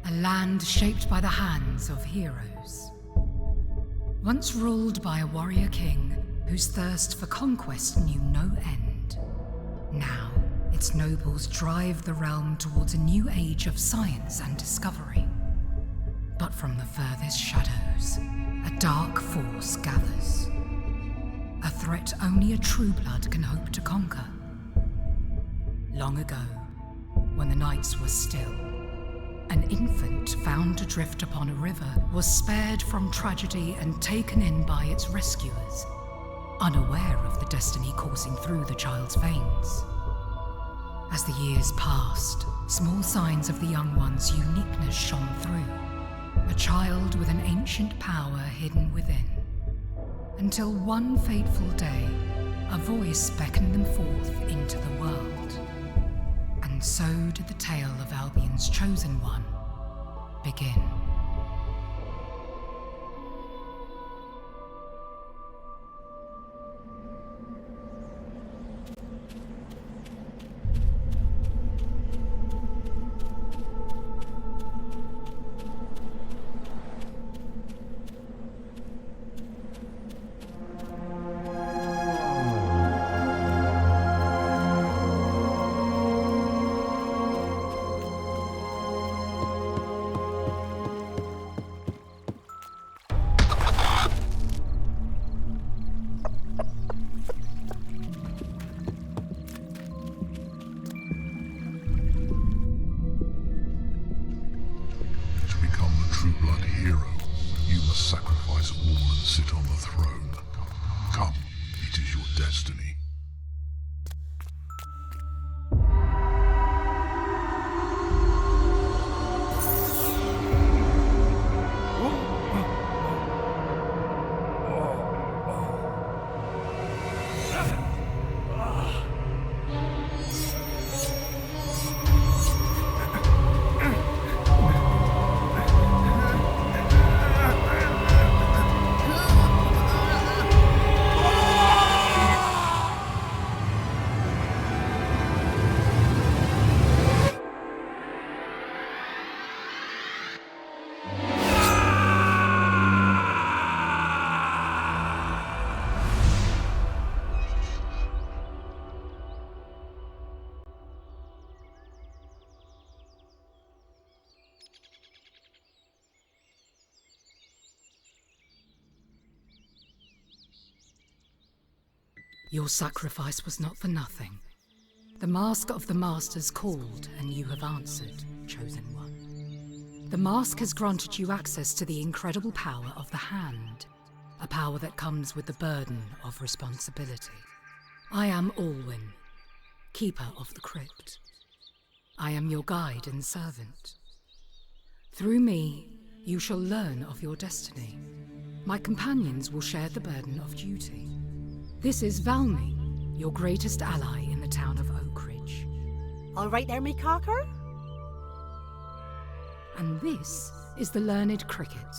A land shaped by the hands of heroes. Once ruled by a warrior king whose thirst for conquest knew no end. Now, its nobles drive the realm towards a new age of science and discovery. But from the furthest shadows, a dark force gathers. A threat only a true blood can hope to conquer. Long ago, when the nights were still, an infant found adrift upon a river was spared from tragedy and taken in by its rescuers, unaware of the destiny coursing through the child's veins. As the years passed, small signs of the young one's uniqueness shone through, a child with an ancient power hidden within. Until one fateful day, a voice beckoned them forth into the world. And so did the tale of Albion's chosen one begin. Your sacrifice was not for nothing. The mask of the Masters called, and you have answered, Chosen One. The mask has granted you access to the incredible power of the Hand, a power that comes with the burden of responsibility. I am Alwyn, Keeper of the Crypt. I am your guide and servant. Through me, you shall learn of your destiny. My companions will share the burden of duty. This is Valmy, your greatest ally in the town of Oakridge. All right there, me cocker? And this is the learned Cricket.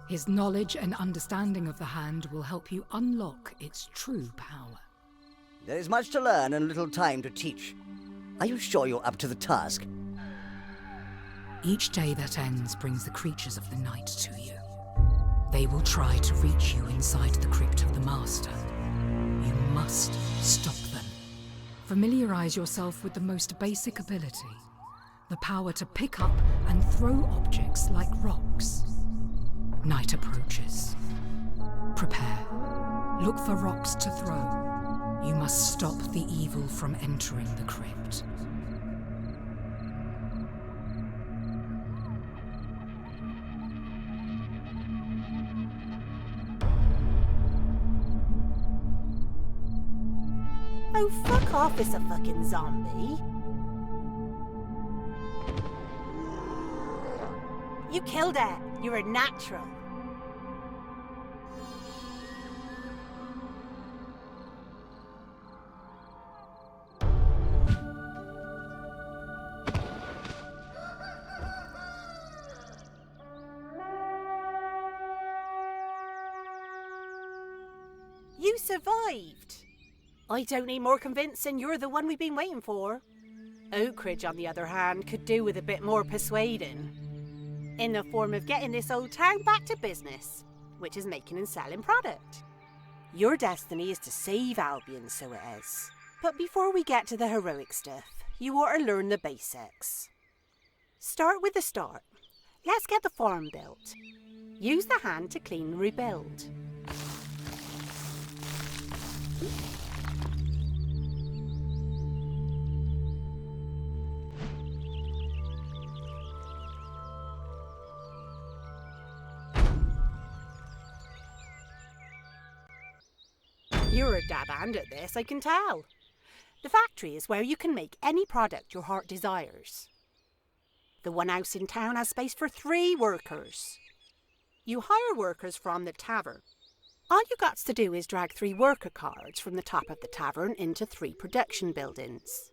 His knowledge and understanding of the Hand will help you unlock its true power. There is much to learn and little time to teach. Are you sure you're up to the task? Each day that ends brings the creatures of the night to you. They will try to reach you inside the crypt of the Master. You must stop them. Familiarize yourself with the most basic ability, the power to pick up and throw objects like rocks. Night approaches. Prepare. Look for rocks to throw. You must stop the evil from entering the crypt. Oh, fuck off, it's a fucking zombie. You killed it. You're a natural. You survived. I don't need more convincing you're the one we've been waiting for. Oakridge, on the other hand, could do with a bit more persuading. in the form of getting this old town back to business, which is making and selling product. Your destiny is to save Albion, so it is. But before we get to the heroic stuff, you ought to learn the basics. Start with the start. Let's get the farm built. Use the hand to clean and rebuild. You're a dab hand at this, I can tell. The factory is where you can make any product your heart desires. The one house in town has space for 3 workers. You hire workers from the tavern. All you got to do is drag 3 worker cards from the top of the tavern into 3 production buildings.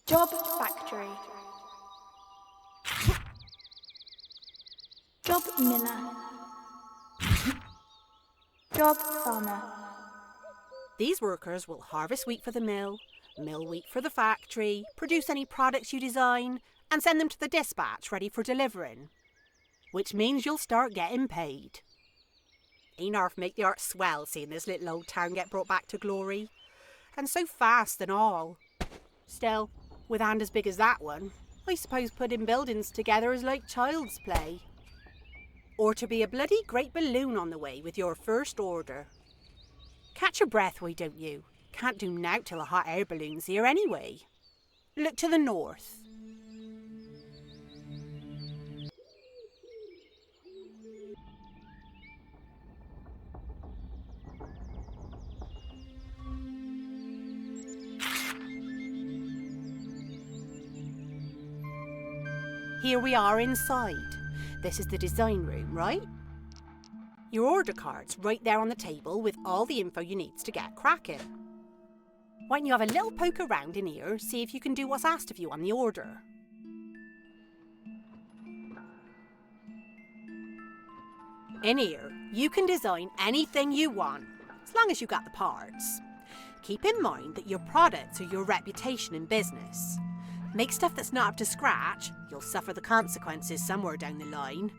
Job factory. Job miller. Job farmer. These workers will harvest wheat for the mill wheat for the factory, produce any products you design, and send them to the dispatch ready for delivering. Which means you'll start getting paid. Ain't arf make the heart swell seeing this little old town get brought back to glory. And so fast and all. Still, with a hand as big as that one, I suppose putting buildings together is like child's play. Or to be a bloody great balloon on the way with your first order. Catch your breath, why don't you? Can't do nowt till a hot air balloon's here anyway. Look to the north. Here we are inside. This is the design room, right? Your order card's right there on the table with all the info you need to get cracking. Why don't you have a little poke around in here, see if you can do what's asked of you on the order. In here, you can design anything you want, as long as you got the parts. Keep in mind that your products are your reputation in business. Make stuff that's not up to scratch, you'll suffer the consequences somewhere down the line.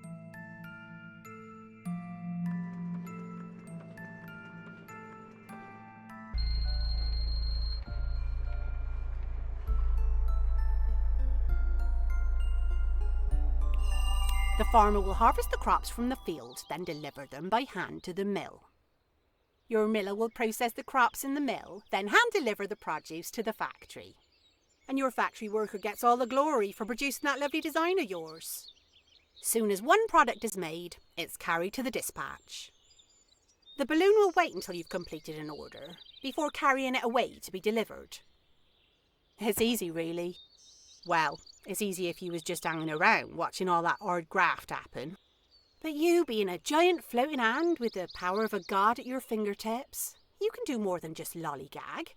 The farmer will harvest the crops from the field, then deliver them by hand to the mill. Your miller will process the crops in the mill, then hand deliver the produce to the factory. And your factory worker gets all the glory for producing that lovely design of yours. Soon as one product is made, it's carried to the dispatch. The balloon will wait until you've completed an order, before carrying it away to be delivered. It's easy, really. Well, it's easy if you was just hanging around, watching all that hard graft happen. But you being a giant floating hand with the power of a god at your fingertips, you can do more than just lollygag.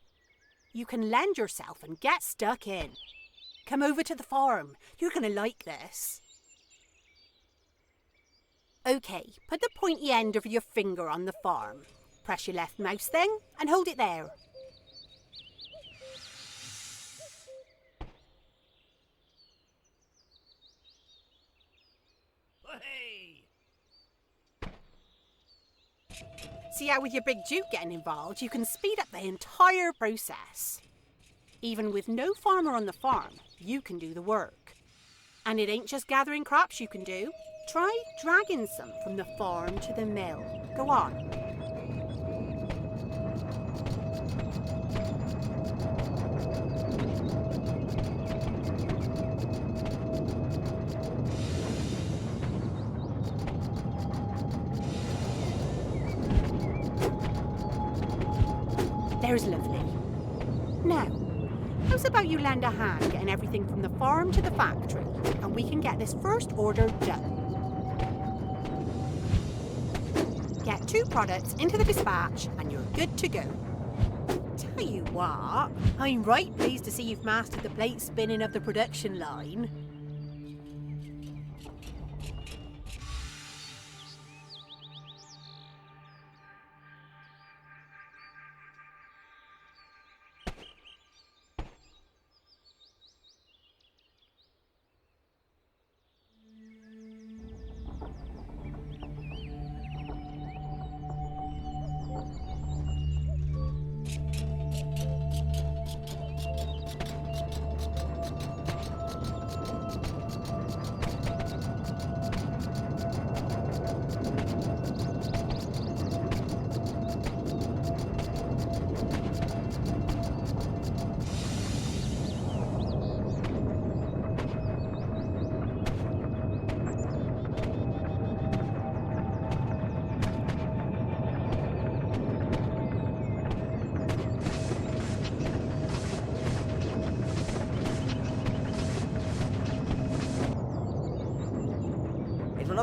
You can lend yourself and get stuck in. Come over to the farm. You're going to like this. OK, put the pointy end of your finger on the farm. Press your left mouse thing and hold it there. See how with your big Duke getting involved, you can speed up the entire process. Even with no farmer on the farm, you can do the work. And it ain't just gathering crops you can do. Try dragging some from the farm to the mill. Go on. There's lovely. Now, how's about you lend a hand getting everything from the farm to the factory, and we can get this first order done. Get 2 products into the dispatch, and you're good to go. Tell you what, I'm right pleased to see you've mastered the plate spinning of the production line.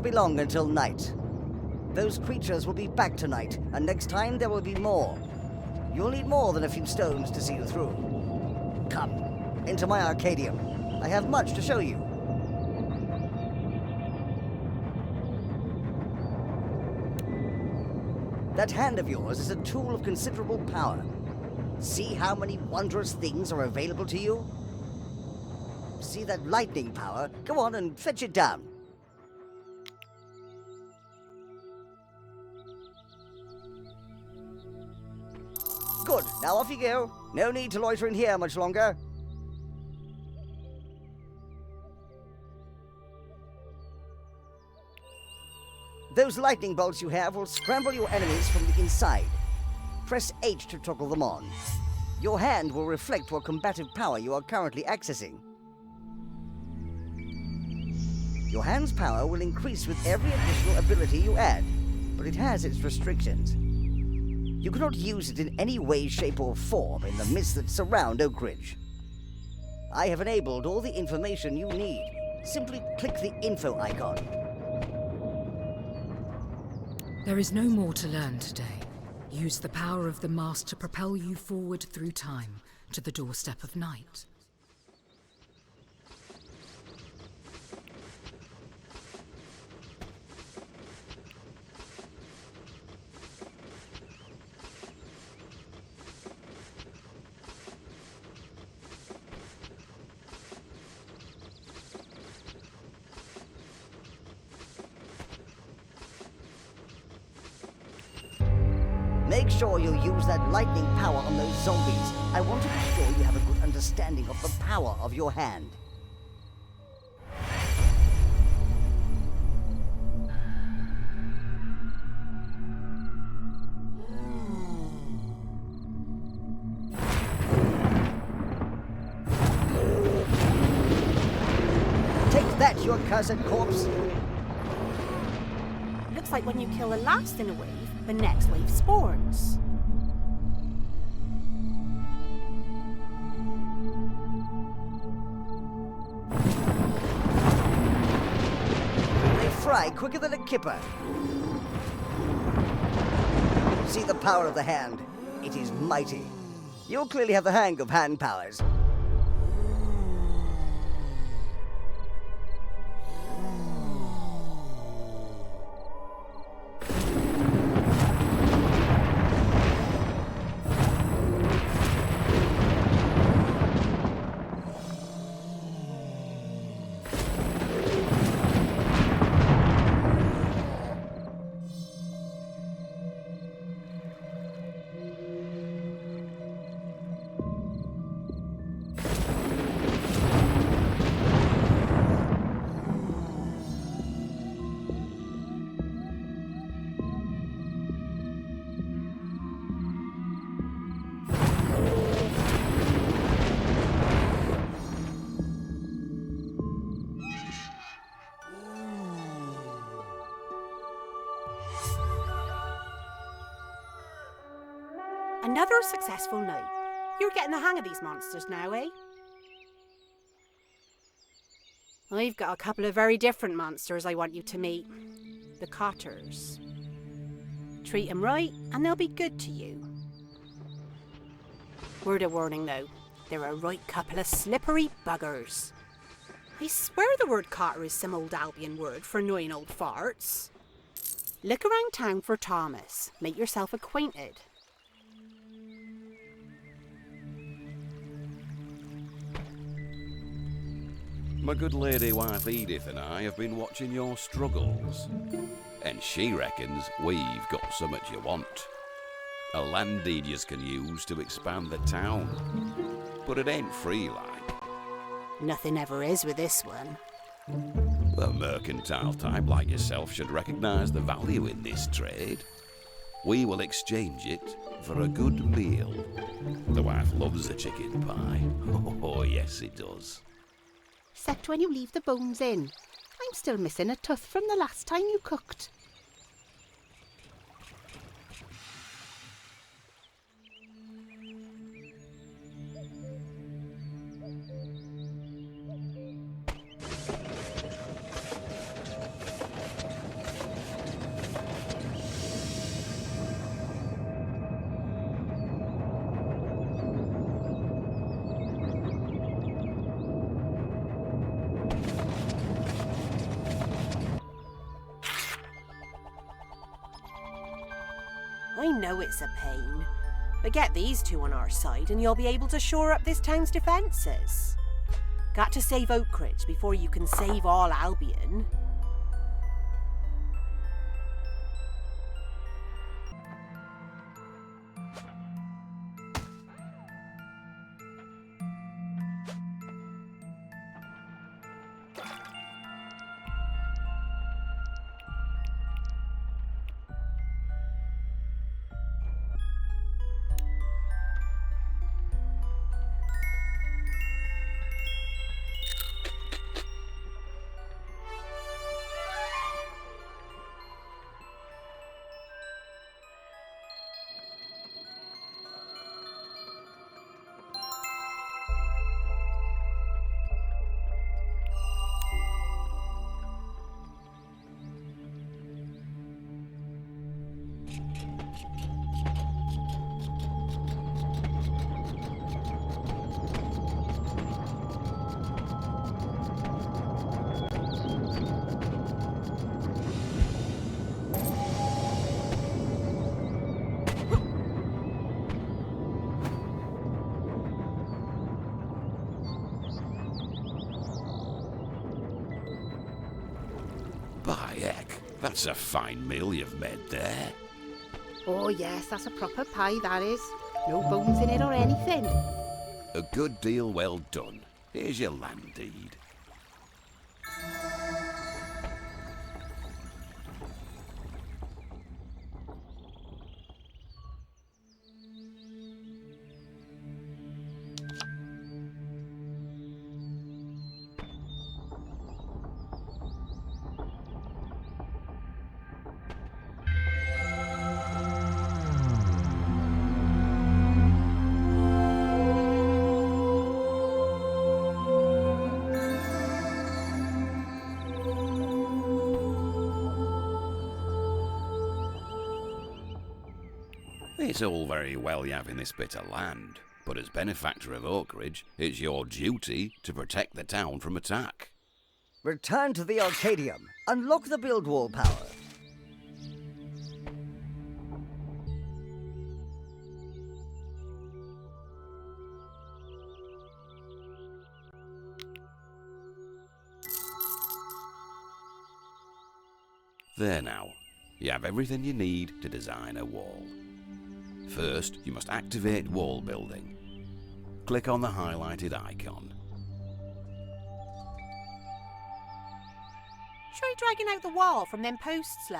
not be long until night. Those creatures will be back tonight, and next time there will be more. You'll need more than a few stones to see you through. Come, into my Arcadium. I have much to show you. That hand of yours is a tool of considerable power. See how many wondrous things are available to you? See that lightning power? Go on and fetch it down. Good, now off you go. No need to loiter in here much longer. Those lightning bolts you have will scramble your enemies from the inside. Press H to toggle them on. Your hand will reflect what combative power you are currently accessing. Your hand's power will increase with every additional ability you add, but it has its restrictions. You cannot use it in any way, shape, or form in the mists that surround Oak Ridge. I have enabled all the information you need. Simply click the info icon. There is no more to learn today. Use the power of the mast to propel you forward through time to the doorstep of night. Make sure you use that lightning power on those zombies. I want to be sure you have a good understanding of the power of your hand. Take that, you accursed corpse! Looks like when you kill the last in a wave, the next wave spawns. They fry quicker than a kipper. See the power of the hand. It is mighty. You clearly have the hang of hand powers. Another successful night. You're getting the hang of these monsters now, eh? I've got a couple of very different monsters I want you to meet. The Cotters. Treat them right and they'll be good to you. Word of warning though, they're a right couple of slippery buggers. I swear the word Cotter is some old Albion word for annoying old farts. Look around town for Thomas. Make yourself acquainted. My good lady wife Edith and I have been watching your struggles, and she reckons we've got something you want. A land deed yous can use to expand the town, but it ain't free like. Nothing ever is with this one. A mercantile type like yourself should recognise the value in this trade. We will exchange it for a good meal. The wife loves a chicken pie. Oh yes it does. Except when you leave the bones in. I'm still missing a tooth from the last time you cooked. I know it's a pain, but get these two on our side and you'll be able to shore up this town's defences. Got to save Oakridge before you can save all Albion. By heck, that's a fine meal you've made there. Oh yes, that's a proper pie, that is. No bones in it or anything. A good deal well done. Here's your land deed. It's all very well you having this bit of land, but as benefactor of Oakridge, it's your duty to protect the town from attack. Return to the Arcadium. Unlock the build wall power. There now. You have everything you need to design a wall. First, you must activate wall building. Click on the highlighted icon. Try dragging out the wall from them posts, Lurk.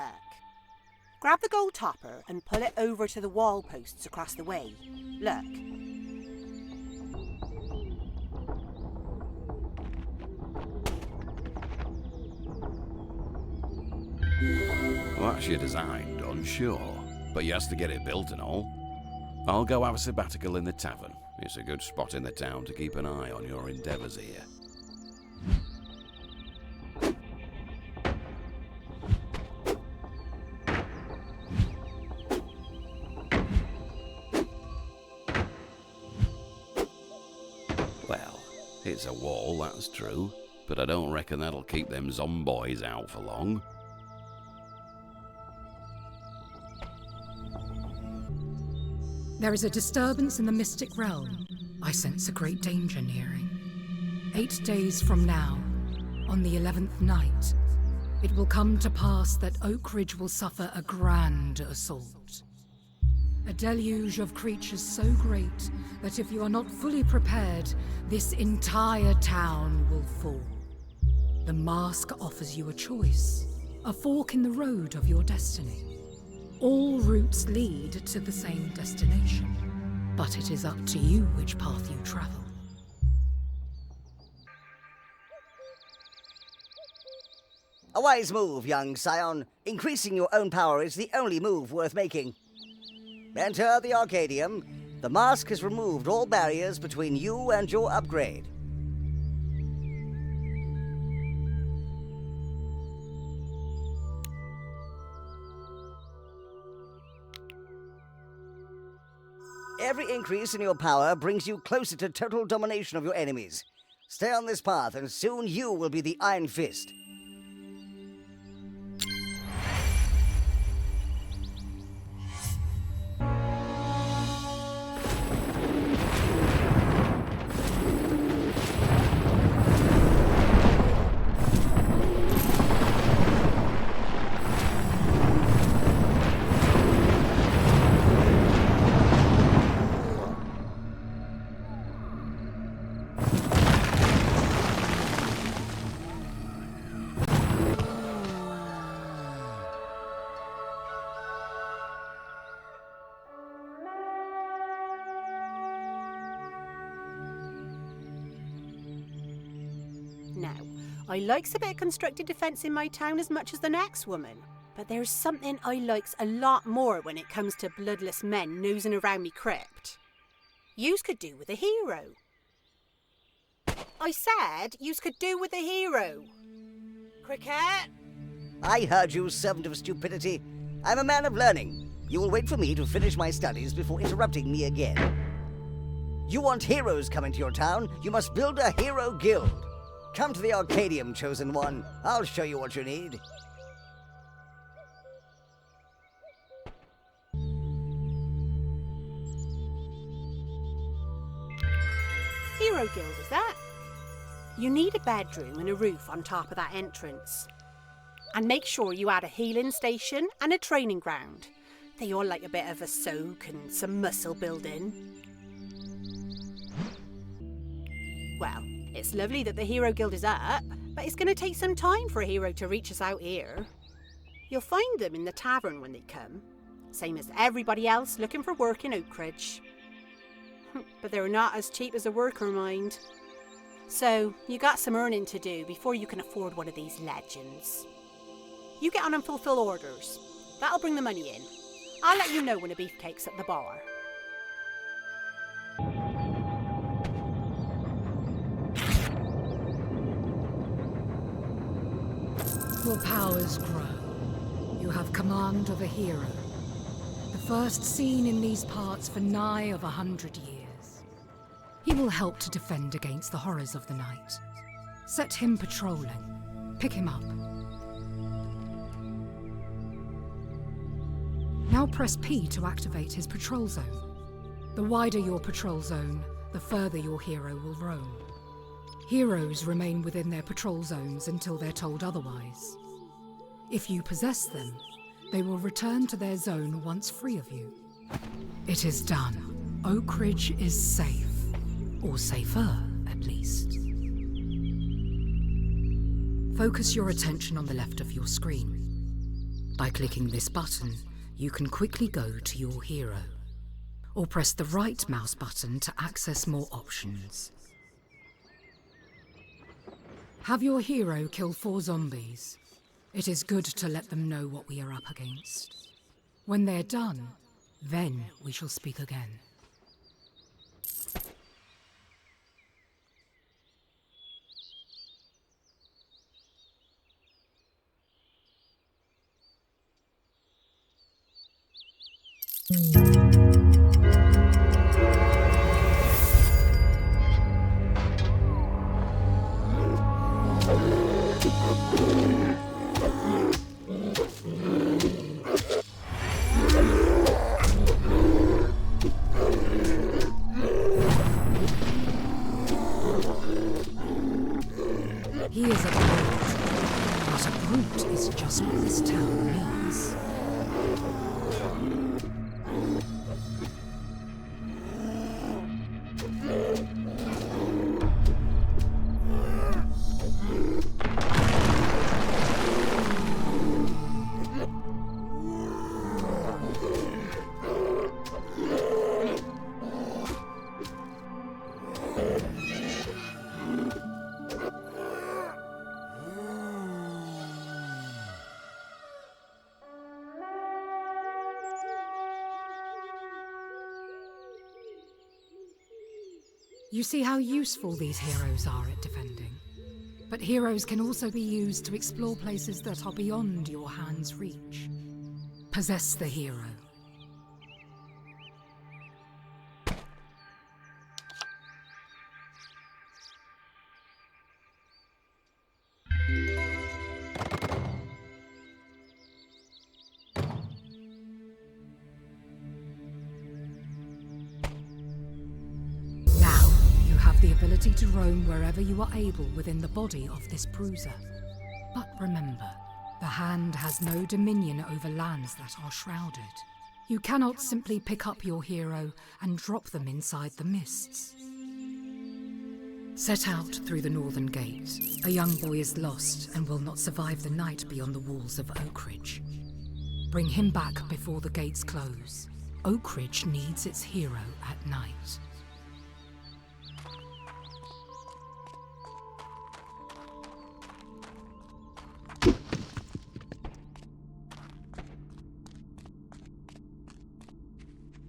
Grab the gold topper and pull it over to the wall posts across the way. Look. Well, that's your design done, sure, but you has to get it built and all. I'll go have a sabbatical in the tavern. It's a good spot in the town to keep an eye on your endeavours here. Well, it's a wall, that's true, but I don't reckon that'll keep them zomboys out for long. There is a disturbance in the mystic realm. I sense a great danger nearing. 8 days from now, on the 11th night, it will come to pass that Oakridge will suffer a grand assault. A deluge of creatures so great that if you are not fully prepared, this entire town will fall. The mask offers you a choice, a fork in the road of your destiny. All routes lead to the same destination, but it is up to you which path you travel. A wise move, young scion. Increasing your own power is the only move worth making. Enter the Arcadium. The mask has removed all barriers between you and your upgrade. Every increase in your power brings you closer to total domination of your enemies. Stay on this path, and soon you will be the Iron Fist. I likes a bit of constructed defence in my town as much as the next woman. But there's something I likes a lot more when it comes to bloodless men nosing around me crypt. Yous could do with a hero. I said yous could do with a hero. Cricket? I heard you, servant of stupidity. I'm a man of learning. You will wait for me to finish my studies before interrupting me again. You want heroes coming to your town? You must build a hero guild. Come to the Arcadium, chosen one. I'll show you what you need. Hero guild, is that? You need a bedroom and a roof on top of that entrance. And make sure you add a healing station and a training ground. They all like a bit of a soak and some muscle building. Well, it's lovely that the Hero Guild is up, but it's going to take some time for a hero to reach us out here. You'll find them in the tavern when they come, same as everybody else looking for work in Oakridge. But they're not as cheap as a worker, mind. So, you got some earning to do before you can afford one of these legends. You get on and fulfill orders. That'll bring the money in. I'll let you know when a beefcake's at the bar. Your powers grow. You have command of a hero. The first seen in these parts for nigh of 100 years. He will help to defend against the horrors of the night. Set him patrolling. Pick him up. Now press P to activate his patrol zone. The wider your patrol zone, the further your hero will roam. Heroes remain within their patrol zones until they're told otherwise. If you possess them, they will return to their zone once free of you. It is done. Oakridge is safe. Or safer, at least. Focus your attention on the left of your screen. By clicking this button, you can quickly go to your hero. Or press the right mouse button to access more options. Have your hero kill 4 zombies. It is good to let them know what we are up against. When they're done, then we shall speak again. He is a brute, but a brute is just what this town needs. You see how useful these heroes are at defending. But heroes can also be used to explore places that are beyond your hand's reach. Possess the hero. The ability to roam wherever you are able within the body of this bruiser. But remember, the hand has no dominion over lands that are shrouded. You cannot simply pick up your hero and drop them inside the mists. Set out through the northern gate. A young boy is lost and will not survive the night beyond the walls of Oakridge. Bring him back before the gates close. Oakridge needs its hero at night.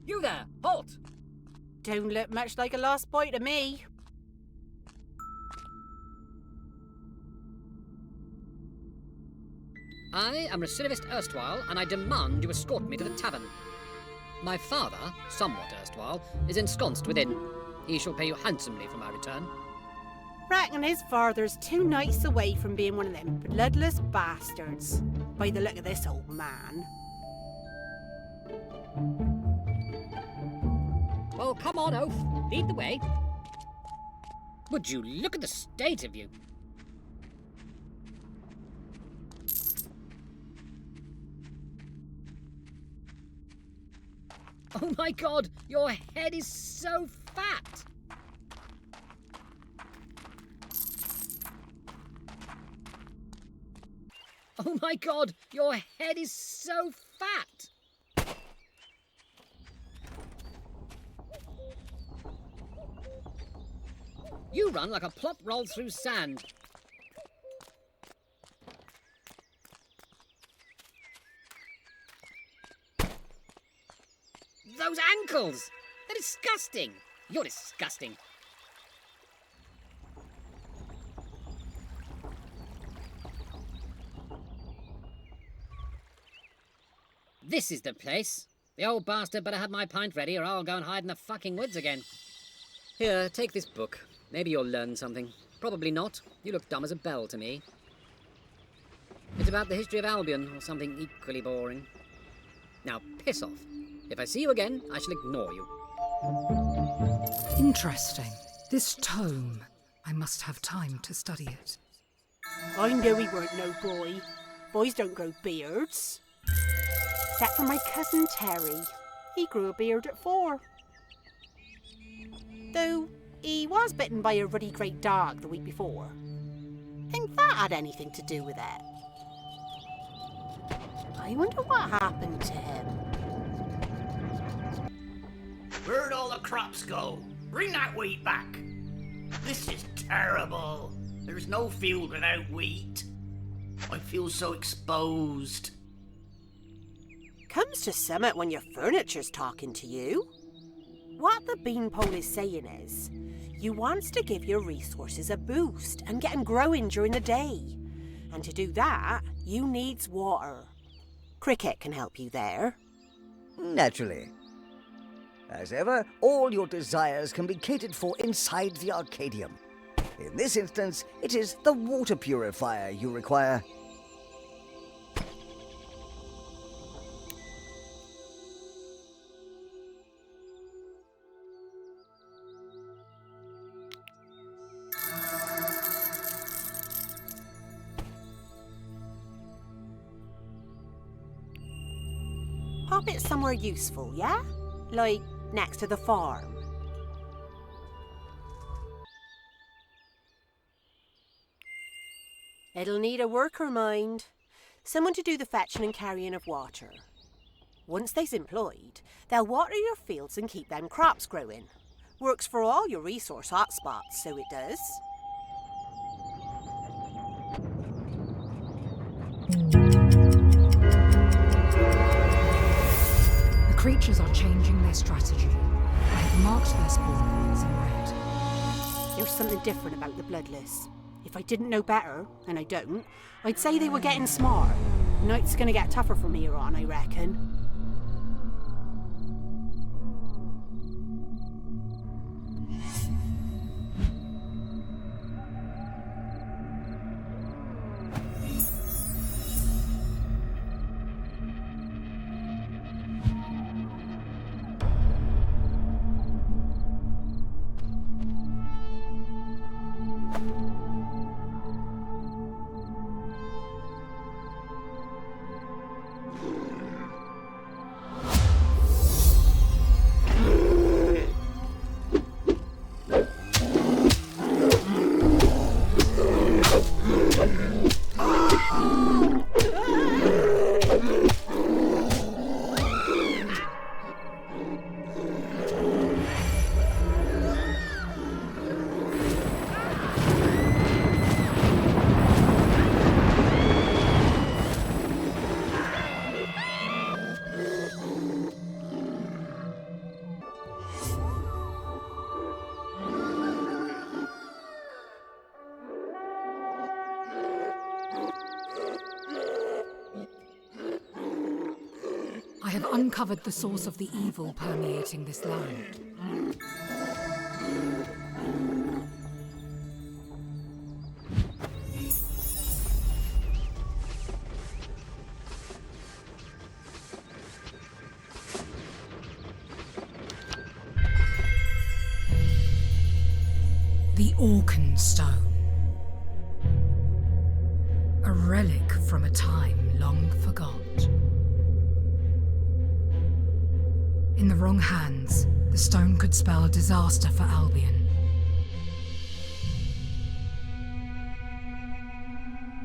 You there! Halt! Don't look much like a lost boy to me. I am recidivist erstwhile, and I demand you escort me to the tavern. My father, somewhat erstwhile, is ensconced within. He shall pay you handsomely for my return. Reckon his father's 2 nights away from being one of them bloodless bastards, by the look of this old man. Well, come on, Oaf. Lead the way. Would you look at the state of you? Oh my god, your head is so fat! Oh my god, your head is so fat! You run like a plop rolled through sand. Those ankles! They're disgusting! You're disgusting. This is the place. The old bastard better have my pint ready or I'll go and hide in the fucking woods again. Here, take this book. Maybe you'll learn something. Probably not. You look dumb as a bell to me. It's about the history of Albion or something equally boring. Now, piss off. If I see you again, I shall ignore you. Interesting. This tome. I must have time to study it. I knew he weren't no boy. Boys don't grow beards. Except for my cousin Terry. He grew a beard at 4. Though he was bitten by a ruddy great dog the week before. Think that had anything to do with it? I wonder what happened to him. Where'd all the crops go? Bring that wheat back. This is terrible. There's no field without wheat. I feel so exposed. Comes to summit when your furniture's talking to you. What the beanpole is saying is, you wants to give your resources a boost and get 'em growing during the day. And to do that, you needs water. Cricket can help you there. Naturally. As ever, all your desires can be catered for inside the Arcadium. In this instance, it is the water purifier you require. Pop it somewhere useful, yeah? Like next to the farm. It'll need a worker, mind. Someone to do the fetching and carrying of water. Once they's employed, they'll water your fields and keep them crops growing. Works for all your resource hotspots, so it does. The creatures are changing their strategy. I have marked their spawn points in red. There's something different about the bloodless. If I didn't know better, and I don't, I'd say they were getting smart. Night's gonna get tougher from here on, I reckon. have uncovered the source of the evil permeating this land. The Orcan Stone. A relic from a time long forgot. In the wrong hands, the stone could spell disaster for Albion.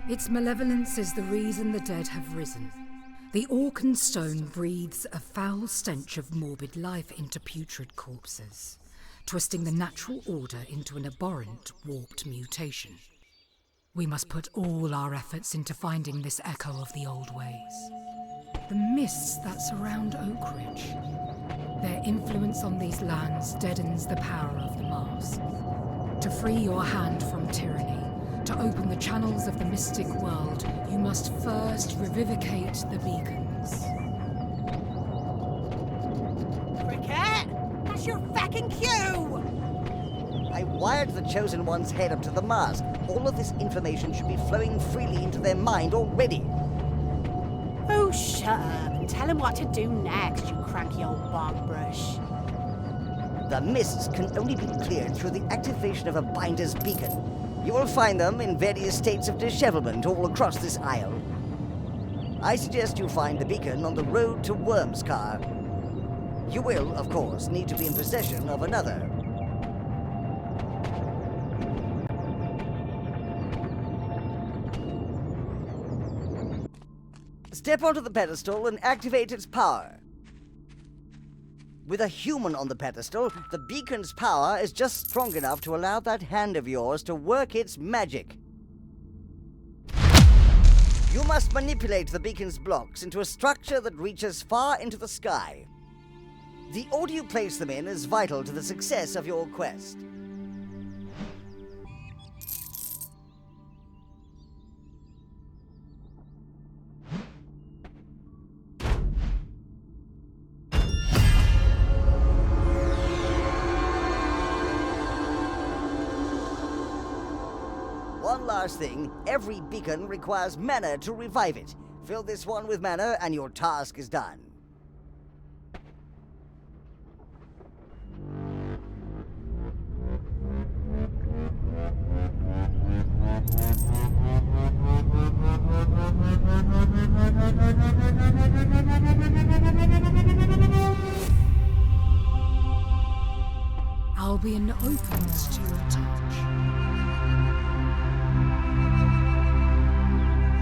Its malevolence is the reason the dead have risen. The Orcan Stone breathes a foul stench of morbid life into putrid corpses, twisting the natural order into an abhorrent, warped mutation. We must put all our efforts into finding this echo of the old ways. The mists that surround Oak Ridge. Their influence on these lands deadens the power of the mask. To free your hand from tyranny, to open the channels of the mystic world, you must first revivicate the beacons. Cricket! That's your fucking cue! I wired the Chosen One's head up to the mask. All of this information should be flowing freely into their mind already. Oh, shut up and tell him what to do next, you cranky old bog brush. The mists can only be cleared through the activation of a binder's beacon. You will find them in various states of dishevelment all across this isle. I suggest you find the beacon on the road to Wormscar. You will, of course, need to be in possession of another. Step onto the pedestal and activate its power. With a human on the pedestal, the beacon's power is just strong enough to allow that hand of yours to work its magic. You must manipulate the beacon's blocks into a structure that reaches far into the sky. The order you place them in is vital to the success of your quest. One last thing, every beacon requires mana to revive it. Fill this one with mana and your task is done. Albion opens to your touch.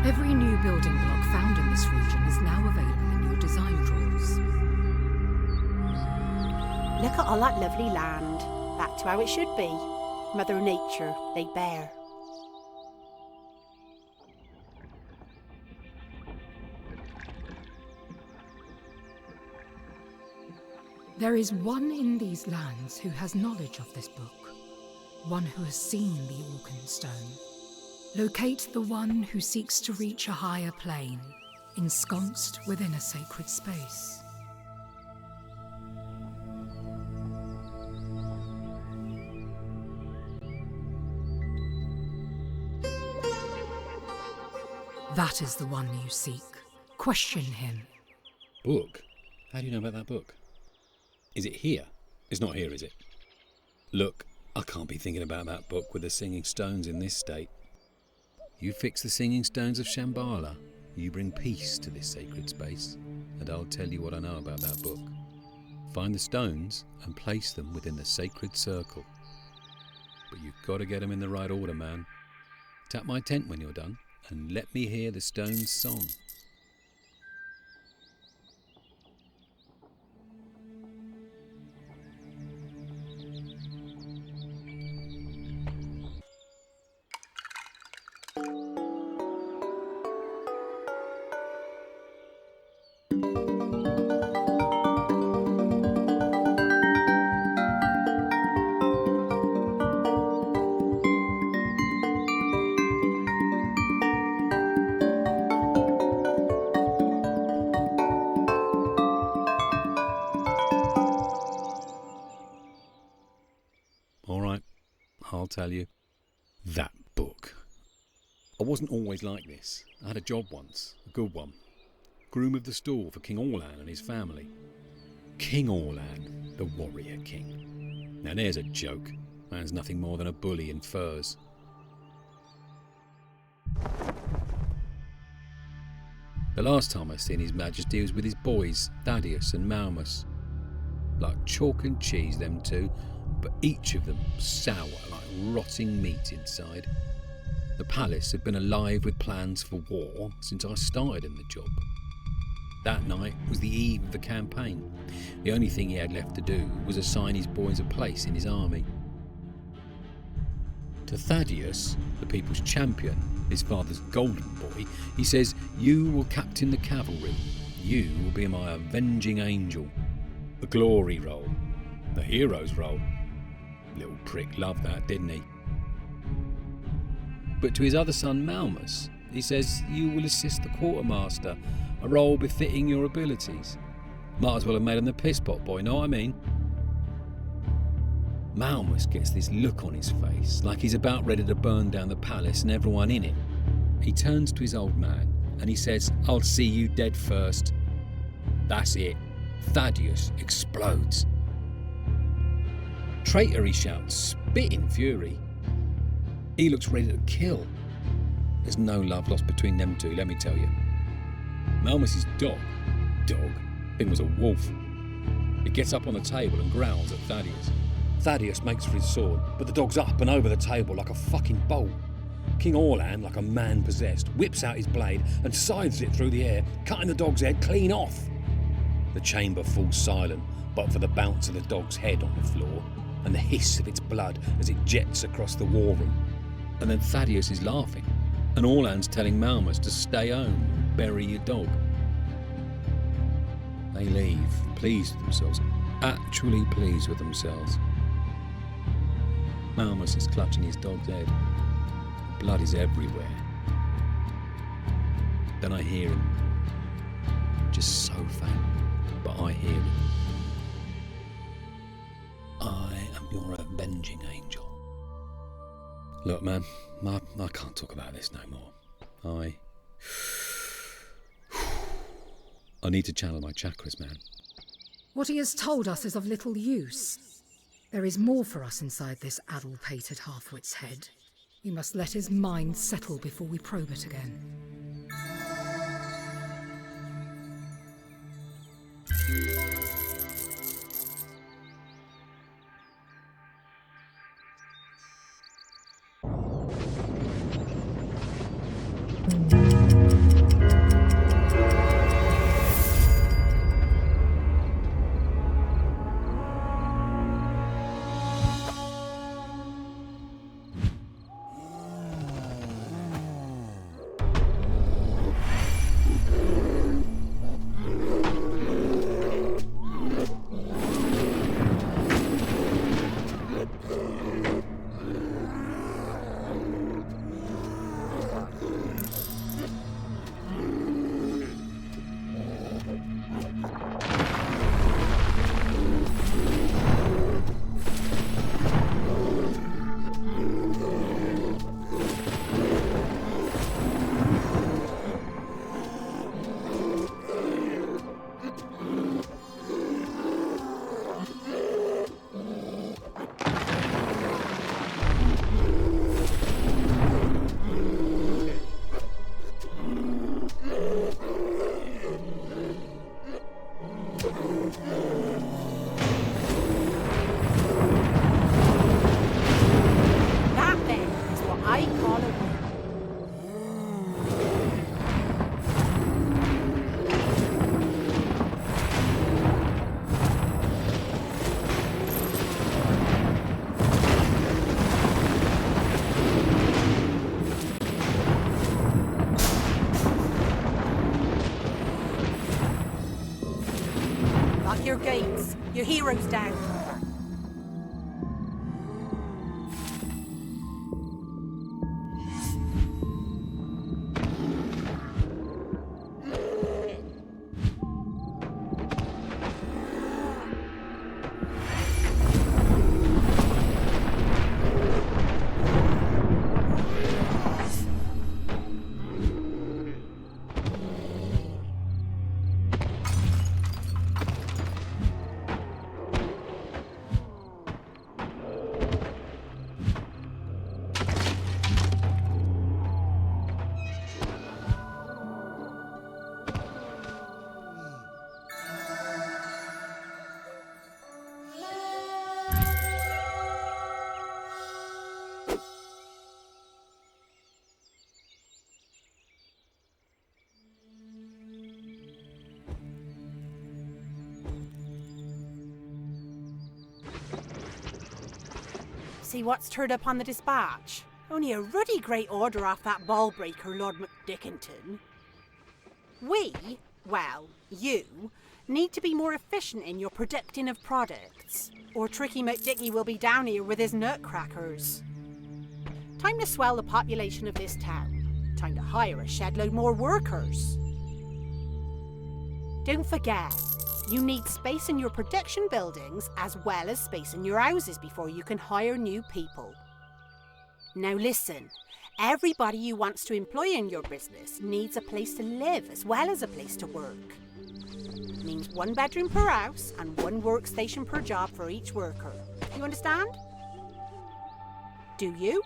Every new building block found in this region is now available in your design drawers. Look at all that lovely land. Back to how it should be. Mother Nature, laid bare. There is one in these lands who has knowledge of this book. One who has seen the Orcan Stone. Locate the one who seeks to reach a higher plane, ensconced within a sacred space. That is the one you seek. Question him. Book? How do you know about that book? Is it here? It's not here, is it? Look, I can't be thinking about that book with the singing stones in this state. You fix the singing stones of Shambhala, you bring peace to this sacred space, and I'll tell you what I know about that book. Find the stones and place them within the sacred circle. But you've got to get them in the right order, man. Tap my tent when you're done, and let me hear the stones' song. I'll tell you. That book. I wasn't always like this. I had a job once, a good one. Groom of the stall for King Orcan and his family. King Orcan, the warrior king. Now there's a joke. Man's nothing more than a bully in furs. The last time I seen His Majesty was with his boys, Thaddeus and Malmus. Like chalk and cheese, them two, but each of them sour like rotting meat inside. The palace had been alive with plans for war since I started in the job. That night was the eve of the campaign. The only thing he had left to do was assign his boys a place in his army. To Thaddeus, the people's champion, his father's golden boy, he says, "You will captain the cavalry. You will be my avenging angel." The glory role. The hero's role. Little prick loved that, didn't he? But to his other son, Malmus, he says, "You will assist the quartermaster, a role befitting your abilities." Might as well have made him the piss pot boy, know what I mean? Malmus gets this look on his face, like he's about ready to burn down the palace and everyone in it. He turns to his old man and he says, "I'll see you dead first." That's it. Thaddeus explodes. "Traitor," he shouts, spit in fury. He looks ready to kill. There's no love lost between them two, let me tell you. Malmus's dog, thing was a wolf. It gets up on the table and growls at Thaddeus. Thaddeus makes for his sword, but the dog's up and over the table like a fucking bolt. King Orcan, like a man possessed, whips out his blade and scythes it through the air, cutting the dog's head clean off. The chamber falls silent, but for the bounce of the dog's head on the floor and the hiss of its blood as it jets across the war room. And then Thaddeus is laughing, and Orlan's telling Malmus to stay home and bury your dog. They leave, pleased with themselves, actually pleased with themselves. Malmus is clutching his dog's head. Blood is everywhere. Then I hear him. Just so faint, but I hear him. "I am your avenging angel." Look, man, I can't talk about this no more. I need to channel my chakras, man. What he has told us is of little use. There is more for us inside this addle-pated half-wit's head. We must let his mind settle before we probe it again. Your gates. Your hero's down. See what's turned up on the dispatch? Only a ruddy great order off that ball breaker, Lord McDickington. You, need to be more efficient in your producting of products, or Tricky McDicky will be down here with his nutcrackers. Time to swell the population of this town. Time to hire a shed load more workers. Don't forget, you need space in your production buildings as well as space in your houses before you can hire new people. Now listen, everybody you wants to employ in your business needs a place to live as well as a place to work. Means 1 bedroom per house and 1 workstation per job for each worker. You understand? Do you?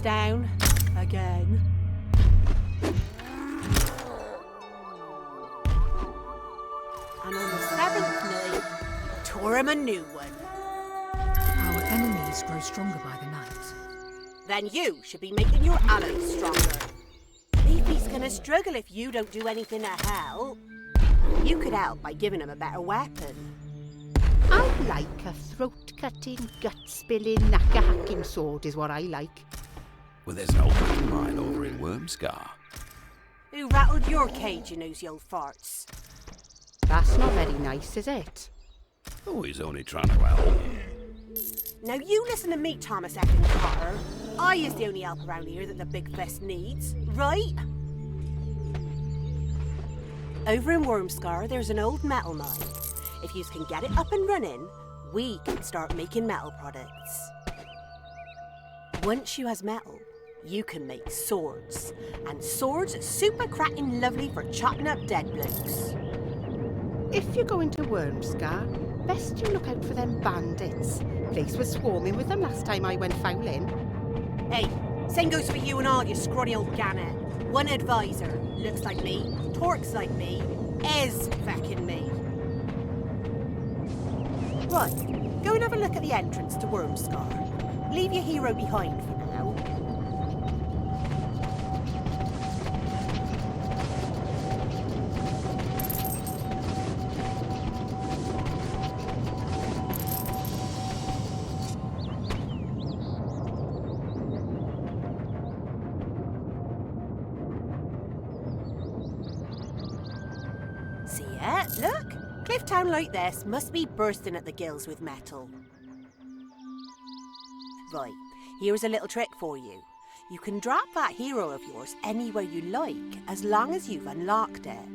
Down again. And on the 7th night, tore him a new one. Our enemies grow stronger by the night. Then you should be making your allies stronger. Leafy's gonna struggle if you don't do anything to help. You could help by giving him a better weapon. I like a throat-cutting, gut-spilling, knacker-hacking sword is what I like. Well, there's an old friend of mine over in Wormscar. Who rattled your cage, you nosy old farts? That's not very nice, is it? Oh, he's only trying to help. Now you listen to me, Thomas F. Carter. I is the only help around here that the big fest needs, right? Over in Wormscar, there's an old metal mine. If you can get it up and running, we can start making metal products. Once you has metal, you can make swords. And swords are super cracking lovely for chopping up dead blokes. If you're going to Wormscar, best you look out for them bandits. Place was swarming with them last time I went fouling. Hey, same goes for you and all, you scrawny old gannet. One advisor, looks like me, talks like me, is fecking me. Right, go and have a look at the entrance to Wormscar. Leave your hero behind for now. See it? Look! Clifftown like this must be bursting at the gills with metal. Right, here's a little trick for you. You can drop that hero of yours anywhere you like, as long as you've unlocked it.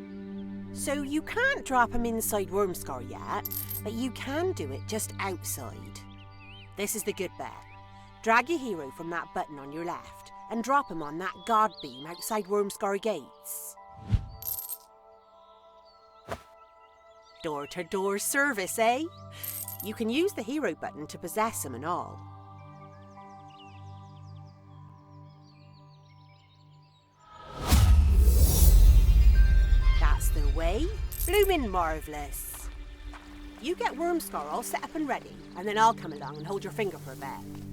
So you can't drop him inside Wormscar yet, but you can do it just outside. This is the good bet. Drag your hero from that button on your left, and drop him on that god beam outside Wormscar gates. Door-to-door service, eh? You can use the hero button to possess him and all. That's the way. Bloomin' marvellous. You get Wormscar all set up and ready, and then I'll come along and hold your finger for a bit.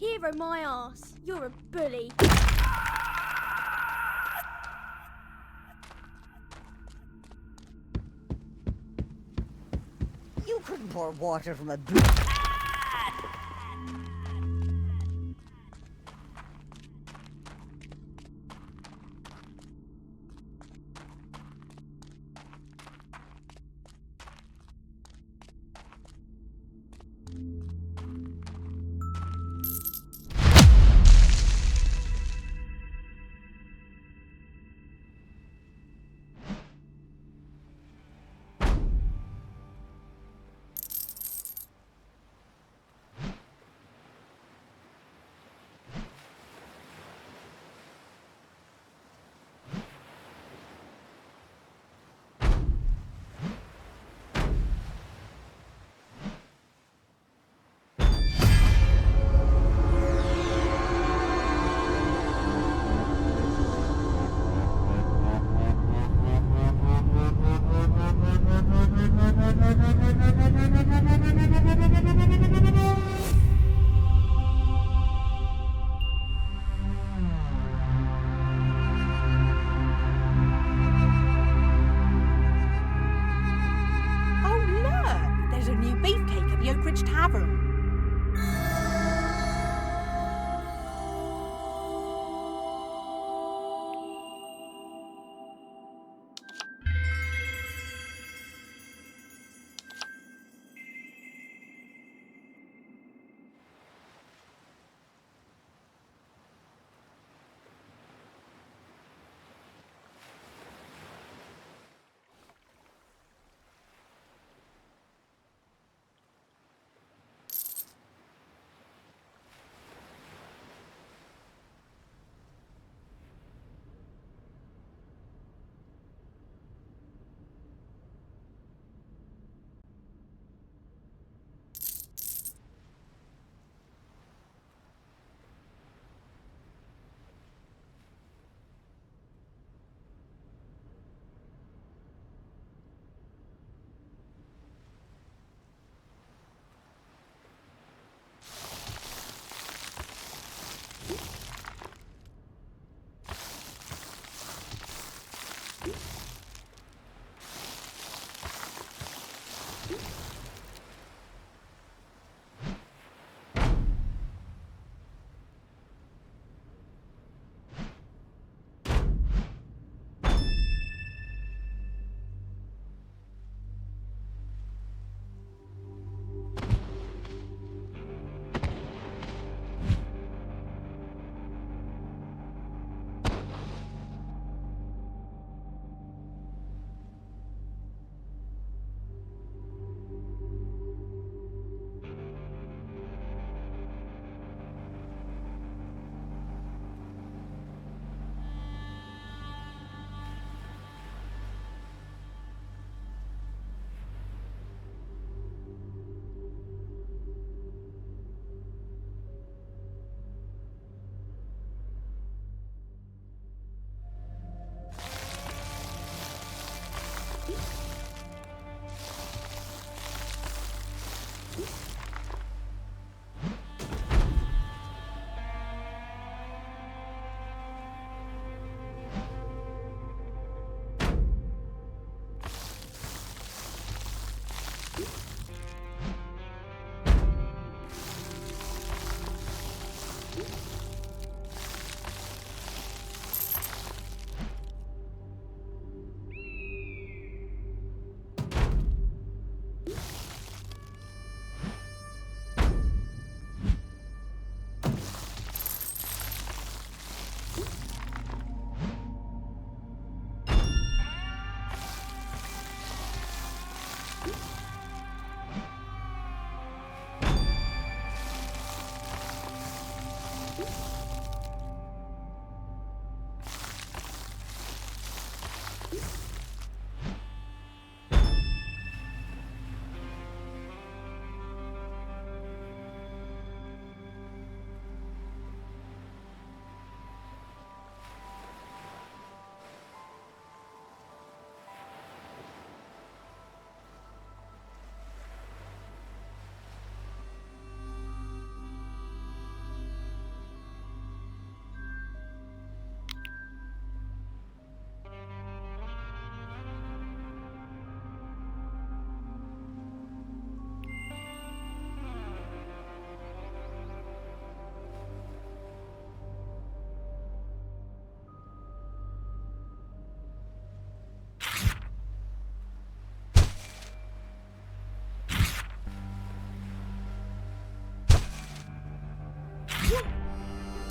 Hero my arse. You're a bully. You couldn't pour water from a boot.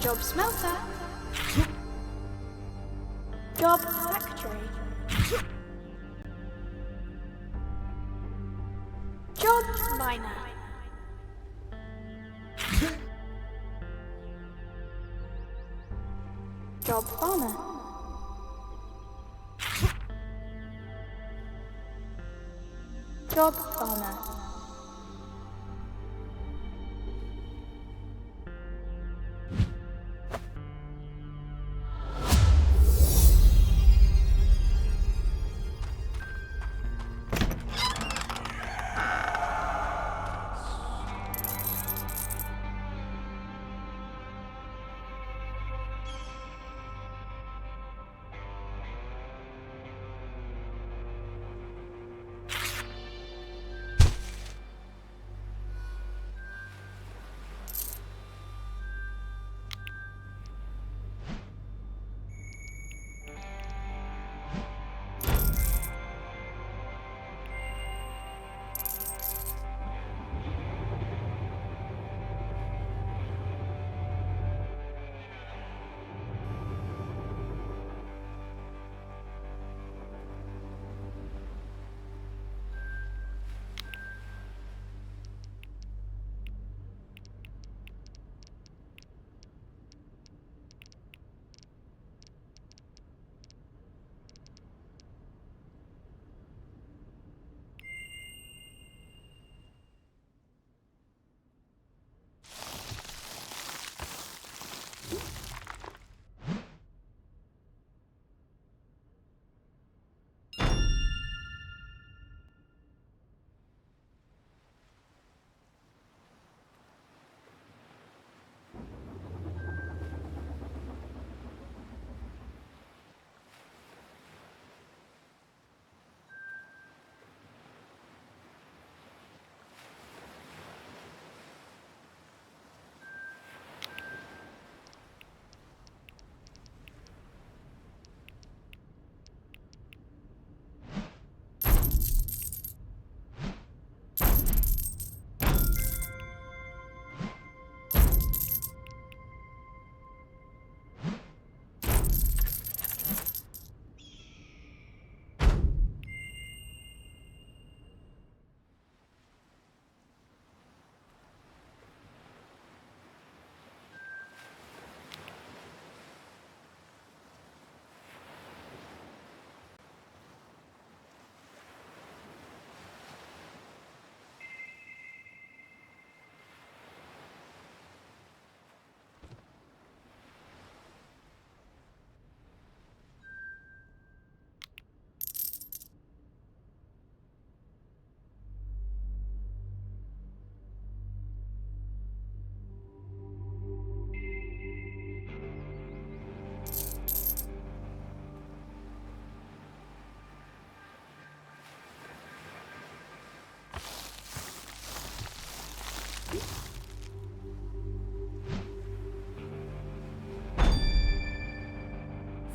Job smelter. Job factory. Job miner. Job farmer. Job farmer.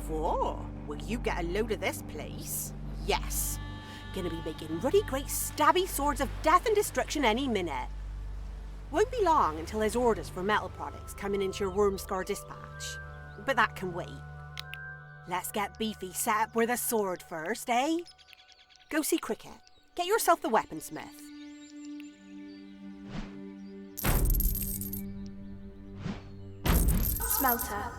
Whoa, will you get a load of this place? Yes. Gonna be making ruddy great stabby swords of death and destruction any minute. Won't be long until there's orders for metal products coming into your Wormscar dispatch. But that can wait. Let's get beefy set up with a sword first, eh? Go see Cricket. Get yourself the weaponsmith. Smelter.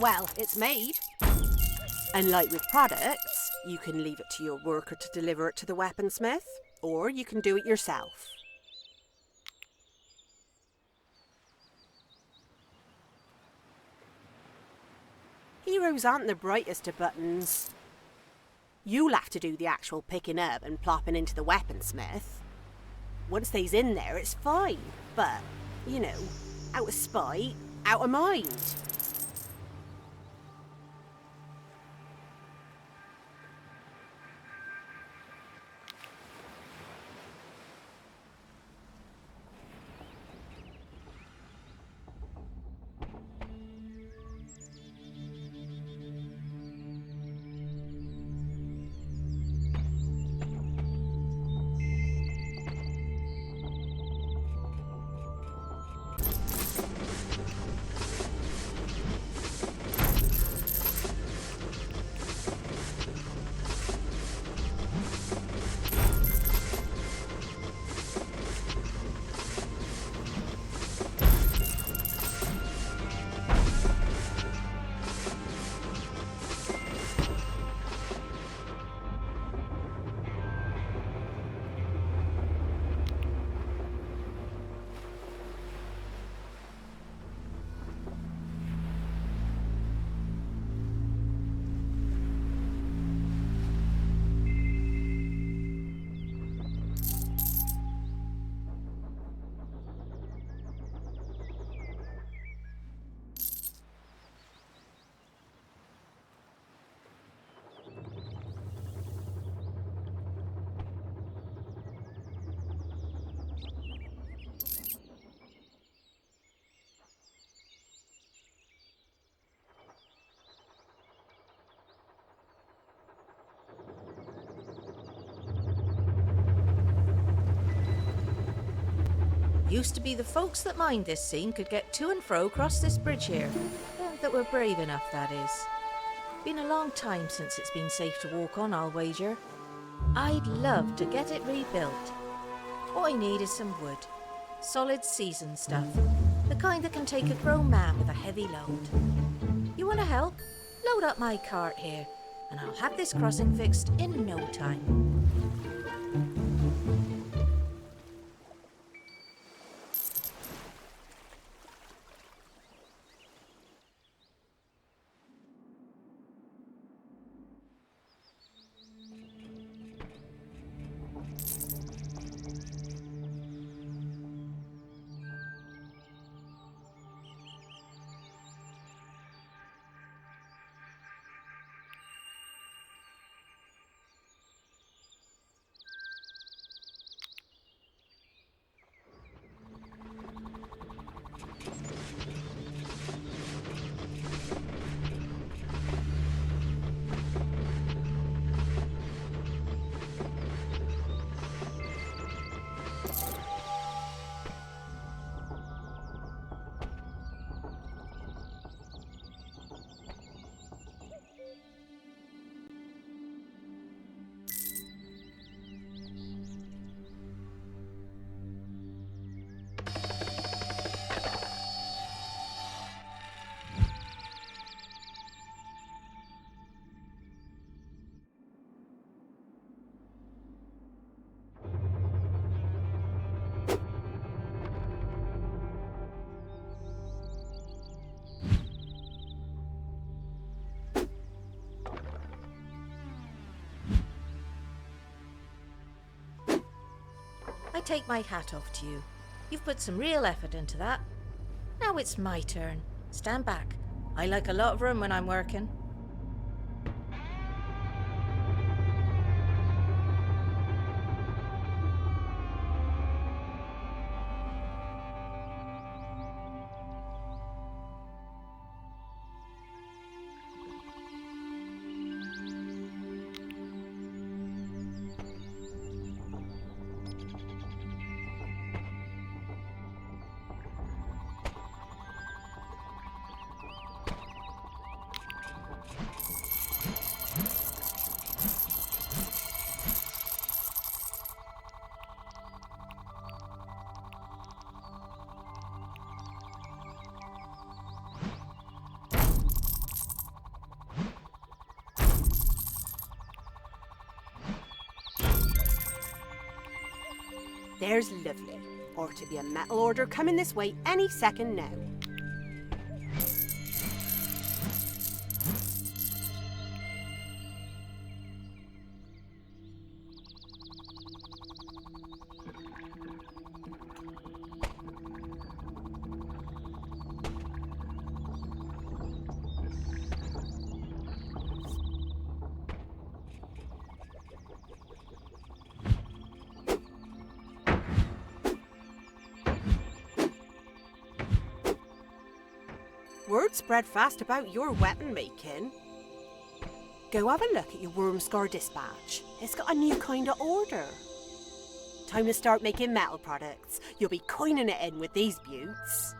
well, it's made. And like with products, you can leave it to your worker to deliver it to the weaponsmith, or you can do it yourself. Heroes aren't the brightest of buttons. You'll have to do the actual picking up and plopping into the weaponsmith. Once they's in there, it's fine. But, you know, out of spite, out of mind. Used to be the folks that mined this scene could get to and fro across this bridge here. That were brave enough, that is. Been a long time since it's been safe to walk on, I'll wager. I'd love to get it rebuilt. All I need is some wood. Solid seasoned stuff. The kind that can take a grown man with a heavy load. You want to help? Load up my cart here, and I'll have this crossing fixed in no time. I take my hat off to you. You've put some real effort into that. Now it's my turn. Stand back. I like a lot of room when I'm working. There's lovely. Or to be a metal order coming this way any second now. Word spread fast about your weapon making. Go have a look at your Wormscar dispatch. It's got a new kind of order. Time to start making metal products. You'll be coining it in with these beauts.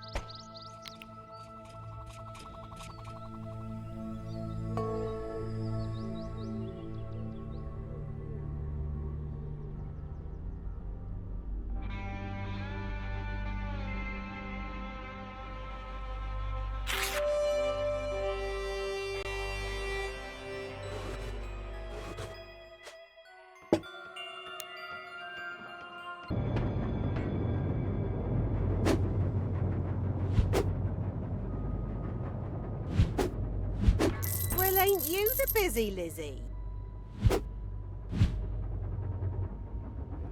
Ain't you the busy Lizzie?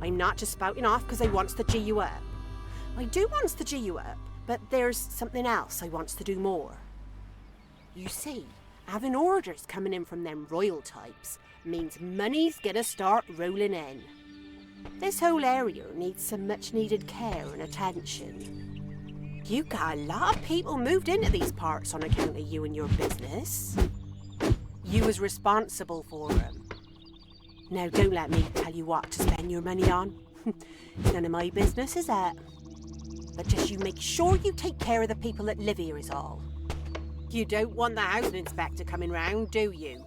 I'm not just spouting off because I wants to G you up. I do wants to G you up, but there's something else I wants to do more. You see, having orders coming in from them royal types means money's gonna start rolling in. This whole area needs some much needed care and attention. You got a lot of people moved into these parts on account of you and your business. You was responsible for them. Now don't let me tell you what to spend your money on. None of my business is that. But just you make sure you take care of the people that live here is all. You don't want the housing inspector coming round, do you?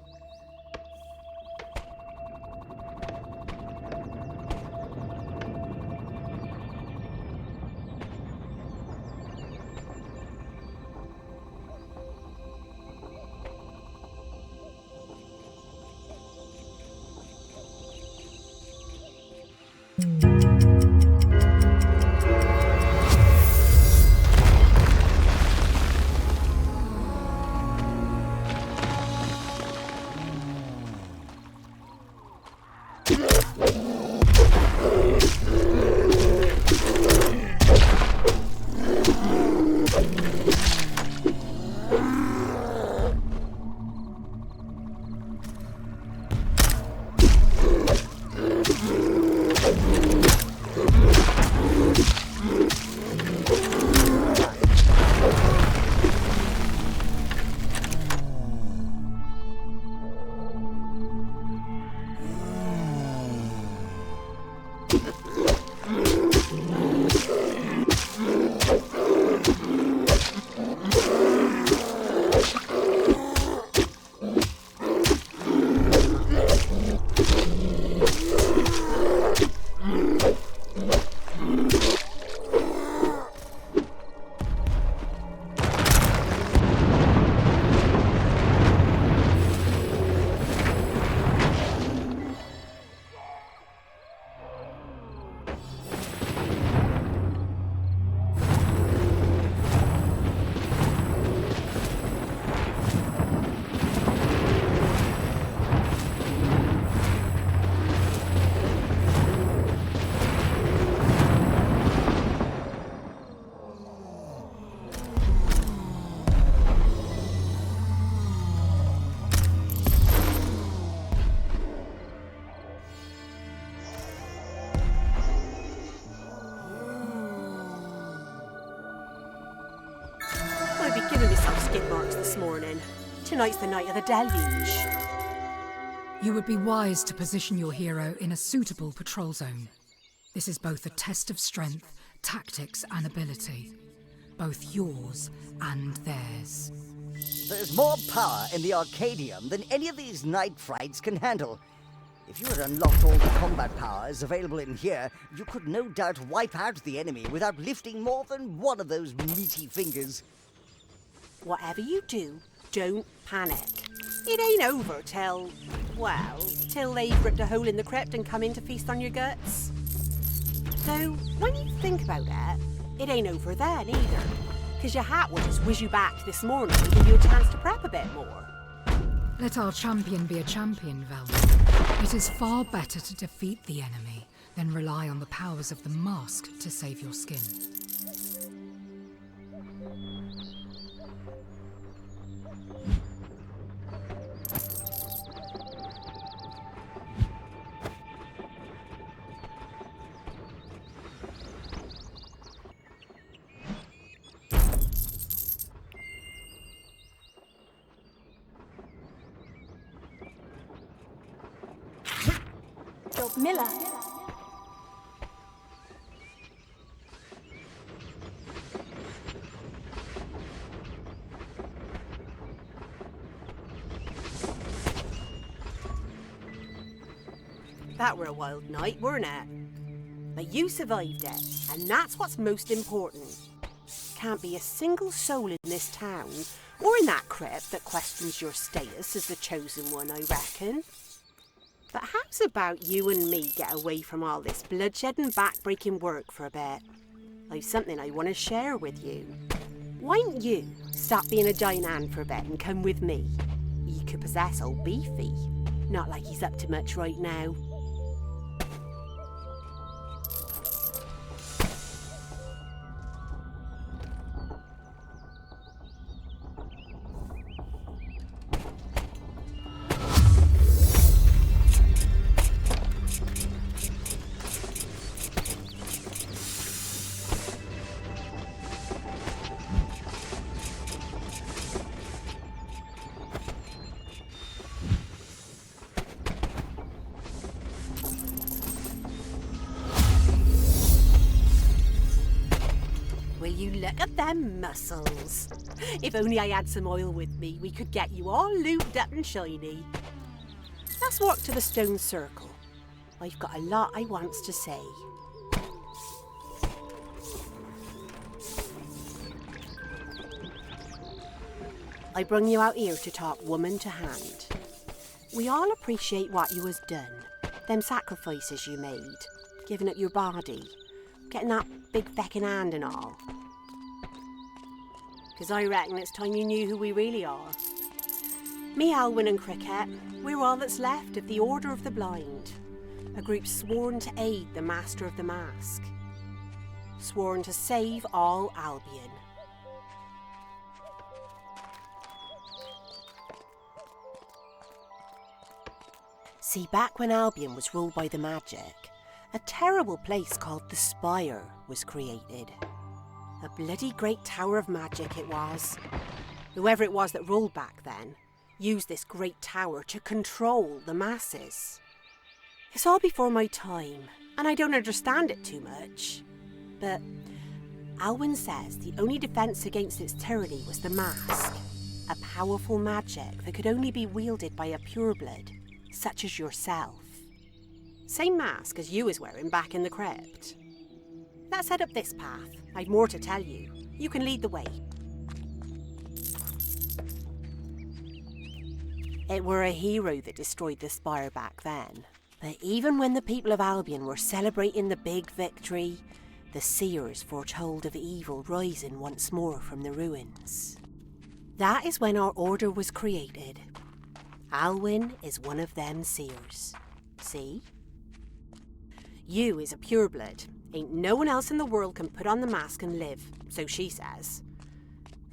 Tonight's the night of the deluge. You would be wise to position your hero in a suitable patrol zone. This is both a test of strength, tactics, and ability. Both yours and theirs. There's more power in the Arcadium than any of these night frights can handle. If you had unlocked all the combat powers available in here, you could no doubt wipe out the enemy without lifting more than one of those meaty fingers. Whatever you do, don't panic. It ain't over till, well, till they've ripped a hole in the crypt and come in to feast on your guts. Though, when you think about it, it ain't over then either. Because your hat will just whiz you back to this morning and give you a chance to prep a bit more. Let our champion be a champion, Velma. It is far better to defeat the enemy than rely on the powers of the mask to save your skin. Job Miller. That were a wild night, weren't it? But you survived it, and that's what's most important. Can't be a single soul in this town, or in that crypt, that questions your status as the chosen one, I reckon. But how's about you and me get away from all this bloodshed and back-breaking work for a bit? I've something I want to share with you. Why don't you stop being a giant ant for a bit and come with me? You could possess old Beefy. Not like he's up to much right now. Will you look at them muscles? If only I had some oil with me, we could get you all lubed up and shiny. Let's walk to the stone circle. I've got a lot I wants to say. I brung you out here to talk woman to hand. We all appreciate what you has done, them sacrifices you made, giving up your body, getting that big feckin' hand and all. 'Cause I reckon it's time you knew who we really are. Me, Alwyn and Cricket, we're all that's left of the Order of the Blind, a group sworn to aid the Master of the Mask, sworn to save all Albion. See, back when Albion was ruled by the magic, a terrible place called the Spire was created. A bloody great tower of magic it was. Whoever it was that ruled back then used this great tower to control the masses. It's all before my time, and I don't understand it too much. But Alwyn says the only defence against its tyranny was the mask, a powerful magic that could only be wielded by a pureblood, such as yourself. Same mask as you was wearing back in the crypt. Let's head up this path. I've more to tell you. You can lead the way. It were a hero that destroyed the Spire back then. But even when the people of Albion were celebrating the big victory, the seers foretold of evil rising once more from the ruins. That is when our order was created. Alwyn is one of them seers. See? You is a pureblood. Ain't no one else in the world can put on the mask and live, so she says.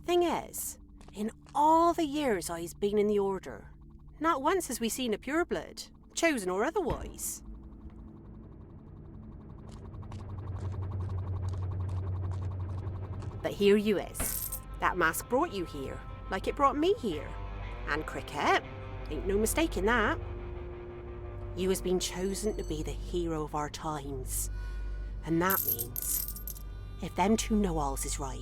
Thing is, in all the years I's been in the Order, not once has we seen a pureblood, chosen or otherwise. But here you is. That mask brought you here, like it brought me here. And Cricket, ain't no mistake in that. You has been chosen to be the hero of our times. And that means, if them two know-alls is right,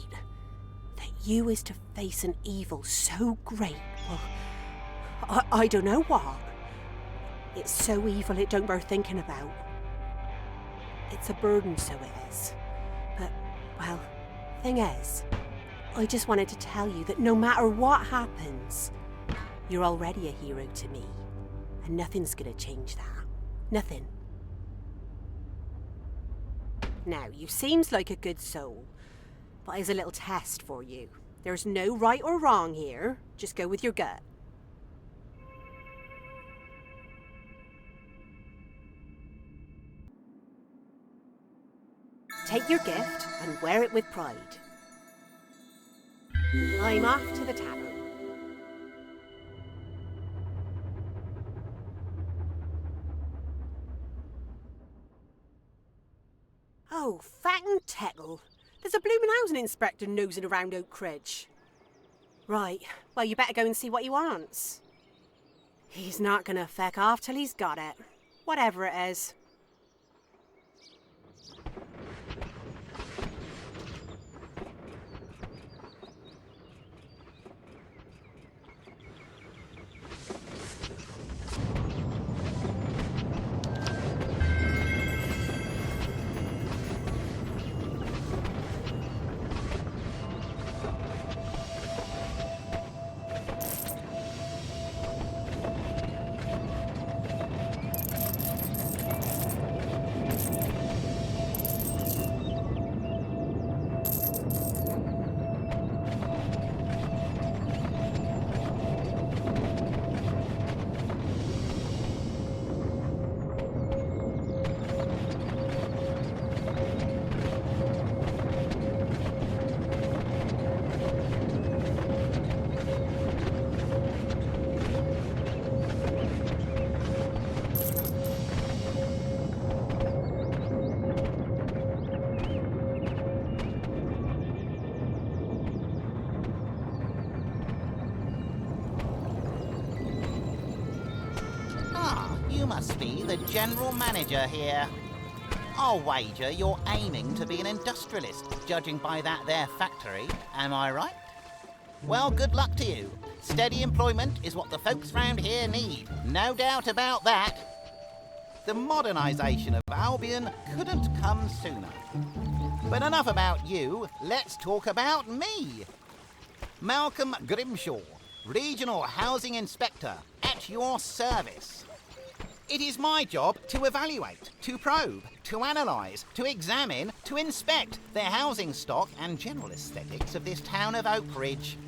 that you is to face an evil so great, well, I don't know what. It's so evil it don't bear thinking about. It's a burden, so it is. But, well, thing is, I just wanted to tell you that no matter what happens, you're already a hero to me. And nothing's gonna change that. Nothing. Now, you seems like a good soul, but here's a little test for you. There's no right or wrong here. Just go with your gut. Take your gift and wear it with pride. I'm off to the tavern. Oh, fat and tettle. There's a bloomin' housing inspector nosing around Oak Ridge. Right, well, you better go and see what he wants. He's not gonna feck off till he's got it. Whatever it is. You must be the general manager here. I'll wager you're aiming to be an industrialist, judging by that there factory, am I right? Well, good luck to you. Steady employment is what the folks round here need, no doubt about that. The modernisation of Albion couldn't come sooner. But enough about you, let's talk about me. Malcolm Grimshaw, Regional Housing Inspector, at your service. It is my job to evaluate, to probe, to analyse, to examine, to inspect the housing stock and general aesthetics of this town of Oak Ridge.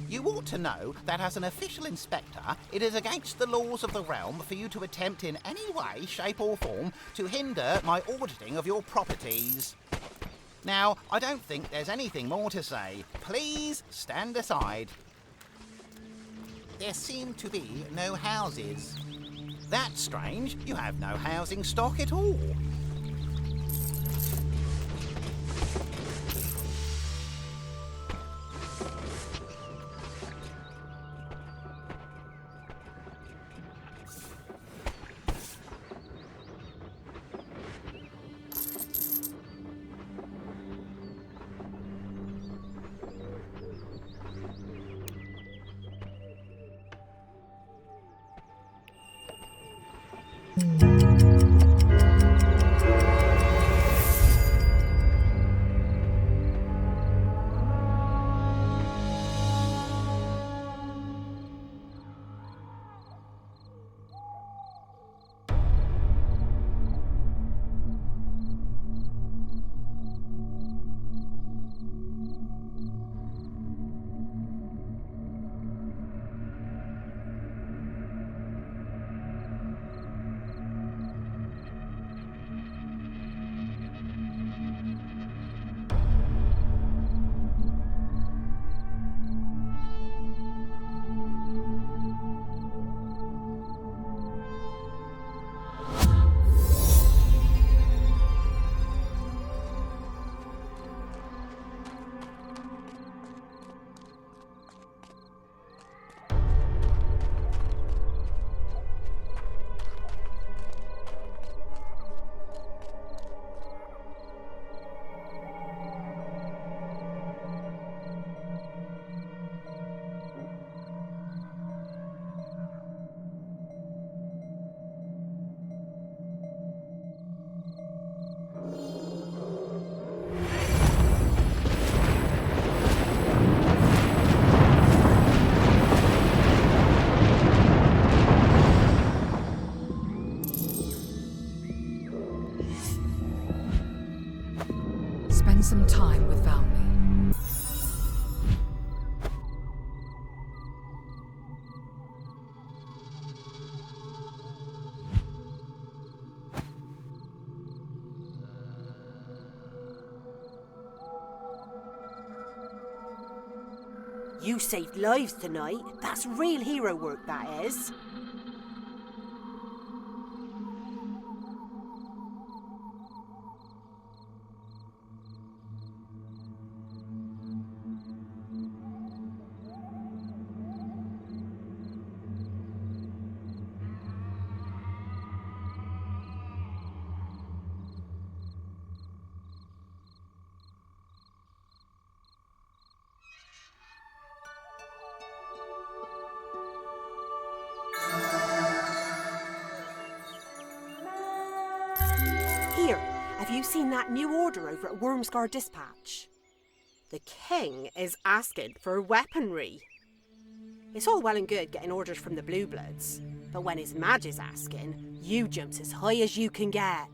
You ought to know that as an official inspector, it is against the laws of the realm for you to attempt in any way, shape or form to hinder my auditing of your properties. Now, I don't think there's anything more to say. Please stand aside. There seem to be no houses. That's strange. You have no housing stock at all. You saved lives tonight. That's real hero work, that is. Here, have you seen that new order over at Wormscar Dispatch? The king is asking for weaponry. It's all well and good getting orders from the Blue Bloods, but when his Madge is asking, you jumps as high as you can get.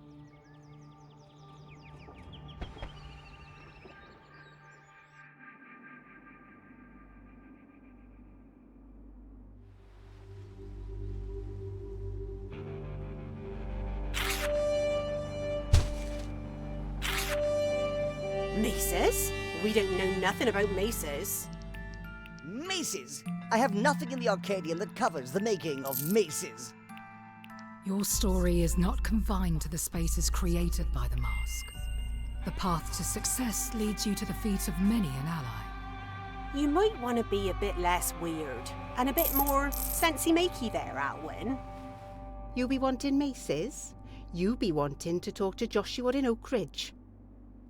Maces? We don't know nothing about maces. Maces! I have nothing in the Arcadian that covers the making of maces. Your story is not confined to the spaces created by the mask. The path to success leads you to the feet of many an ally. You might want to be a bit less weird and a bit more sensey-makey there, Alwyn. You be wanting maces? You be wanting to talk to Joshua in Oak Ridge.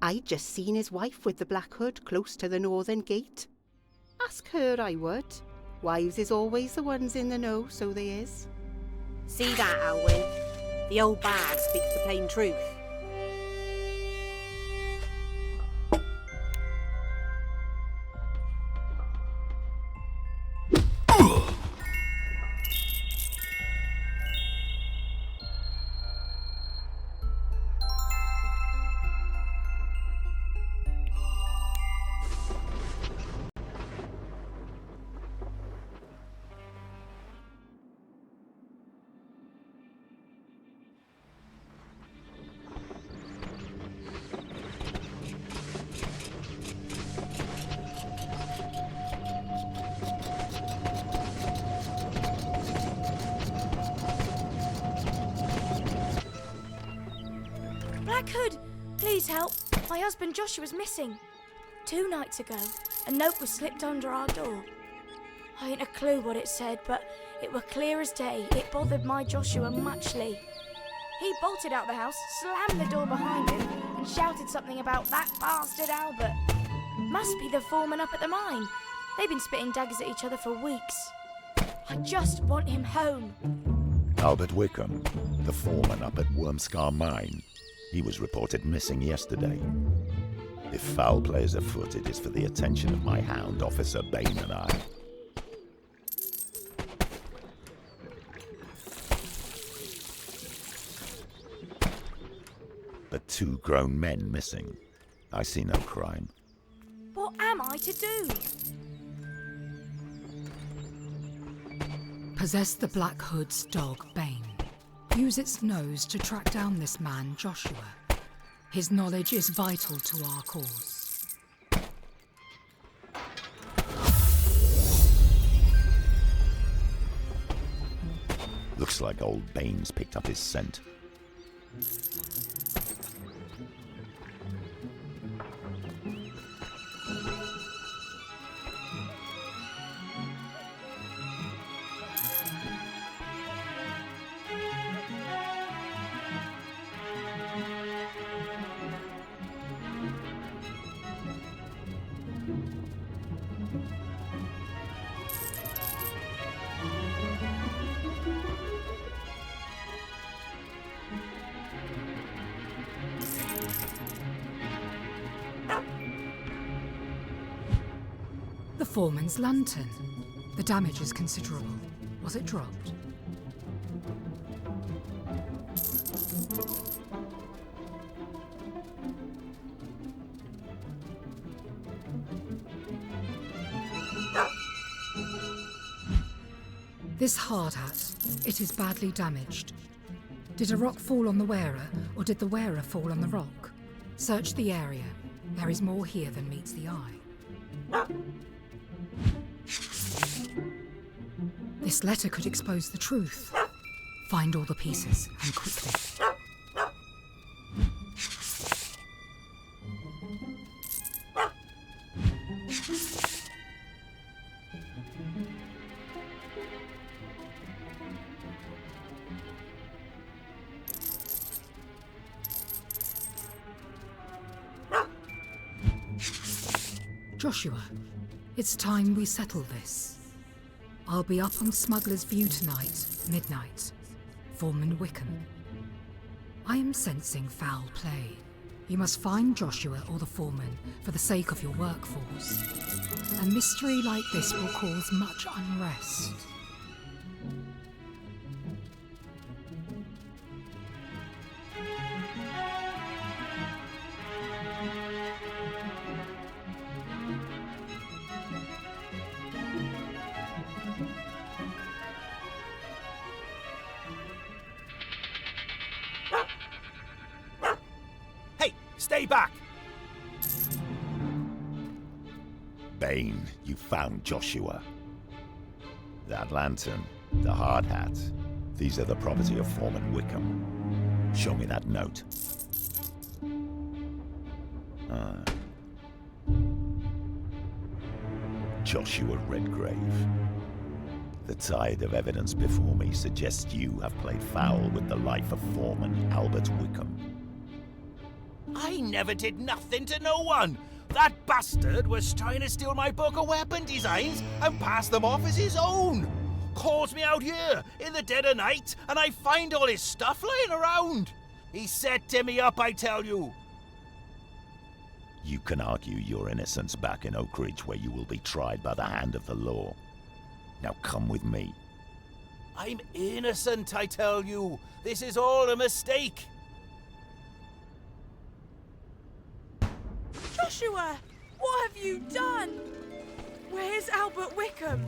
I just seen his wife with the black hood close to the northern gate. Ask her, I would. Wives is always the ones in the know, so they is. See that, Alwyn? The old bag speaks the plain truth. Black Hood, please help. My husband Joshua's missing. 2 nights ago, a note was slipped under our door. I ain't a clue what it said, but it were clear as day. It bothered my Joshua muchly. He bolted out the house, slammed the door behind him, and shouted something about that bastard Albert. Must be the foreman up at the mine. They've been spitting daggers at each other for weeks. I just want him home. Albert Wickham, the foreman up at Wormscar Mine. He was reported missing yesterday. If foul play is afoot, it is for the attention of my hound, Officer Bain, and I. But 2 grown men missing. I see no crime. What am I to do? Possess the Black Hood's dog, Bane. Use its nose to track down this man, Joshua. His knowledge is vital to our cause. Looks like old Baines picked up his scent. The foreman's lantern. The damage is considerable. Was it dropped? This hard hat, it is badly damaged. Did a rock fall on the wearer, or did the wearer fall on the rock? Search the area. There is more here than meets the eye. This letter could expose the truth. Find all the pieces, and quickly. Joshua, it's time we settle this. I'll be up on Smuggler's View tonight, midnight. Foreman Wickham. I am sensing foul play. You must find Joshua or the foreman for the sake of your workforce. A mystery like this will cause much unrest. Stay back! Bane, you found Joshua. That lantern, the hard hat, these are the property of Foreman Wickham. Show me that note. Joshua Redgrave. The tide of evidence before me suggests you have played foul with the life of Foreman Albert Wickham. I never did nothing to no one. That bastard was trying to steal my book of weapon designs and pass them off as his own. Calls me out here in the dead of night and I find all his stuff lying around. He's setting me up, I tell you. You can argue your innocence back in Oak Ridge where you will be tried by the hand of the law. Now come with me. I'm innocent, I tell you. This is all a mistake. Joshua, what have you done? Where's Albert Wickham?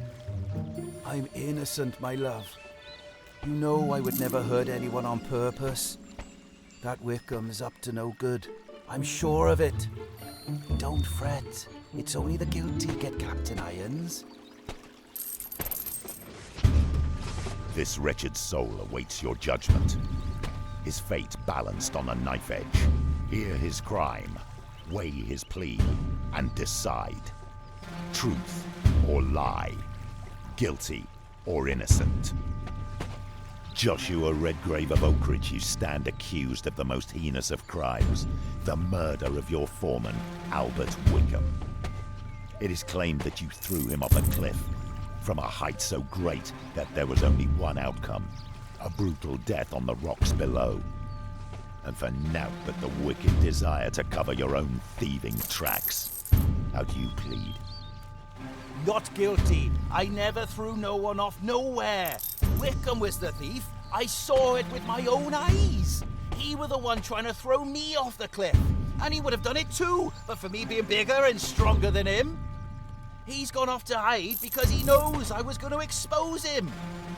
I'm innocent, my love. You know I would never hurt anyone on purpose. That Wickham's up to no good. I'm sure of it. Don't fret. It's only the guilty get Captain Irons. This wretched soul awaits your judgment. His fate balanced on a knife edge. Hear his crime. Weigh his plea and decide. Truth or lie. Guilty or innocent. Joshua Redgrave of Oak Ridge, you stand accused of the most heinous of crimes, the murder of your foreman, Albert Wickham. It is claimed that you threw him off a cliff, from a height so great that there was only one outcome, a brutal death on the rocks below. And for naught but the wicked desire to cover your own thieving tracks. How do you plead? Not guilty. I never threw no one off nowhere. Wickham was the thief. I saw it with my own eyes. He was the one trying to throw me off the cliff. And he would have done it too, but for me being bigger and stronger than him. He's gone off to hide because he knows I was going to expose him.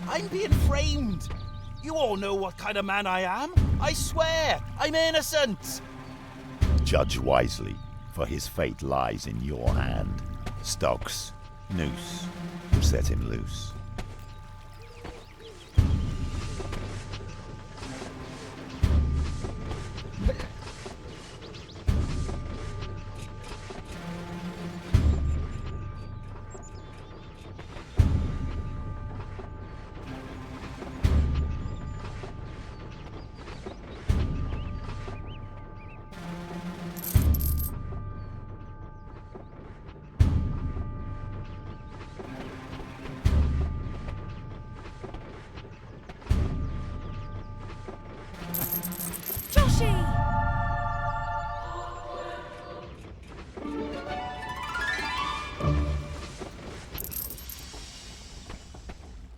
I'm being framed. You all know what kind of man I am. I swear, I'm innocent. Judge wisely, for his fate lies in your hand. Stocks, noose, set him loose.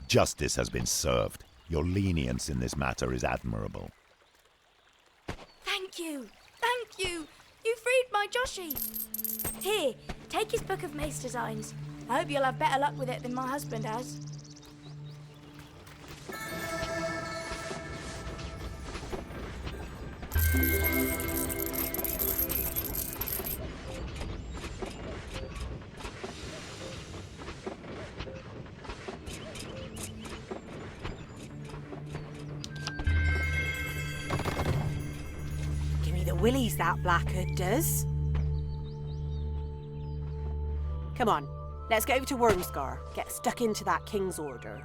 Justice has been served. Your lenience in this matter is admirable. Thank you! Thank you! You freed my Joshy! Here, take his book of mace designs. I hope you'll have better luck with it than my husband has. willies, that Black Hood does. Come on, let's go over to Wormscar. Get stuck into that King's Order.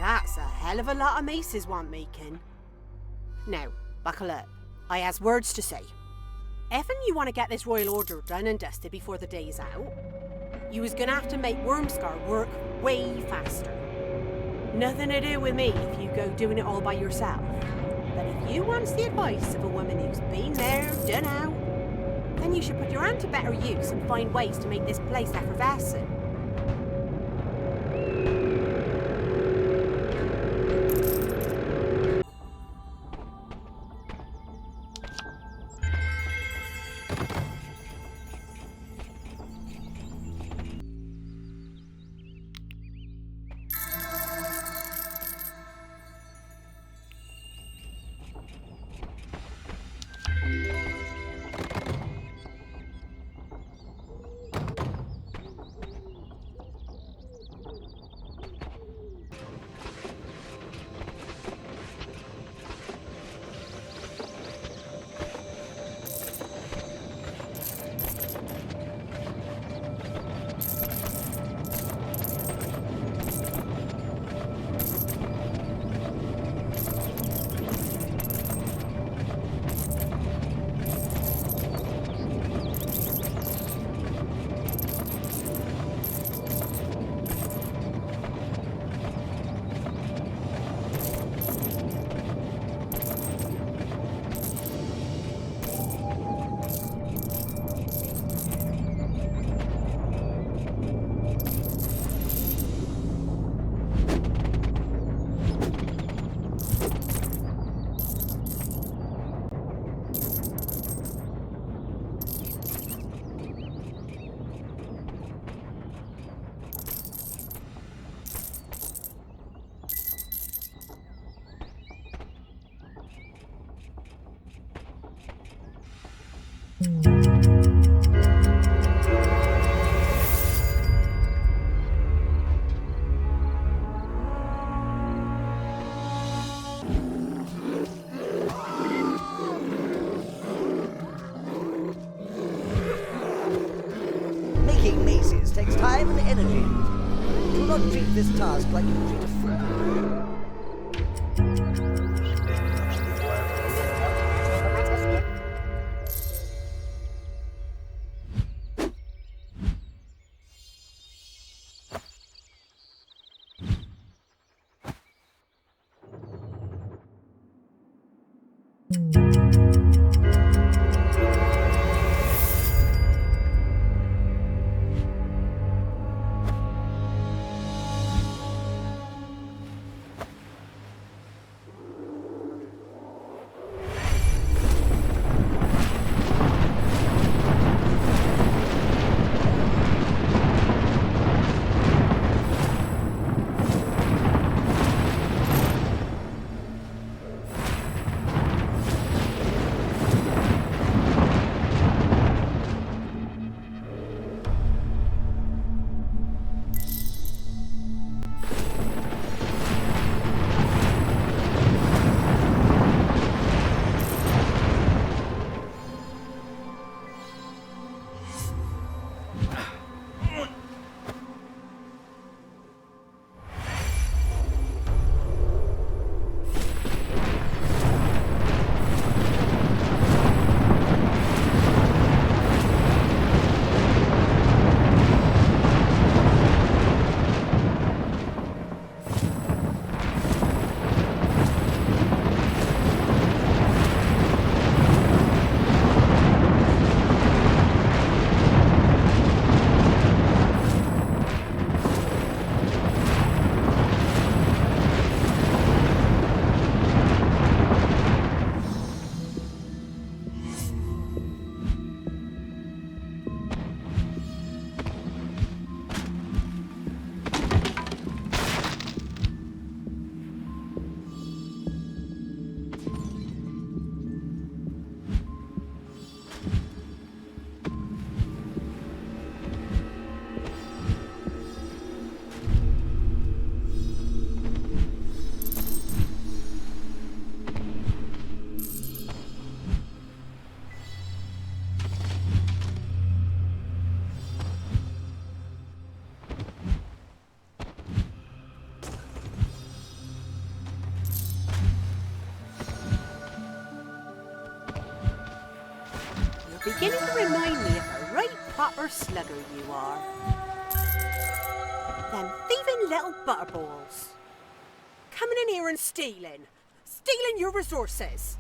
That's a hell of a lot of maces want making. Now, buckle up. I has words to say. Effen you want to get this royal order done and dusted before the day's out, you was gonna have to make Wormscar work way faster. Nothing to do with me if you go doing it all by yourself. But if you wants the advice of a woman who's been there, done out, then you should put your hand to better use and find ways to make this place effervescent. Making maces takes time and energy. Do not treat this task like you treat a fool. beginning to remind me of a right proper slugger you are. Them thieving little butterballs. Coming in here and stealing your resources.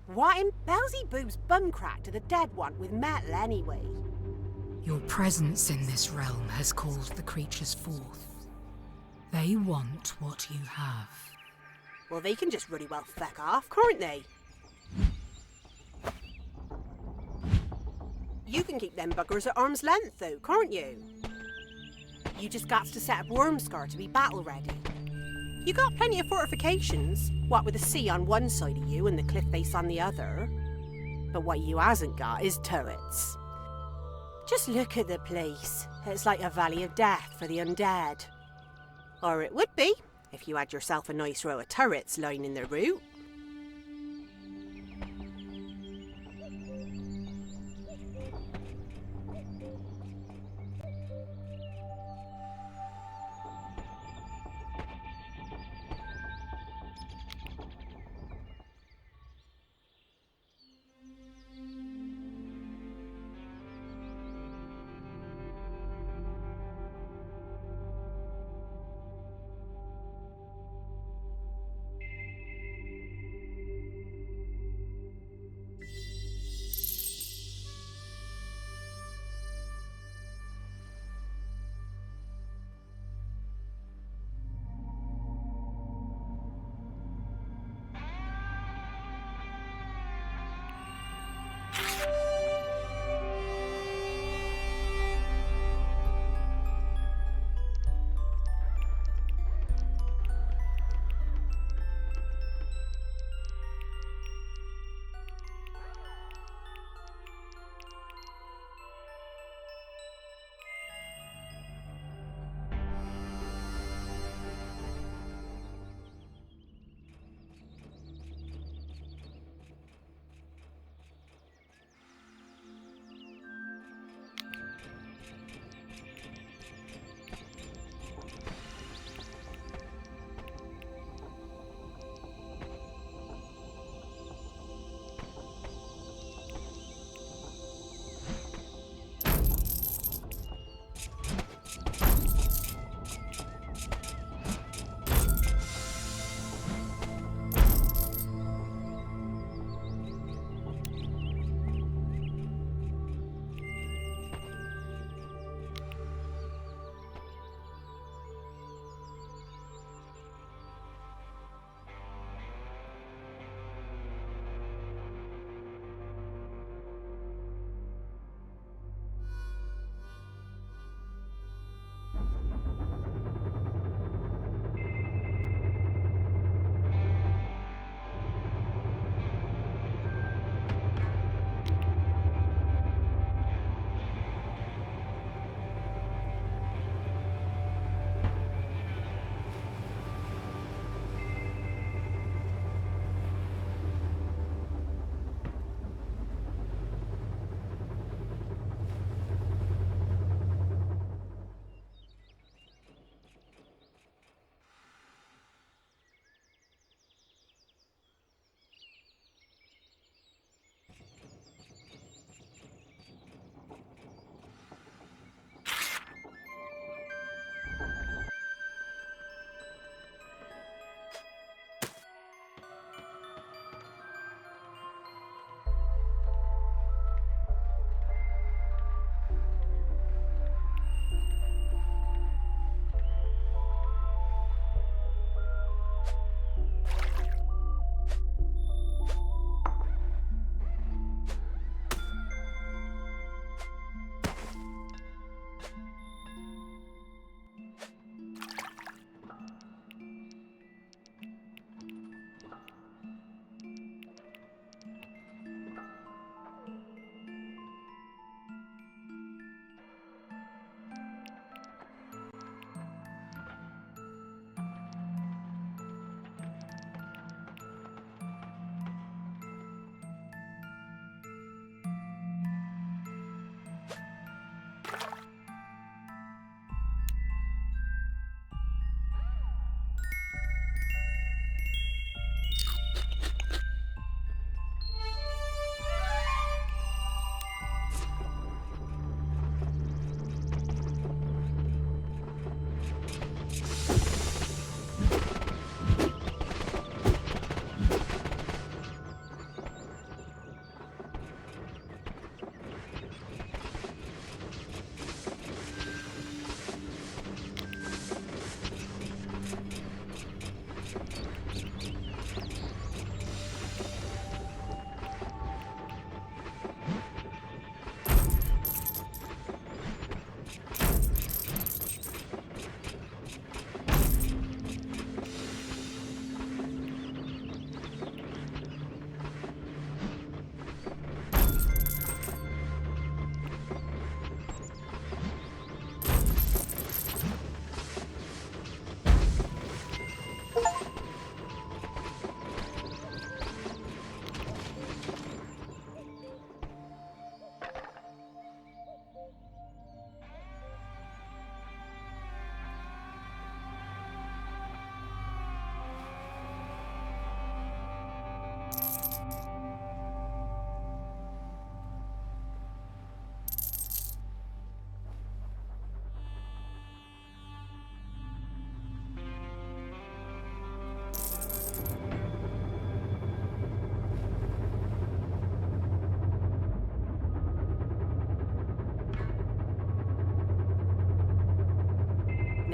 What in Beelzebub's bumcrack to the dead one with metal anyway? Your presence in this realm has called the creatures forth. They want what you have. Well, they can just really well feck off, can't they? You can keep them buggers at arm's length though, can't you? You just got to set up Wormscar to be battle ready. You got plenty of fortifications, what with the sea on one side of you and the cliff face on the other. But what you hasn't got is turrets. Just look at the place. It's like a valley of death for the undead. Or it would be, if you had yourself a nice row of turrets lining the route.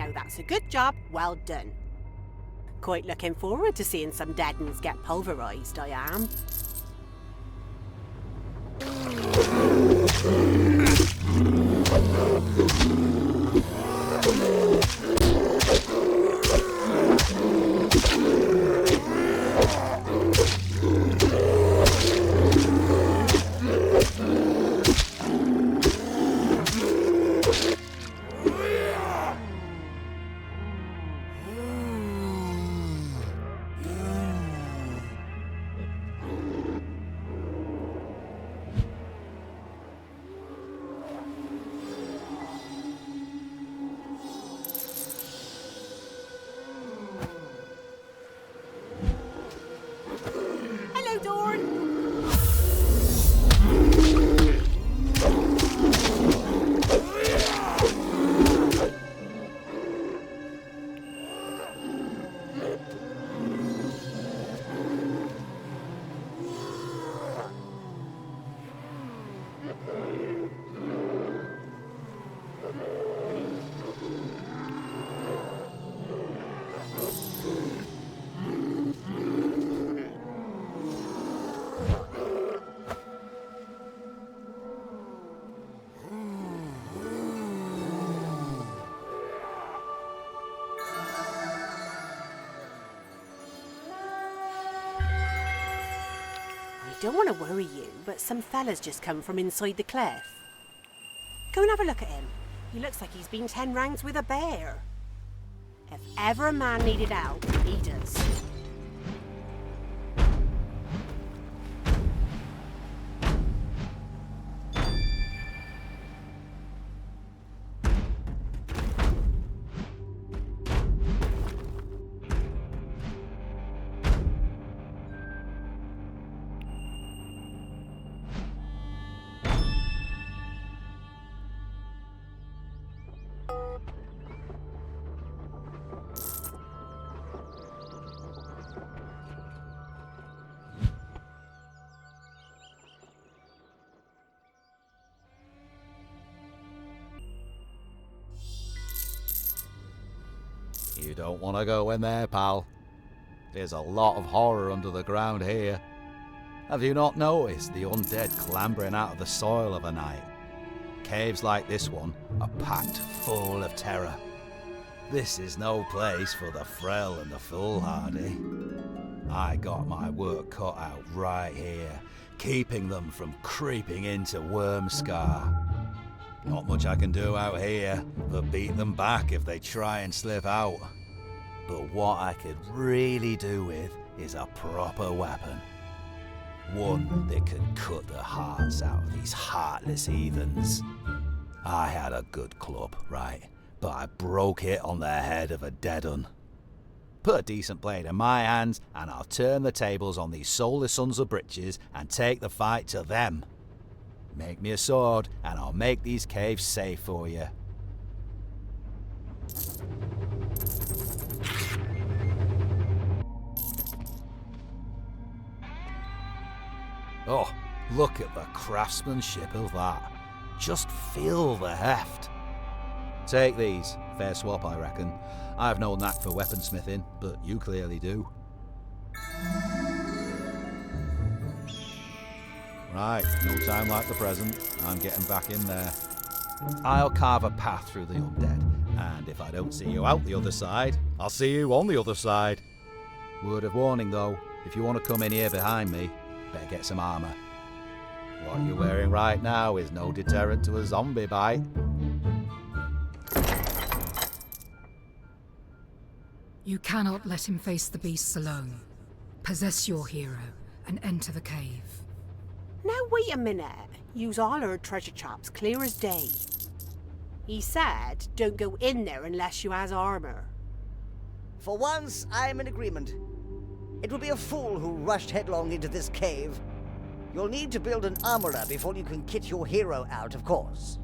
Now that's a good job, well done. Quite looking forward to seeing some dead uns get pulverised, I am. Hello, Dawn. I don't want to worry you, but some fella's just come from inside the cliff. Go and have a look at him. He looks like he's been 10 rounds with a bear. If ever a man needed help, he does. You don't want to go in there, pal. There's a lot of horror under the ground here. Have you not noticed the undead clambering out of the soil of a night? Caves like this one are packed full of terror. This is no place for the frail and the foolhardy. I got my work cut out right here, keeping them from creeping into Wormscar. Not much I can do out here, but beat them back if they try and slip out. But what I could really do with is a proper weapon. One that could cut the hearts out of these heartless heathens. I had a good club, right, but I broke it on the head of a dead un. Put a decent blade in my hands and I'll turn the tables on these soulless sons of britches and take the fight to them. Make me a sword, and I'll make these caves safe for you. Oh, look at the craftsmanship of that. Just feel the heft. Take these. Fair swap, I reckon. I have no knack for weaponsmithing, but you clearly do. Right, no time like the present. I'm getting back in there. I'll carve a path through the undead, and if I don't see you out the other side, I'll see you on the other side. Word of warning though, if you want to come in here behind me, better get some armour. What you're wearing right now is no deterrent to a zombie bite. You cannot let him face the beasts alone. Possess your hero and enter the cave. Now wait a minute. Use all our treasure chops clear as day. He said, don't go in there unless you has armour. For once, I'm in agreement. It would be a fool who rushed headlong into this cave. You'll need to build an armourer before you can kit your hero out, of course.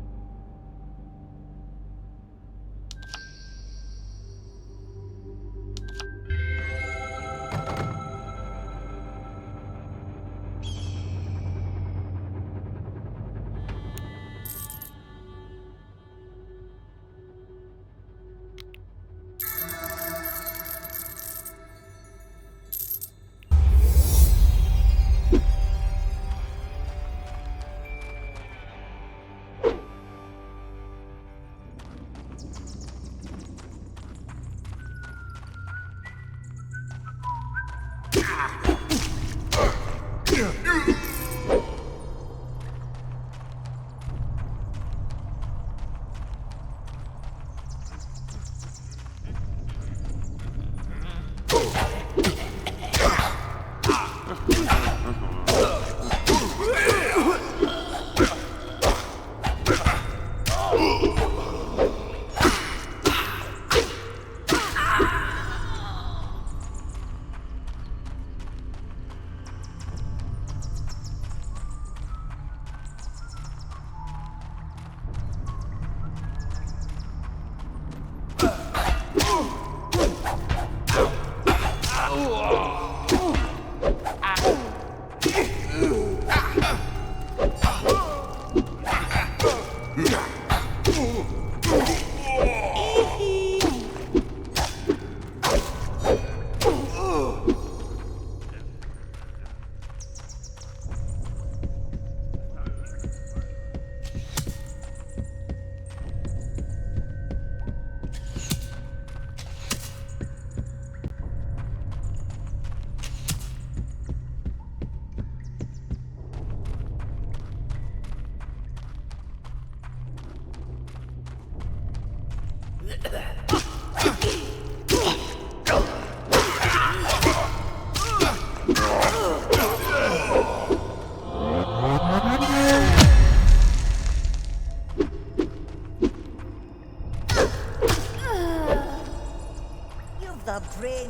The bridge.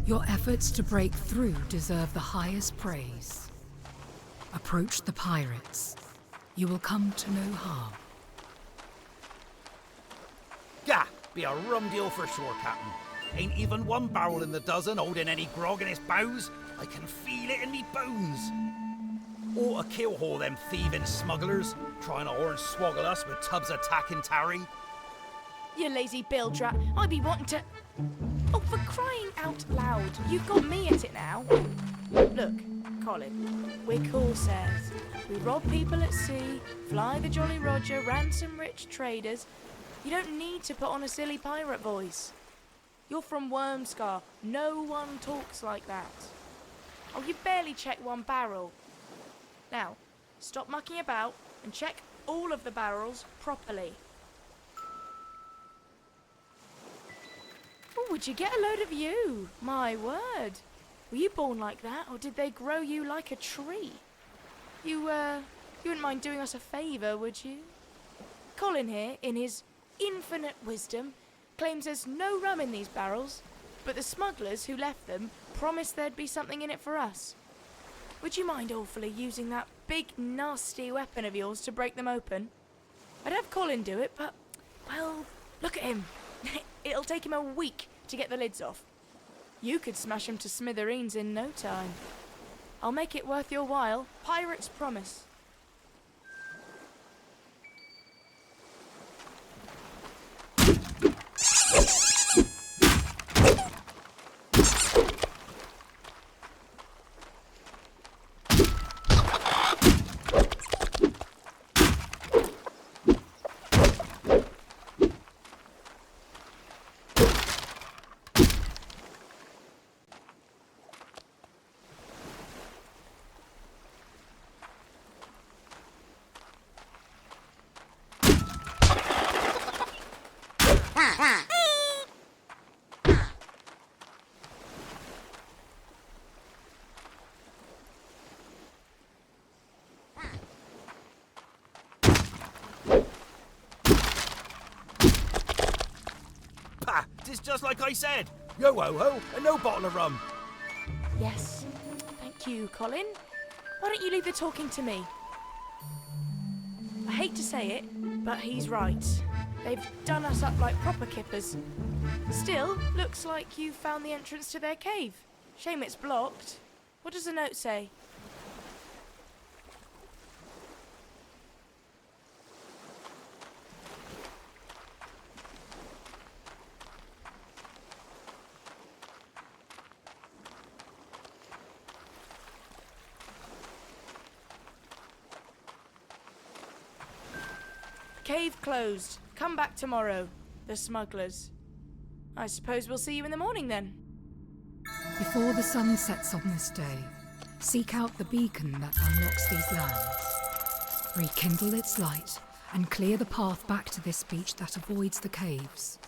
Your efforts to break through deserve the highest praise. Approach the pirates. You will come to no harm. Gah! Be a rum deal for sure, Captain. Ain't even one barrel in the dozen holding any grog in its bows. I can feel it in me bones. Ought to kill all them thieving smugglers, trying to hornswoggle us with tubs of tack and tarry. You lazy bilge-rat, I be wanting to... Oh, for crying out loud, you've got me at it now. Look, Colin, we're corsairs. We rob people at sea, fly the Jolly Roger, ransom rich traders. You don't need to put on a silly pirate voice. You're from Wormscar. No one talks like that. Oh, you barely checked one barrel. Now, stop mucking about and check all of the barrels properly. Oh, would you get a load of you? My word. Were you born like that, or did they grow you like a tree? You wouldn't mind doing us a favour, would you? Colin here, in his infinite wisdom, claims there's no rum in these barrels, but the smugglers who left them promised there'd be something in it for us. Would you mind awfully using that big nasty weapon of yours to break them open? I'd have Colin do it, but, well, look at him. It'll take him a week to get the lids off. You could smash him to smithereens in no time. I'll make it worth your while. Pirate's promise. It's just like I said. Yo-ho-ho and no bottle of rum. Yes. Thank you, Colin. Why don't you leave the talking to me? I hate to say it, but he's right. They've done us up like proper kippers. Still, looks like you found the entrance to their cave. Shame it's blocked. What does the note say? Cave closed. Come back tomorrow. The smugglers. I suppose we'll see you in the morning then. Before the sun sets on this day, seek out the beacon that unlocks these lands. Rekindle its light and clear the path back to this beach that avoids the caves.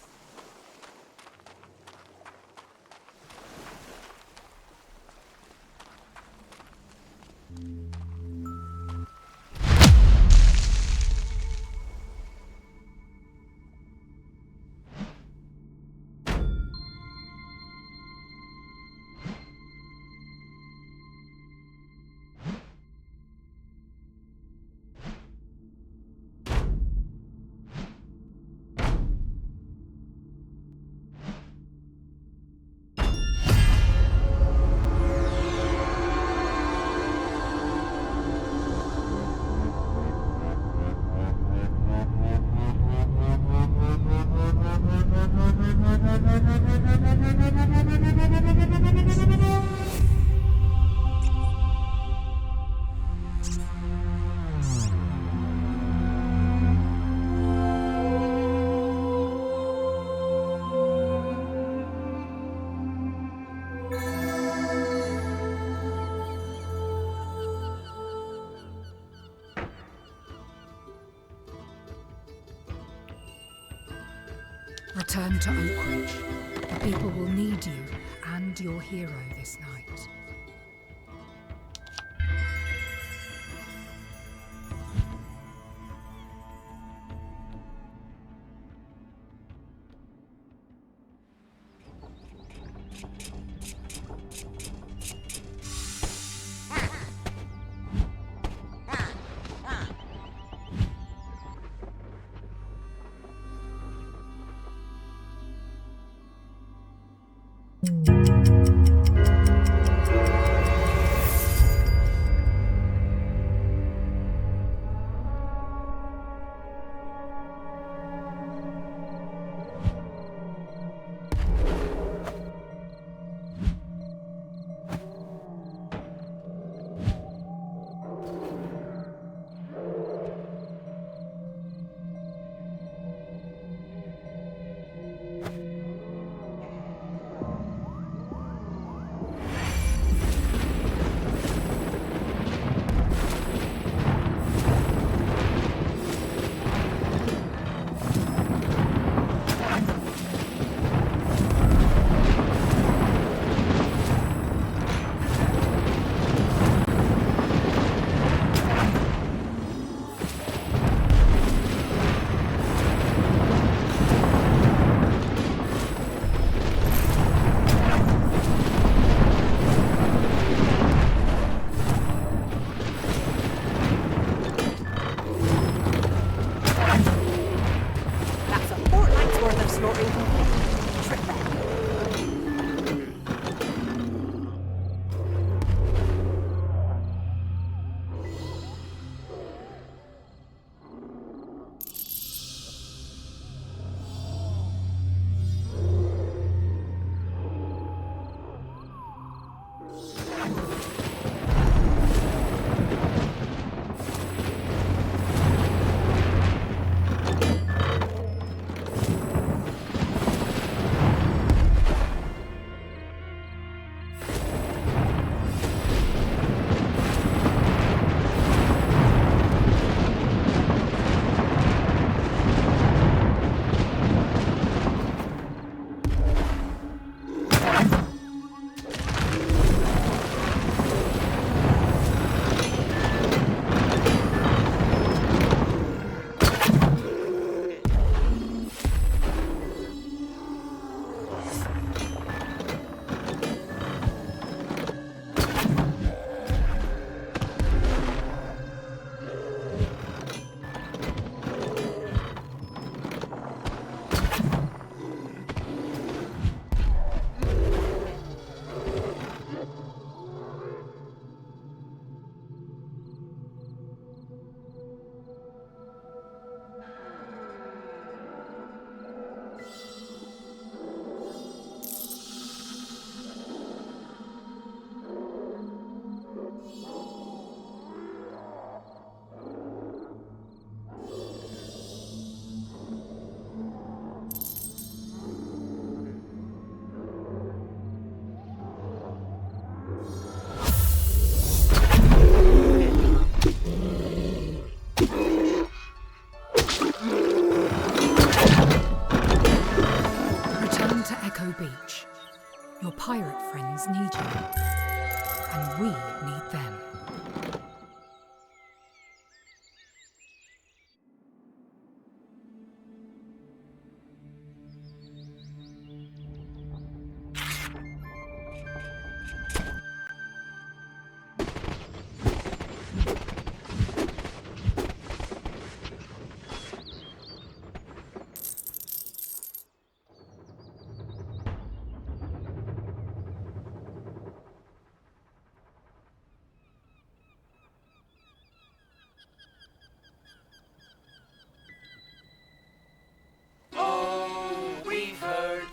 Return to Oak Ridge. The people will need you and your hero this night. Your pirate friends need you, and we need them.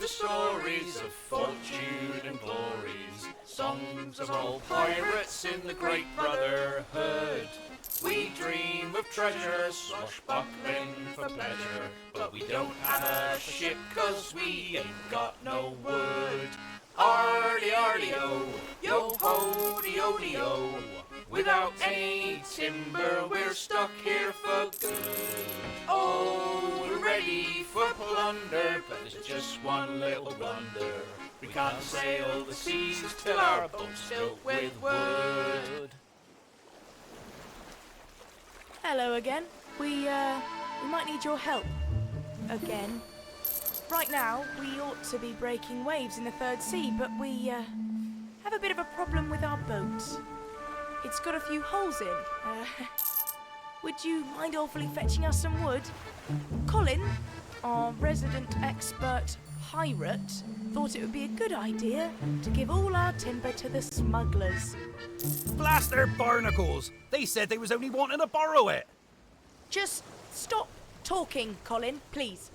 Stories of fortune and glories, songs of old pirates in the great brotherhood. We dream of treasure, swashbuckling for pleasure, but we don't have a ship 'cause we ain't got no wood. Ardy, ardy, oh, yo ho, de, oh, de, oh. Without any timber, we're stuck here for good. Oh, we're ready for plunder, but there's just one little blunder. We can't sail the seas till our boat's built with wood. Hello again. We might need your help. Again. Right now, we ought to be breaking waves in the third sea, but we have a bit of a problem with our boat. It's got a few holes in. Would you mind awfully fetching us some wood? Colin, our resident expert pirate, thought it would be a good idea to give all our timber to the smugglers. Blast their barnacles! They said they was only wanting to borrow it. Just stop talking, Colin, please.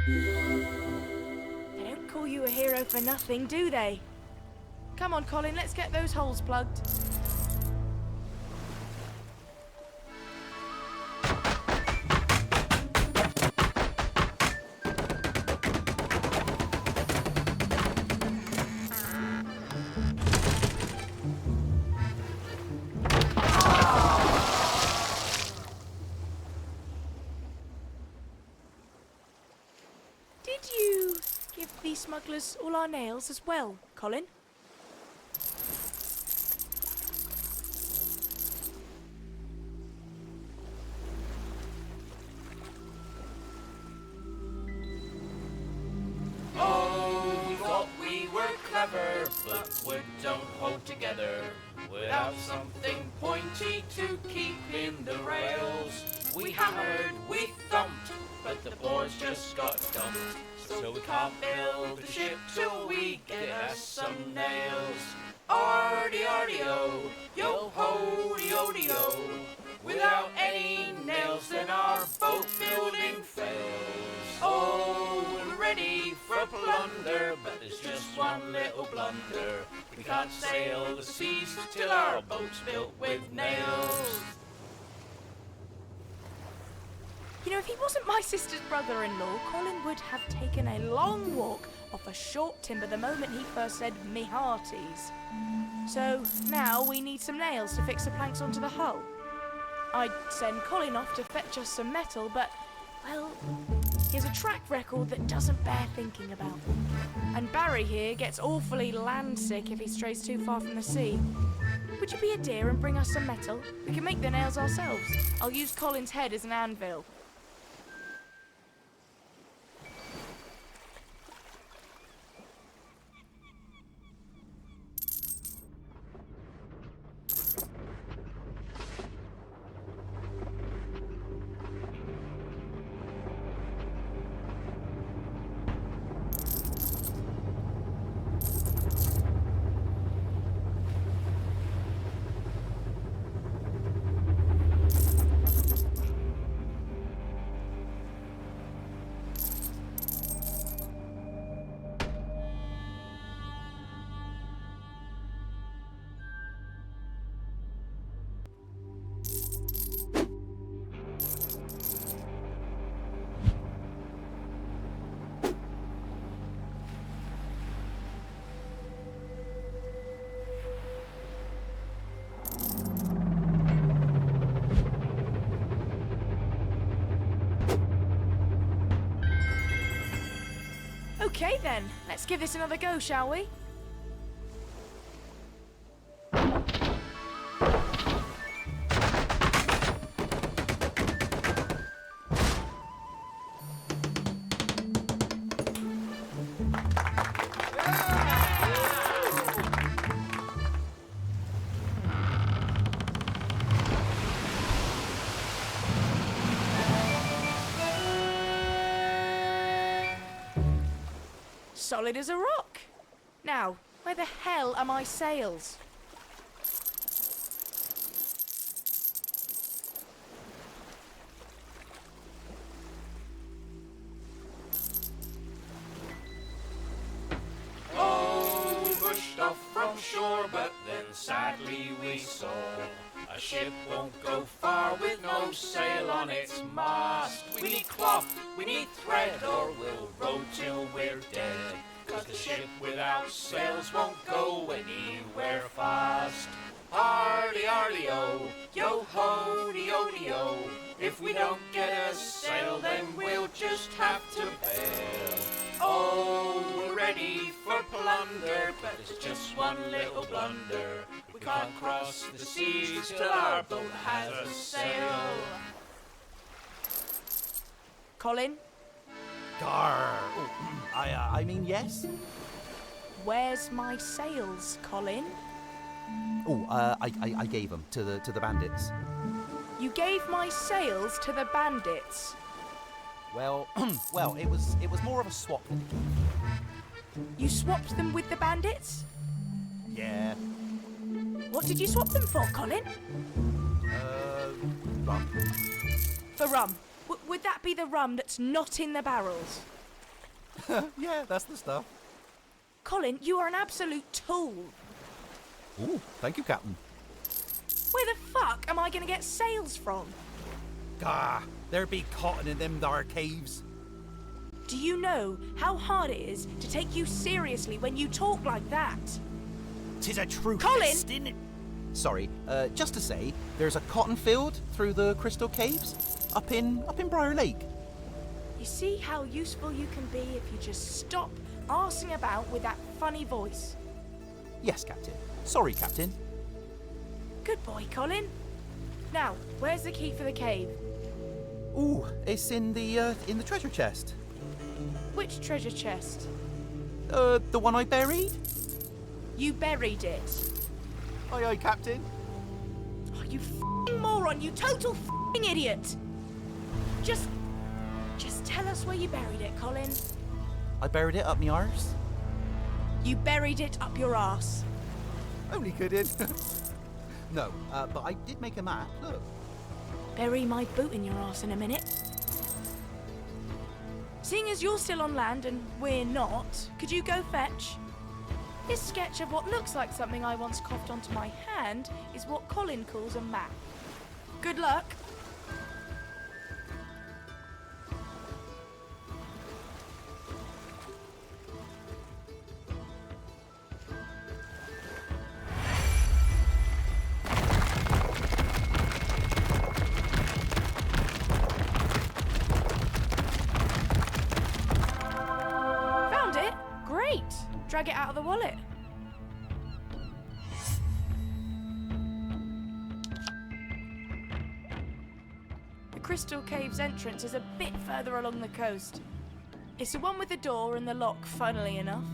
They don't call you a hero for nothing, do they? Come on, Colin, let's get those holes plugged. Did you give these smugglers all our nails as well, Colin? Oh, we thought we were clever, but wood don't hold together. Without something pointy to keep in the rails. We hammered, we thumped, but the boards just got dumped. So we can't build a ship till we get us some nails. Ardy-ardy-o, yo-ho-de-o-de-o. Without any nails, then our boat building fails. Oh, we're ready for plunder, but there's just one little blunder. We can't sail the seas till our boat's built with nails. You know, if he wasn't my sister's brother-in-law, Colin would have taken a long walk off a short timber the moment he first said me hearties. So now we need some nails to fix the planks onto the hull. I'd send Colin off to fetch us some metal, but, well, he has a track record that doesn't bear thinking about. And Barry here gets awfully landsick if he strays too far from the sea. Would you be a dear and bring us some metal? We can make the nails ourselves. I'll use Colin's head as an anvil. Okay then, let's give this another go, shall we? solid as a rock. Now, where the hell are my sails? Pushed off from shore, but then sadly we saw a ship won't go far with no sail on its mast. We need cloth, we need thread, or we'll row till we're dead. 'Cause the ship without sails won't go anywhere fast. Hardy, hardy, oh, yo ho, dee-o, dee-o. If we don't get a sail, then we'll just have to bail. Oh, we're ready for plunder, but it's just one little blunder. We can't cross the seas till our boat has a sail. Colin, Gar. Oh, I mean, yes? where's my sails, Colin? Oh, I gave them to the bandits. You gave my sails to the bandits. Well, well, it was more of a swap. You swapped them with the bandits? Yeah. What did you swap them for, Colin? Rum. For rum. Would that be the rum that's not in the barrels? Yeah, that's the stuff. Colin, you are an absolute tool. Ooh, thank you, Captain. Where the fuck am I going to get sails from? Gah, there be cotton in them thar caves. Do you know how hard it is to take you seriously when you talk like that? 'Tis a true Colin! fist, isn't it? Sorry, just to say, there's a cotton field through the crystal caves up in Briar Lake. You see how useful you can be if you just stop arsing about with that funny voice. Yes, Captain. Sorry, Captain. Good boy, Colin. Now, where's the key for the cave? Ooh, it's in the treasure chest. Which treasure chest? The one I buried? You buried it. Aye, aye, Captain. Oh, you f***ing moron, you total f***ing idiot. Just tell us where you buried it, Colin. I buried it up me arse. You buried it up your arse. Only kidding. No, but I did make a map, look. Bury my boot in your arse in a minute. Seeing as you're still on land and we're not, could you go fetch? This sketch of what looks like something I once coughed onto my hand is what Colin calls a map. Good luck. Found it? Great. Drag it out of the wallet. The Crystal Cave's entrance is a bit further along the coast. It's the one with the door and the lock, funnily enough.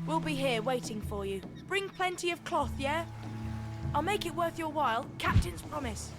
We'll be here waiting for you. Bring plenty of cloth, yeah? I'll make it worth your while, Captain's promise.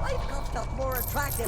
Life felt more attractive.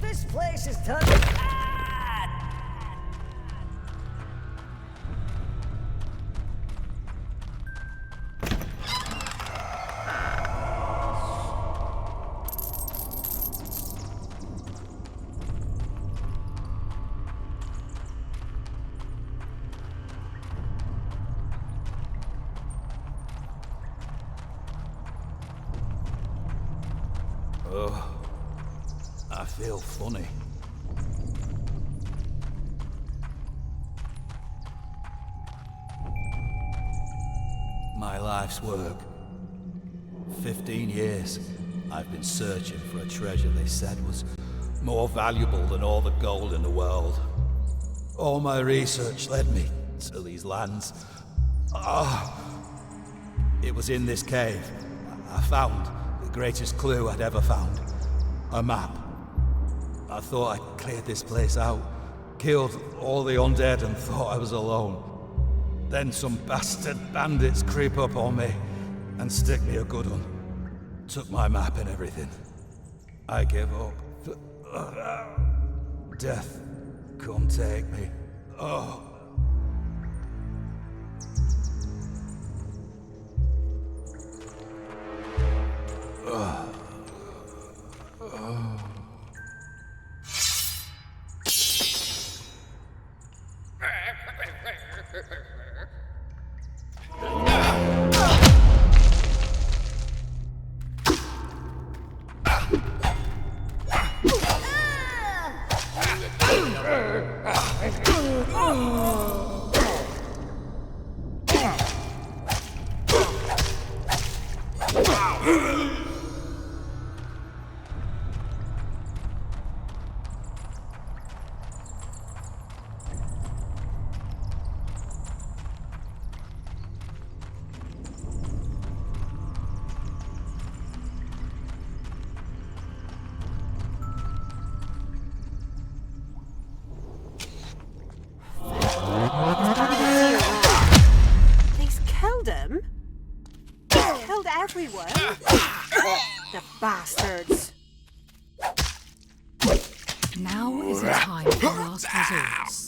This place is turned. Oh, I feel funny. My life's work. 15 years, I've been searching for a treasure they said was more valuable than all the gold in the world. All my research led me to these lands. It was in this cave I found the greatest clue I'd ever found. A map. I thought I cleared this place out, killed all the undead and thought I was alone. Then some bastard bandits creep up on me and stick me a good one. Took my map and everything. I give up. Death, come take me. Oh. Everyone. The bastards. Now is the time for last resorts.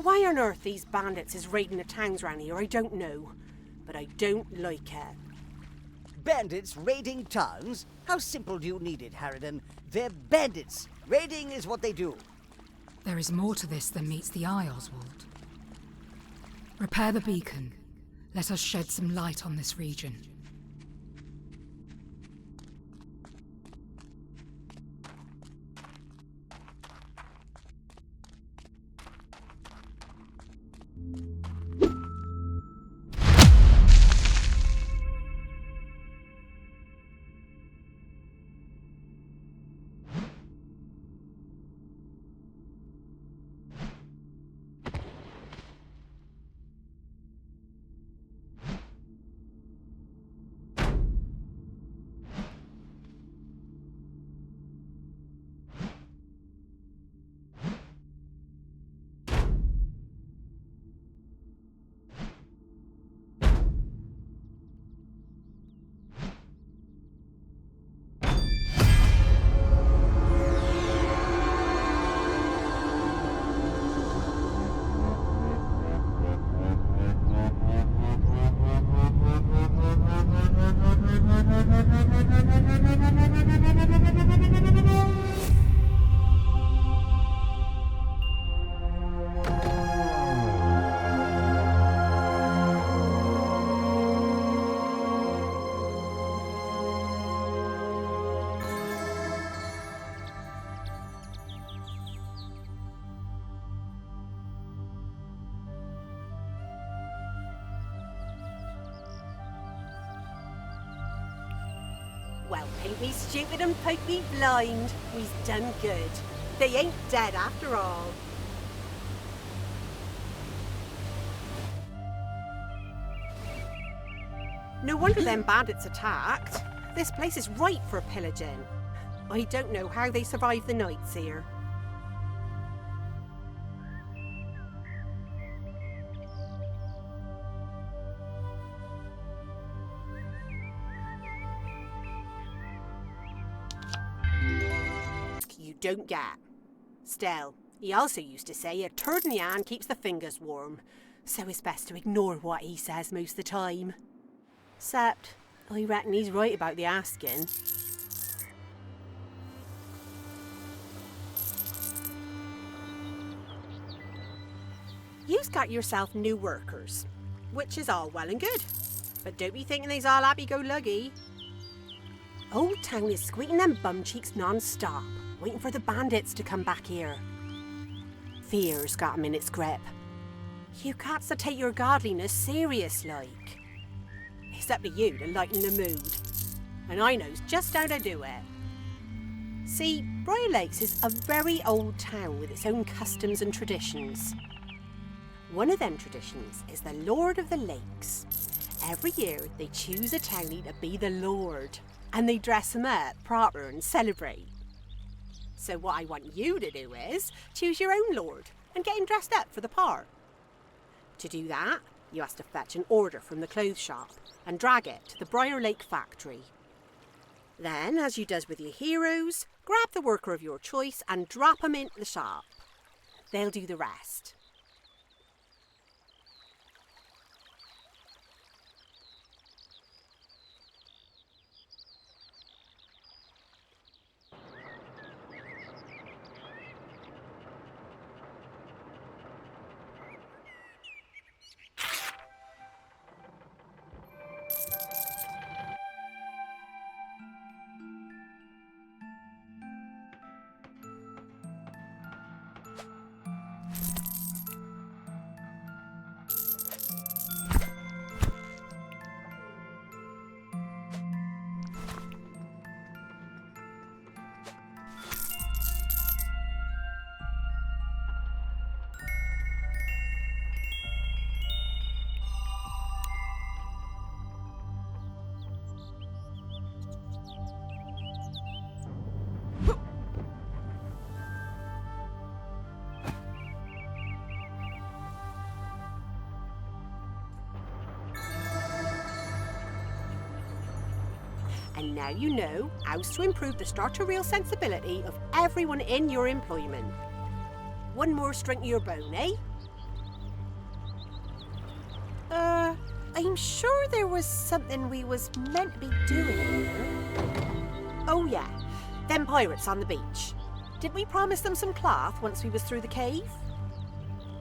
Why on earth these bandits is raiding the towns round here, I don't know. But I don't like it. Bandits raiding towns? How simple do you need it, Harridan? They're bandits. Raiding is what they do. There is more to this than meets the eye, Oswald. Repair the beacon. Let us shed some light on this region. Well, paint me stupid and poke me blind. We's done good. They ain't dead after all. No wonder them bandits attacked. This place is ripe for pillaging. I don't know how they survive the nights here. You don't get. Still, he also used to say a turd in the hand keeps the fingers warm, so it's best to ignore what he says most of the time. Except, I reckon he's right about the asking. You've got yourself new workers, which is all well and good. But don't be thinking they's all happy-go-lucky. Old Town is squeaking them bum cheeks non-stop, waiting for the bandits to come back here. Fear's got 'em in its grip. You cats to take your godliness serious-like. It's up to you to lighten the mood. And I knows just how to do it. See, Briar Lakes is a very old town with its own customs and traditions. One of them traditions is the Lord of the Lakes. Every year they choose a townie to be the Lord, and they dress him up proper and celebrate. So what I want you to do is choose your own Lord and get him dressed up for the part. To do that, you have to fetch an order from the clothes shop and drag it to the Briar Lake factory. Then, as you does with your heroes, grab the worker of your choice and drop them into the shop. They'll do the rest. And now you know how to improve the start-to-real sensibility of everyone in your employment. One more string to your bone, eh? I'm sure there was something we was meant to be doing here. Oh yeah, them pirates on the beach. Did we promise them some cloth once we was through the cave?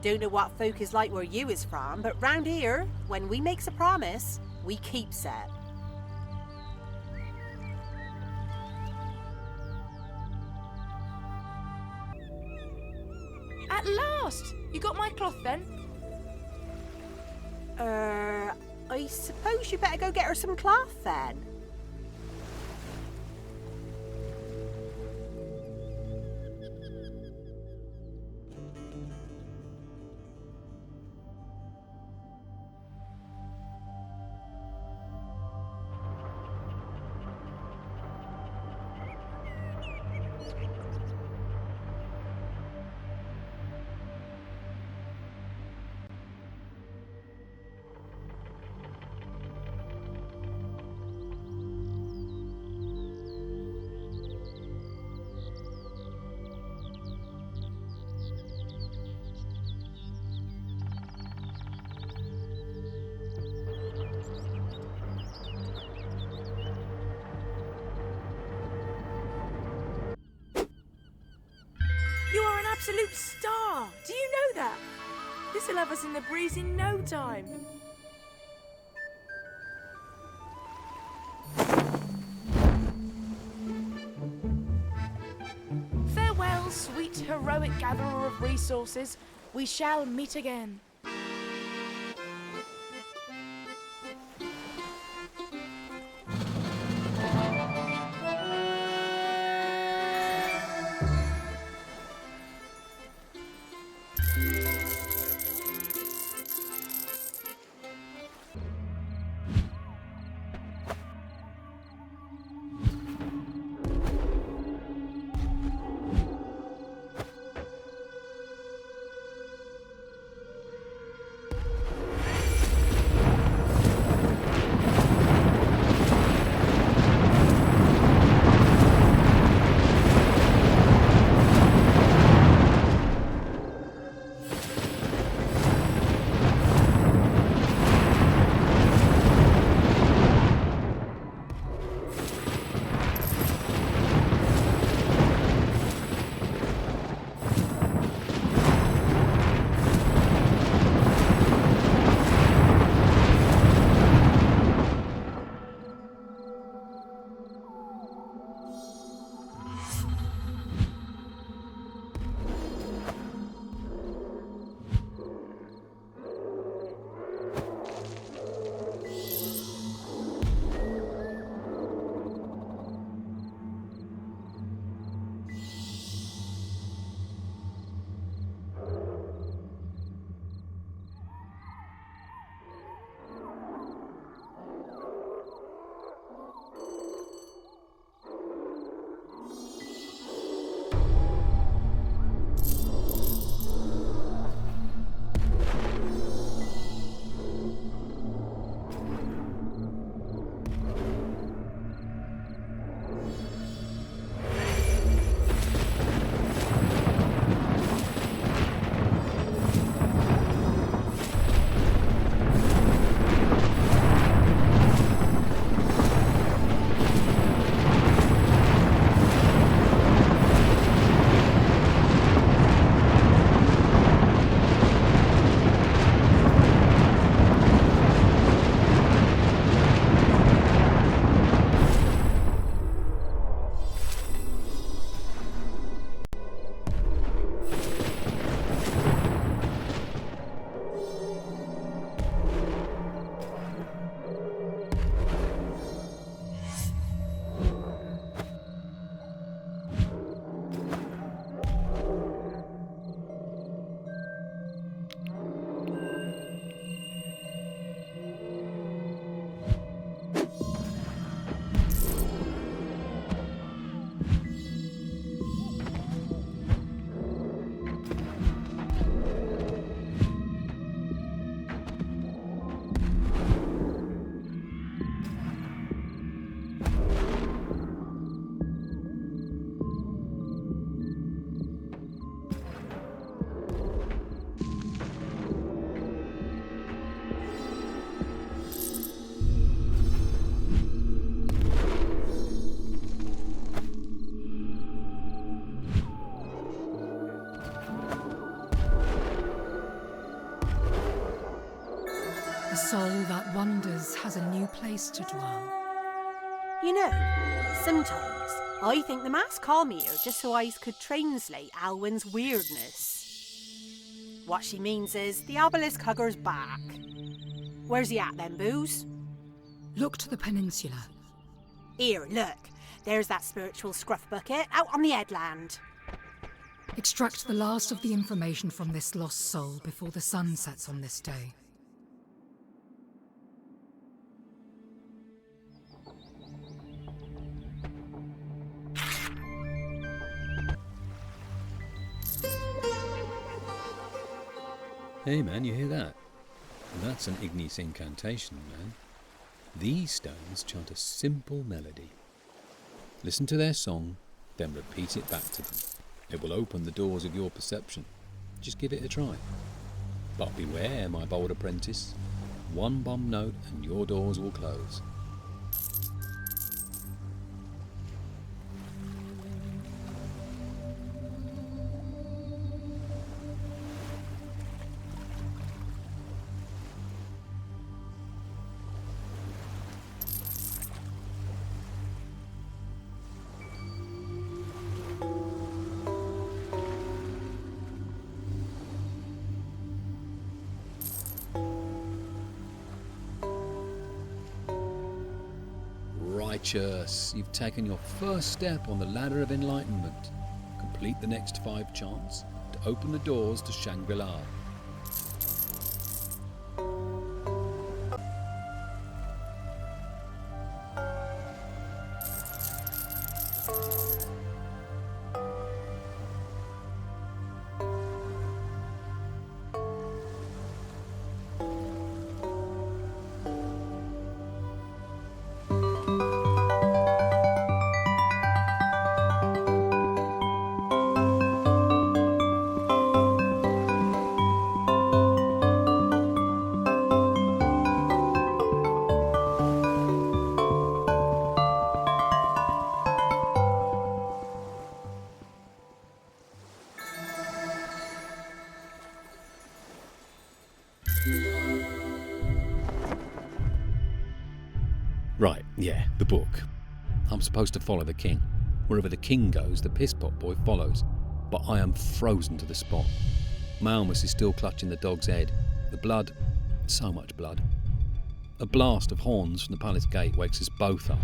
Don't know what folk is like where you is from, but round here, when we makes a promise, we keeps it. At last! You got my cloth then? I suppose you better go get her some cloth then. You are an absolute star! Do you know that? This'll have us in the breeze in no time. Farewell, sweet heroic gatherer of resources. We shall meet again. The soul that wanders has a new place to dwell. You know, sometimes I think the mask call me here just so I could translate Alwyn's weirdness. What she means is the obelisk hugger's back. Where's he at then, Booze? Look to the peninsula. Here, look. There's that spiritual scruff bucket out on the headland. Extract the last of the information from this lost soul before the sun sets on this day. Hey man, you hear that? That's an igneous incantation, man. These stones chant a simple melody. Listen to their song, then repeat it back to them. It will open the doors of your perception. Just give it a try. But beware, my bold apprentice. One bomb note and your doors will close. Righteous, you've taken your first step on the ladder of enlightenment. Complete the next 5 chants to open the doors to Shangri-La. Right, yeah, the book. I'm supposed to follow the king. Wherever the king goes, the pisspot boy follows. But I am frozen to the spot. Malmus is still clutching the dog's head. The blood, so much blood. A blast of horns from the palace gate wakes us both up.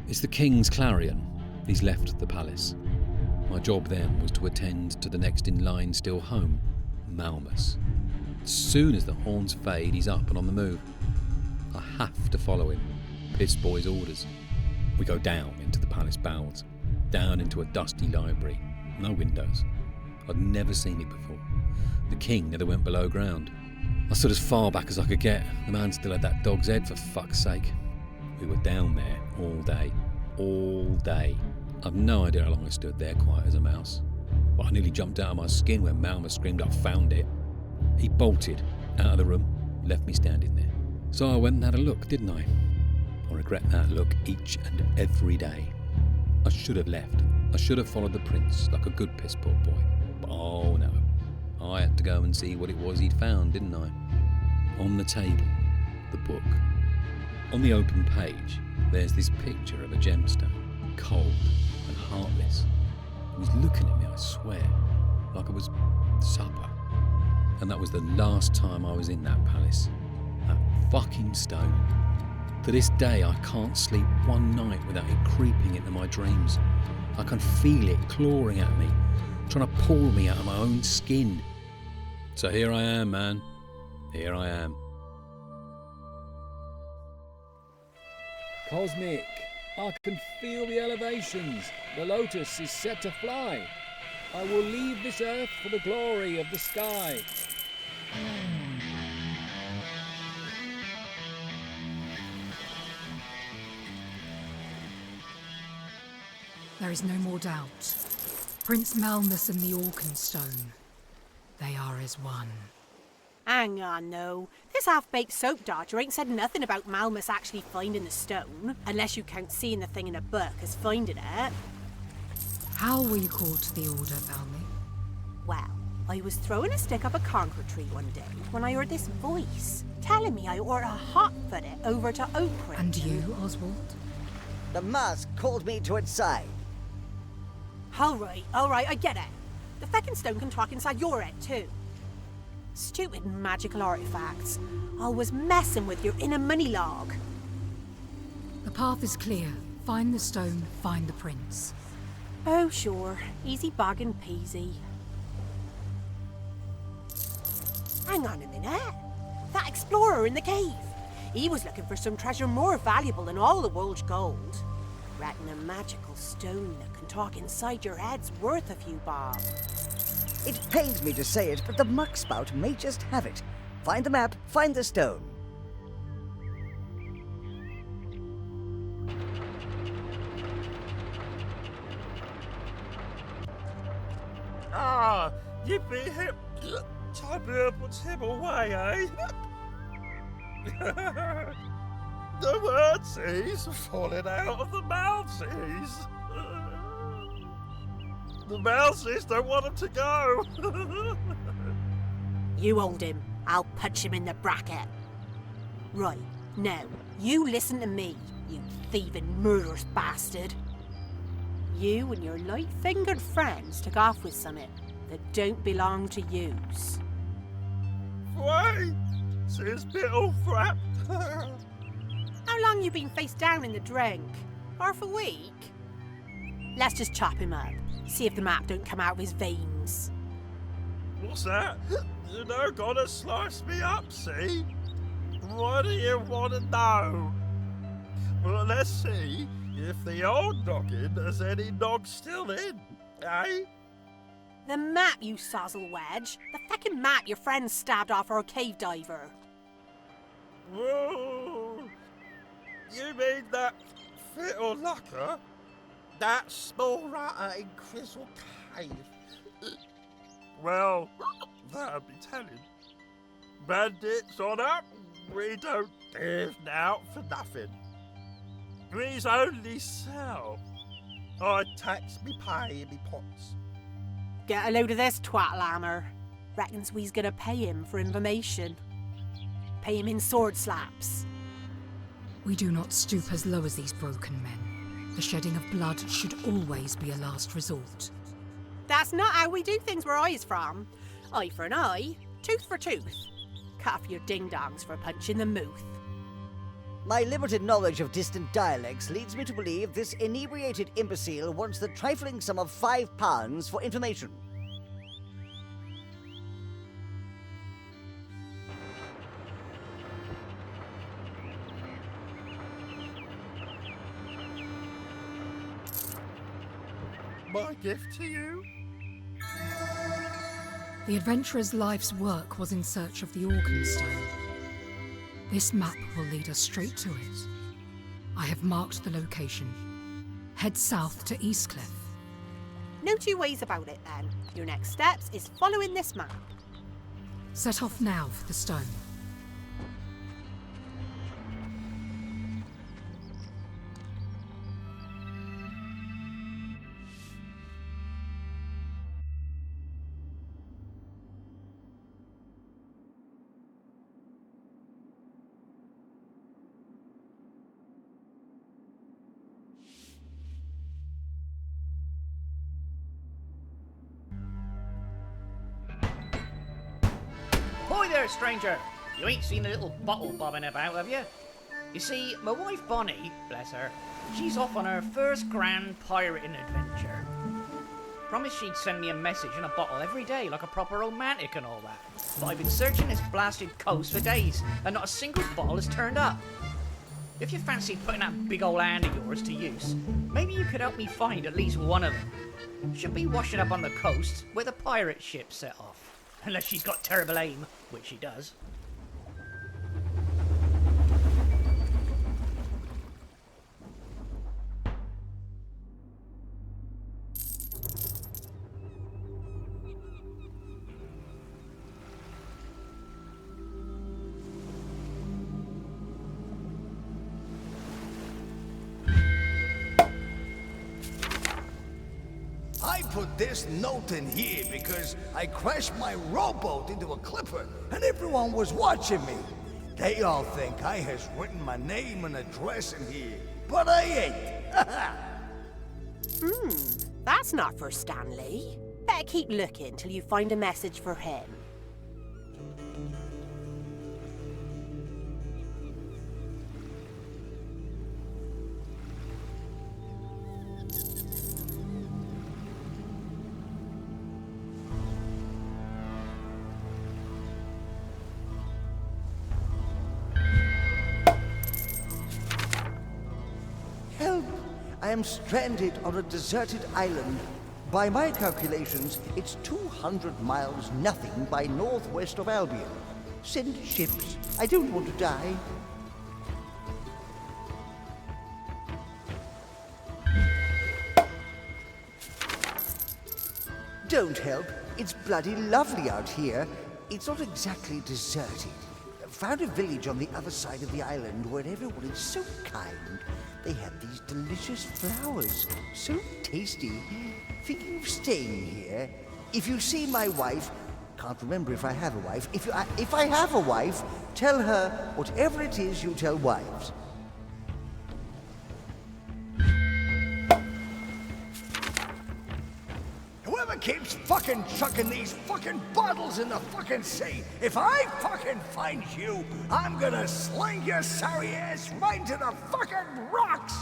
It's the king's clarion. He's left the palace. My job then was to attend to the next in line still home, Malmus. As soon as the horns fade, he's up and on the move. I have to follow him. Piss boy's orders. We go down into the palace bowels, down into a dusty library. No windows. I'd never seen it before. The king never went below ground. I stood as far back as I could get. The man still had that dog's head, for fuck's sake. We were down there all day. All day. I've no idea how long I stood there, quiet as a mouse. But I nearly jumped out of my skin when Malmus screamed, "I found it." He bolted out of the room, left me standing there. So I went and had a look, didn't I? I regret that look each and every day. I should have left. I should have followed the prince like a good piss-poor boy. But oh no. I had to go and see what it was he'd found, didn't I? On the table, the book. On the open page, there's this picture of a gemstone, cold and heartless. It was looking at me, I swear, like it was supper. And that was the last time I was in that palace. That fucking stone. To this day, I can't sleep one night without it creeping into my dreams. I can feel it clawing at me, trying to pull me out of my own skin. So here I am, man. Here I am. Cosmic, I can feel the elevations. The lotus is set to fly. I will leave this earth for the glory of the sky. There is no more doubt. Prince Malmus and the Orcan stone. They are as one. Hang on, no. This half-baked soap dodger ain't said nothing about Malmus actually finding the stone, unless you count seeing the thing in a book as finding it. How were you called to the order, Baldi? Well, I was throwing a stick up a conker tree one day when I heard this voice telling me I ought to hot-foot it over to Oakridge. And you, Oswald? The mask called me to its side. All right, I get it. The feckin' stone can talk inside your head, too. Stupid magical artifacts. Always messing with your inner money log. The path is clear. Find the stone, find the prince. Oh, sure. Easy bag and peasy. Hang on a minute. That explorer in the cave. He was looking for some treasure more valuable than all the world's gold. Reckon a magical stone that can talk inside your head's worth a few bob. It pains me to say it, but the muck spout may just have it. Find the map, find the stone. Ah, yippee hip. Tibber puts him away, eh? The wordsies are falling out of the mousies. The mousies don't want him to go. You hold him. I'll punch him in the bracket. Right, now, you listen to me, you thieving murderous bastard. You and your light-fingered friends took off with something that don't belong to yous. Why? Says Biddle Frap. How long you been face down in the drink? Half a week? Let's just chop him up. See if the map don't come out of his veins. What's that? You know, gonna slice me up, see? What do you want to know? Well, let's see if the old noggin has any nogs still in, eh? The map, you sozzle wedge. The feckin' map your friend stabbed off our cave diver. Whoa! You mean that fiddle locker? That small ratter in Crystal Cave? Well, that'll be telling. Bandits on up, we don't give out for nothing. We's only sell. I tax me pay in me pots. Get a load of this, twat-lammer. Reckons we's gonna pay him for information. Pay him in sword slaps. We do not stoop as low as these broken men. The shedding of blood should always be a last resort. That's not how we do things where I is from. Eye for an eye, tooth for tooth. Cut off your ding-dongs for punching the mouth. My limited knowledge of distant dialects leads me to believe this inebriated imbecile wants the trifling sum of £5 for information. My gift to you? The adventurer's life's work was in search of the Orcan stone. This map will lead us straight to it. I have marked the location. Head south to Eastcliff. No two ways about it, then. Your next steps is following this map. Set off now for the stone. Hi there, stranger. You ain't seen a little bottle bobbing about, have you? You see, my wife Bonnie, bless her, she's off on her first grand pirating adventure. Promised she'd send me a message and a bottle every day, like a proper romantic and all that. But I've been searching this blasted coast for days, and not a single bottle has turned up. If you fancy putting that big old hand of yours to use, maybe you could help me find at least one of them. Should be washing up on the coast where the pirate ship set off. Unless she's got terrible aim, which she does. I put this note in here because I crashed my rowboat into a clipper and everyone was watching me. They all think I has written my name and address in here, but I ain't. That's not for Stanley. Better keep looking till you find a message for him. Help! I am stranded on a deserted island. By my calculations, it's 200 miles nothing by northwest of Albion. Send ships. I don't want to die. Don't help. It's bloody lovely out here. It's not exactly deserted. Found a village on the other side of the island where everyone is so kind. They have these delicious flowers, so tasty. Thinking of staying here. If you see my wife, can't remember if I have a wife. If I have a wife, tell her whatever it is you tell wives. Whoever keeps fucking chucking these fucking bottles in the fucking sea, if I fucking find you, I'm gonna sling your sorry ass right into the fucking rocks!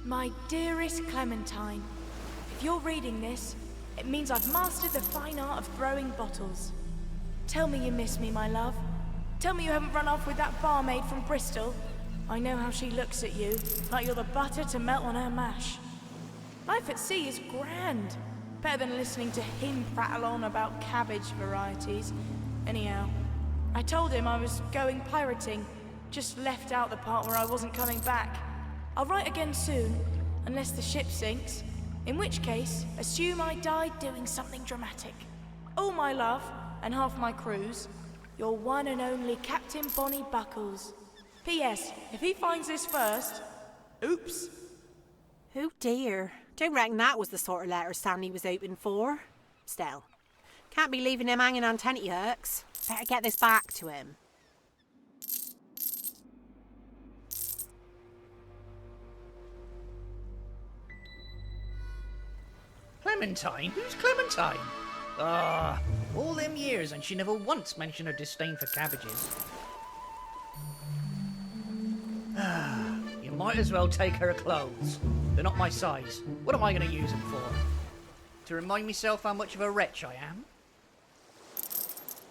My dearest Clementine, if you're reading this, it means I've mastered the fine art of throwing bottles. Tell me you miss me, my love. Tell me you haven't run off with that barmaid from Bristol. I know how she looks at you, like you're the butter to melt on her mash. Life at sea is grand. Better than listening to him prattle on about cabbage varieties. Anyhow, I told him I was going pirating, just left out the part where I wasn't coming back. I'll write again soon, unless the ship sinks, in which case, assume I died doing something dramatic. All my love, and half my cruise, your one and only Captain Bonnie Buckles. P.S. If he finds this first, oops. Oh dear. Don't reckon that was the sort of letter Stanley was hoping for. Still, can't be leaving him hanging on tenterhooks. Better get this back to him. Clementine? Who's Clementine? Ah, all them years and she never once mentioned her disdain for cabbages. You might as well take her clothes. They're not my size. What am I going to use them for? To remind myself how much of a wretch I am?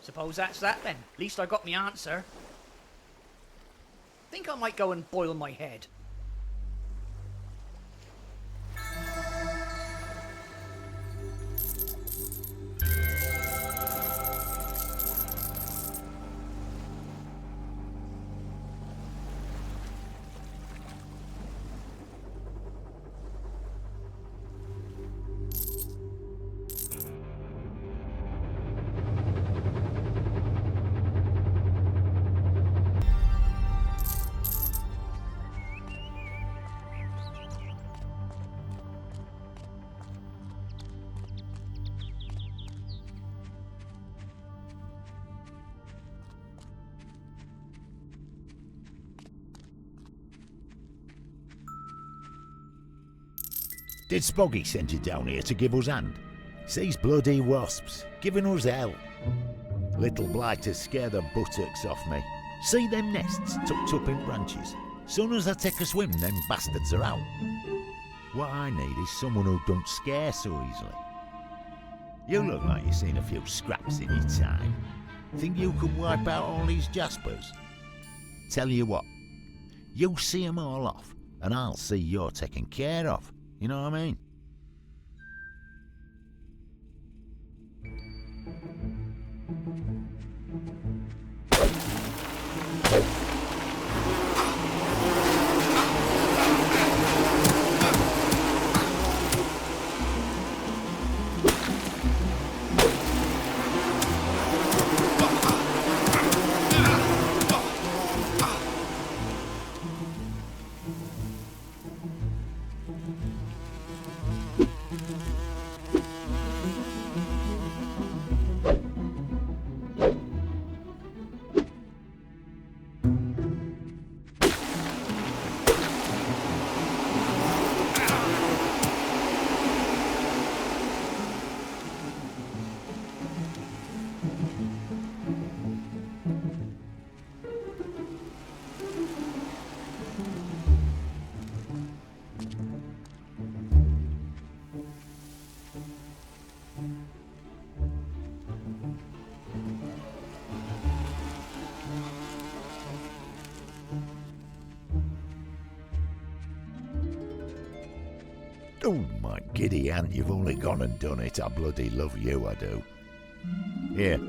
Suppose that's that then. At least I got my answer. Think I might go and boil my head. Did Spoggy send you down here to give us hand? It's these bloody wasps, giving us hell. Little blighters scare the buttocks off me. See them nests tucked up in branches? Soon as I take a swim, them bastards are out. What I need is someone who don't scare so easily. You look like you've seen a few scraps in your time. Think you could wipe out all these jaspers? Tell you what, you see them all off, and I'll see you're taken care of. You know what I mean? Oh, my giddy aunt, you've only gone and done it. I bloody love you, I do. Here,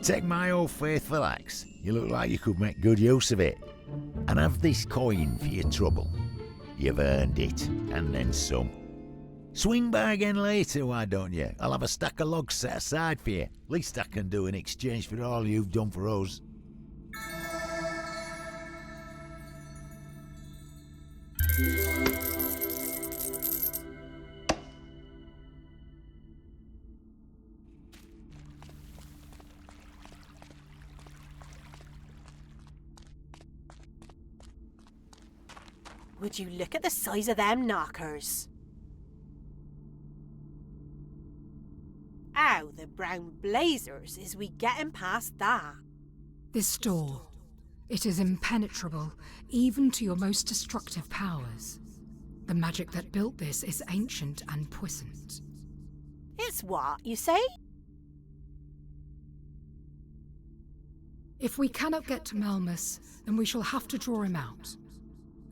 take my old faithful axe. You look like you could make good use of it. And have this coin for your trouble. You've earned it, and then some. Swing by again later, why don't you? I'll have a stack of logs set aside for you. Least I can do in exchange for all you've done for us. Would you look at the size of them knockers? Ow, the brown blazers, is we getting past that? This door, it is impenetrable, even to your most destructive powers. The magic that built this is ancient and puissant. It's what, you say? If we cannot get to Melmus, then we shall have to draw him out.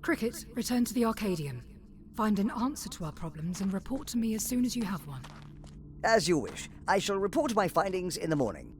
Cricket, return to the Arcadium. Find an answer to our problems and report to me as soon as you have one. As you wish. I shall report my findings in the morning.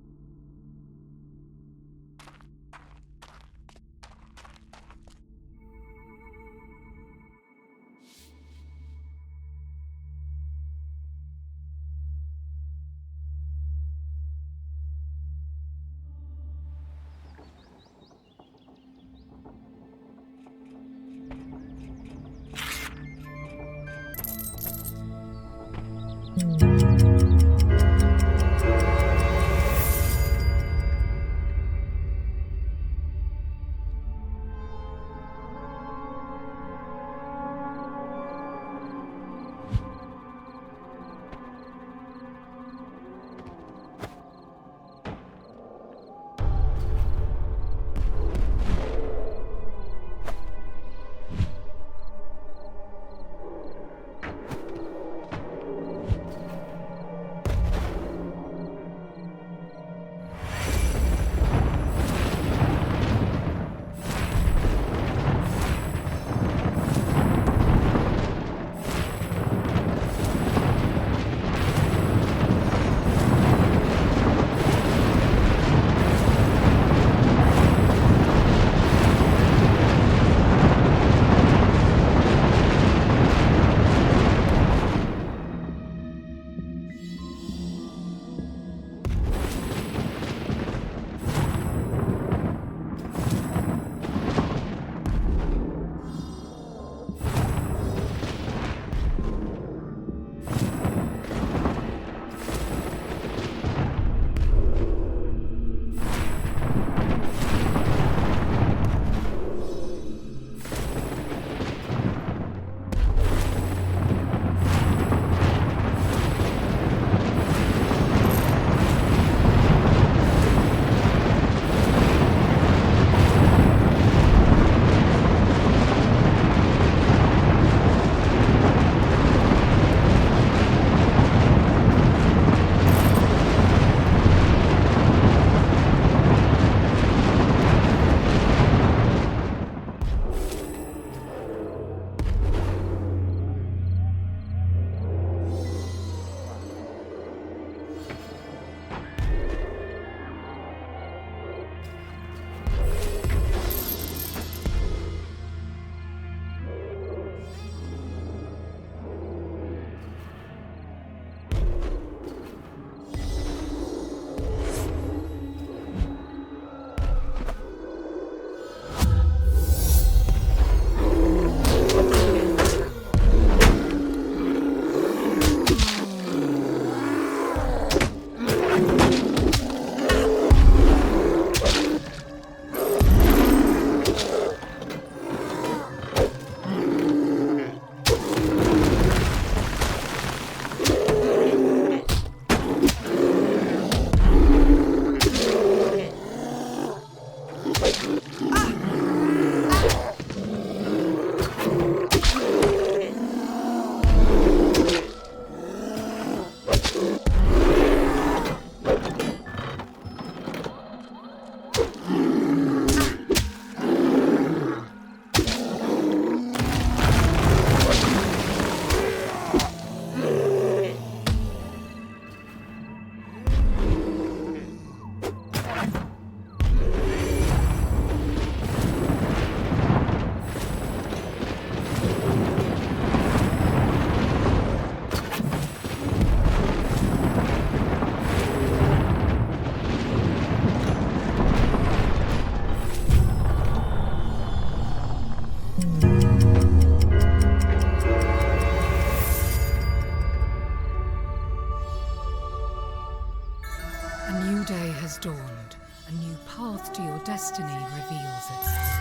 dawned, a new path to your destiny reveals itself.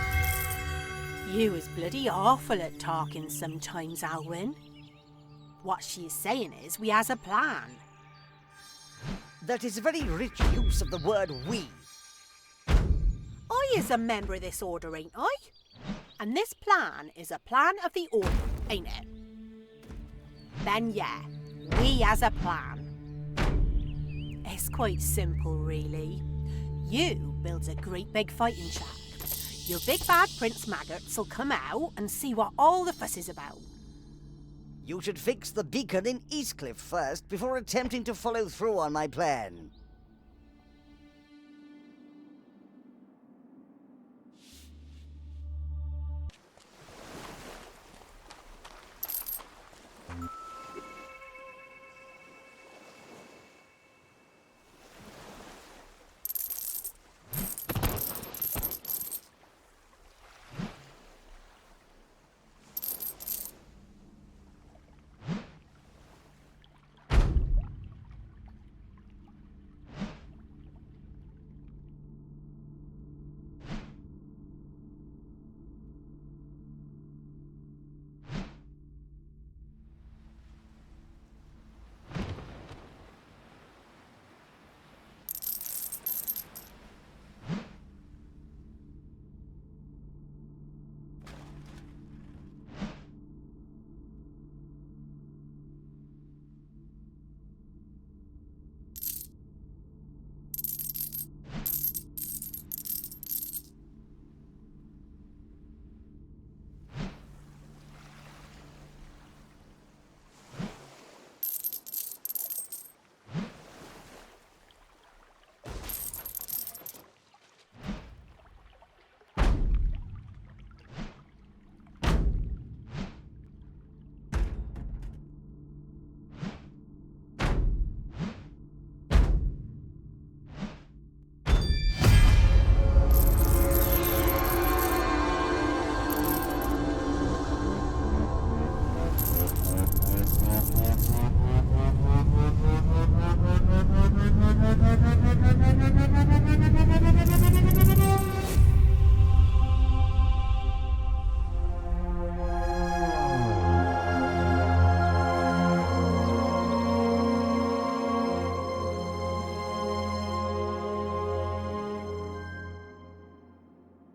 You is bloody awful at talking sometimes, Alwyn. What she's saying is we has a plan. That is a very rich use of the word we. I is a member of this order, ain't I? And this plan is a plan of the order, ain't it? Then yeah, we has a plan. It's quite simple, really. You builds a great big fighting shack. Your big bad Prince Maggots'll come out and see what all the fuss is about. You should fix the beacon in Eastcliff first before attempting to follow through on my plan.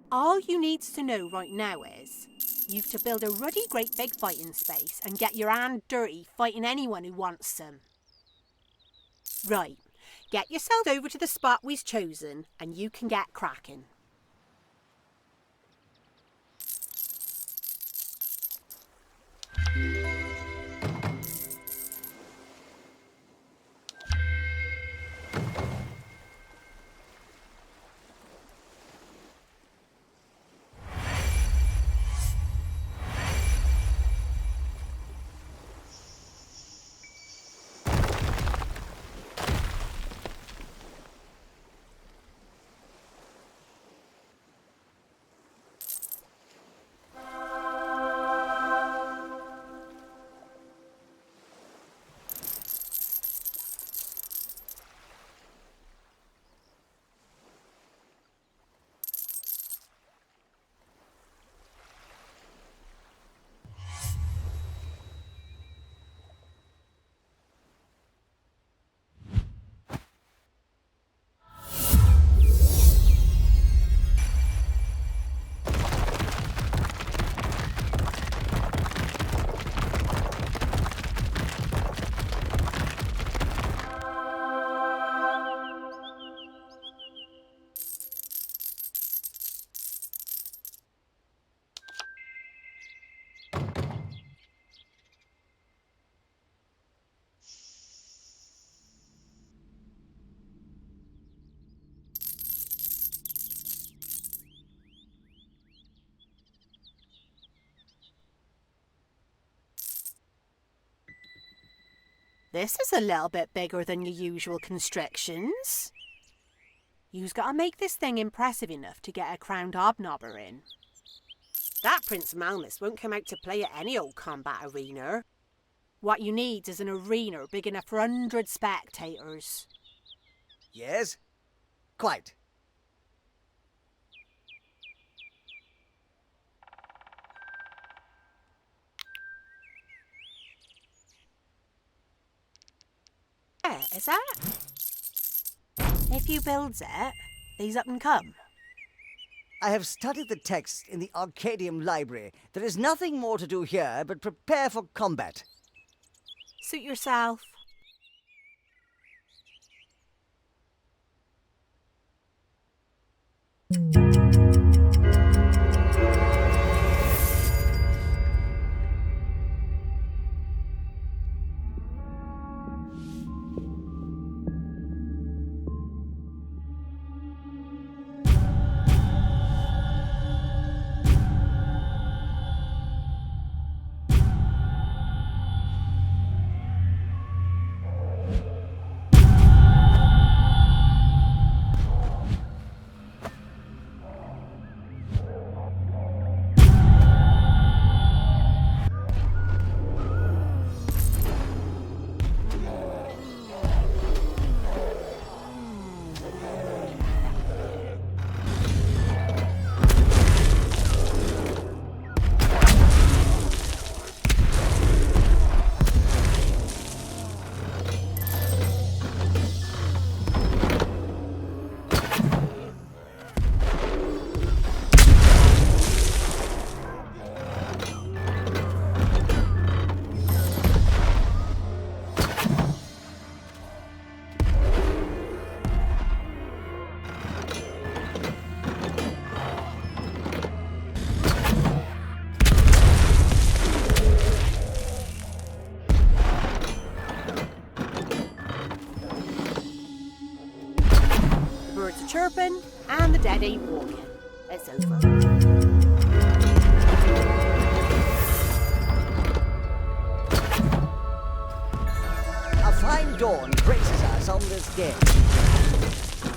All you needs to know right now is you've to build a ruddy great big fighting space and get your hand dirty fighting anyone who wants some. Right, get yourself over to the spot we've chosen and you can get cracking. This is a little bit bigger than your usual constrictions. You's got to make this thing impressive enough to get a crowned hobnobber in. That Prince Malmus won't come out to play at any old combat arena. What you need is an arena big enough for 100 spectators. Yes? Quite. Is that? If you builds it, these up and come. I have studied the text in the Arcadium library. There is nothing more to do here but prepare for combat. Suit yourself. Birds are chirping and the dead ain't walking. It's over. A fine dawn graces us on this day.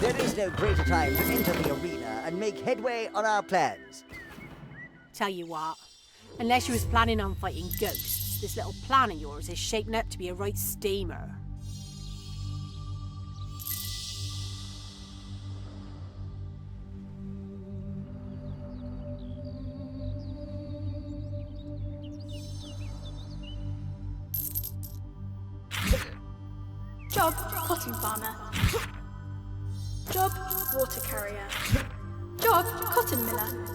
There is no greater time to enter the arena and make headway on our plans. Tell you what, unless you was planning on fighting ghosts, this little plan of yours is shaping up to be a right steamer. Job, cotton farmer. Job, water carrier. Job, cotton miller.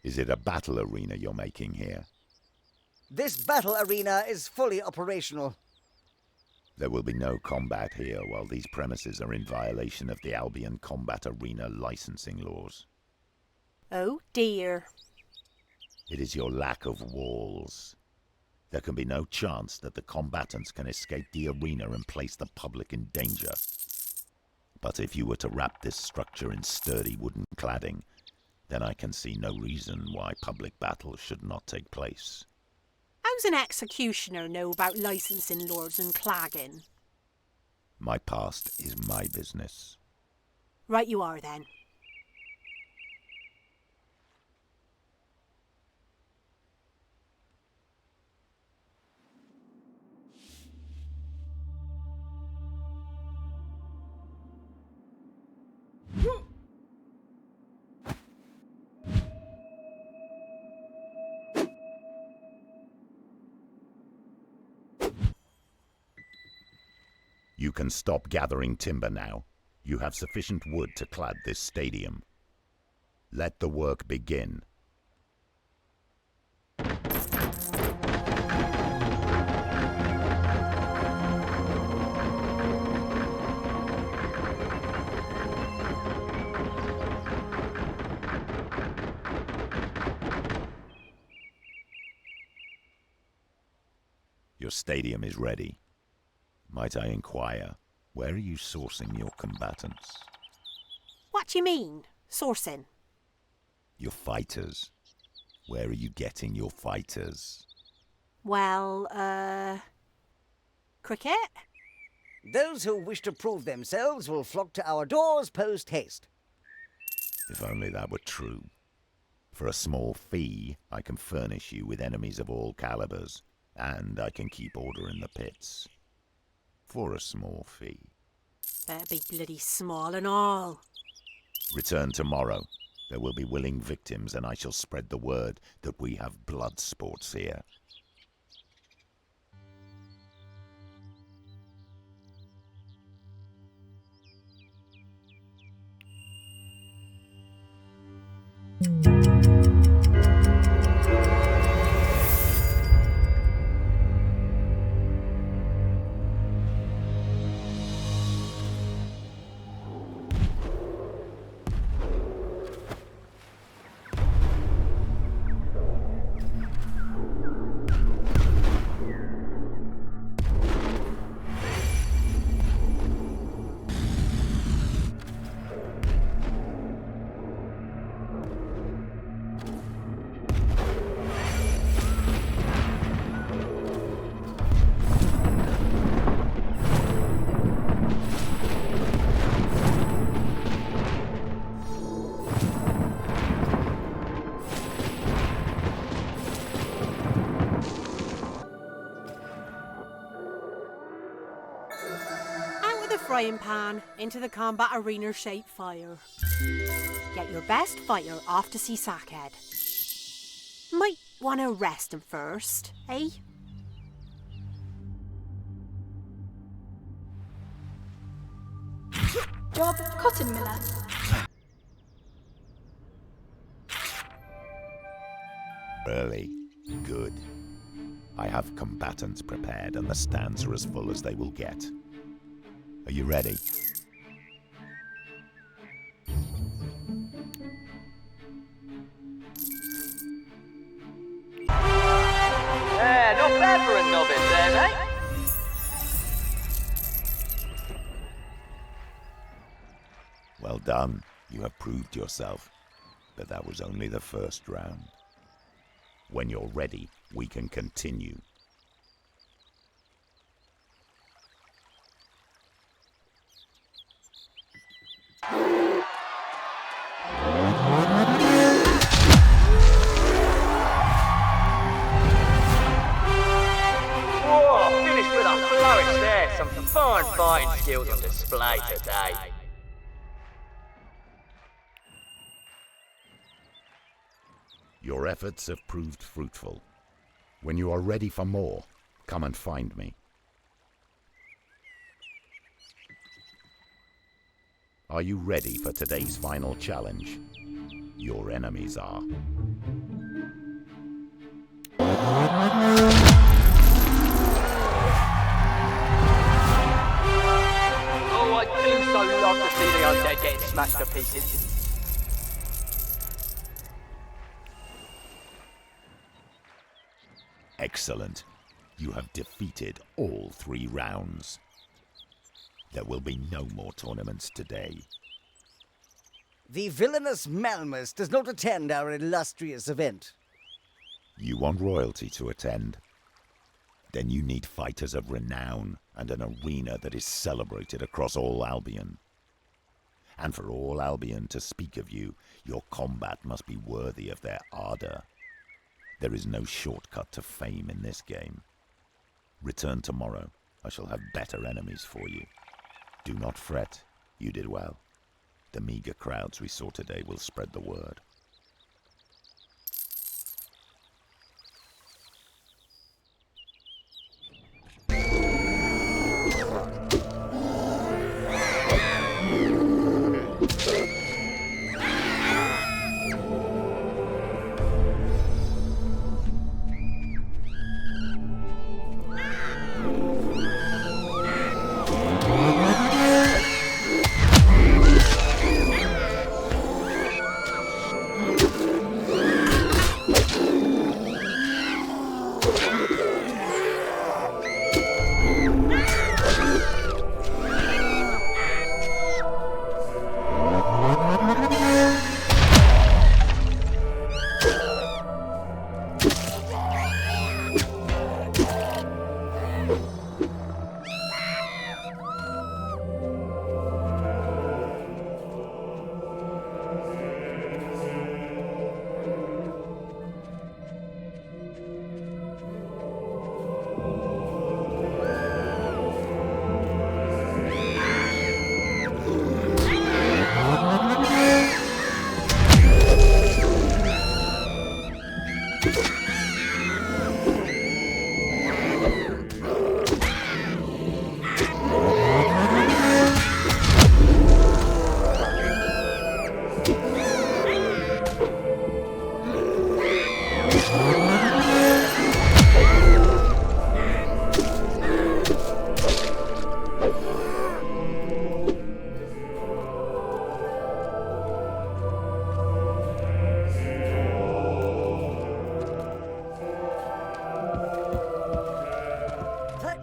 Is it a battle arena you're making here? This battle arena is fully operational. There will be no combat here while these premises are in violation of the Albion Combat Arena licensing laws. Oh dear. It is your lack of walls. There can be no chance that the combatants can escape the arena and place the public in danger. But if you were to wrap this structure in sturdy wooden cladding, then I can see no reason why public battles should not take place. How's an executioner know about licensing laws and clagging? My past is my business. Right you are then. You can stop gathering timber now. You have sufficient wood to clad this stadium. Let the work begin. Your stadium is ready. Might I inquire, where are you sourcing your combatants? What do you mean, sourcing? Your fighters. Where are you getting your fighters? Well, cricket? Those who wish to prove themselves will flock to our doors post-haste. If only that were true. For a small fee, I can furnish you with enemies of all calibers, and I can keep order in the pits. For a small fee. Better be bloody small and all. Return tomorrow. There will be willing victims, and I shall spread the word that we have blood sports here. Frying pan into the combat arena shaped fire. Get your best fighter off to see Sackhead. Might want to rest him first, eh? Job cotton miller. Early. Good. I have combatants prepared and the stands are as full as they will get. Are you ready? Yeah, not bad for a novice there, mate. Well done. You have proved yourself. But that was only the first round. When you're ready, we can continue. Whoa, finished with a flourish there. Some fine fighting skills on display today. Your efforts have proved fruitful. When you are ready for more, come and find me. Are you ready for today's final challenge? Your enemies are. Oh, I do so love to see the undead getting smashed to pieces. Excellent. You have defeated all 3 rounds. There will be no more tournaments today. The villainous Malmus does not attend our illustrious event. You want royalty to attend? Then you need fighters of renown and an arena that is celebrated across all Albion. And for all Albion to speak of you, your combat must be worthy of their ardor. There is no shortcut to fame in this game. Return tomorrow. I shall have better enemies for you. Do not fret. You did well. The meager crowds we saw today will spread the word.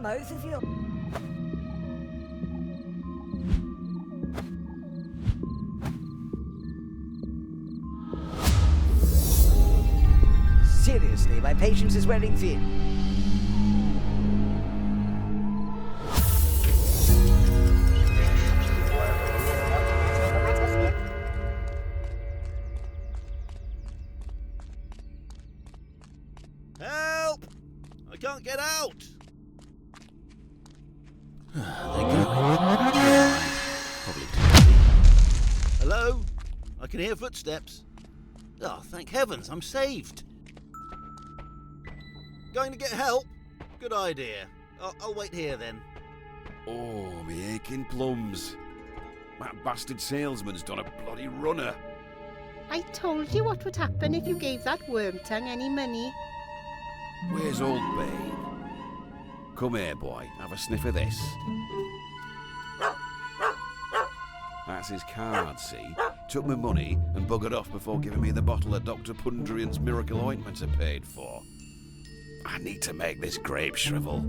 Mouth if you... Seriously, my patience is wearing thin. Help! I can't get out! Hello? I can hear footsteps. Oh, thank heavens, I'm saved. Going to get help? Good idea. I'll wait here then. Oh, me aching plums. That bastard salesman's done a bloody runner. I told you what would happen if you gave that worm-tongue any money. Where's old Bane? Come here, boy. Have a sniff of this. That's his card, see? Took my money and buggered off before giving me the bottle of Dr. Pundrian's miracle ointment I paid for. I need to make this grape shrivel.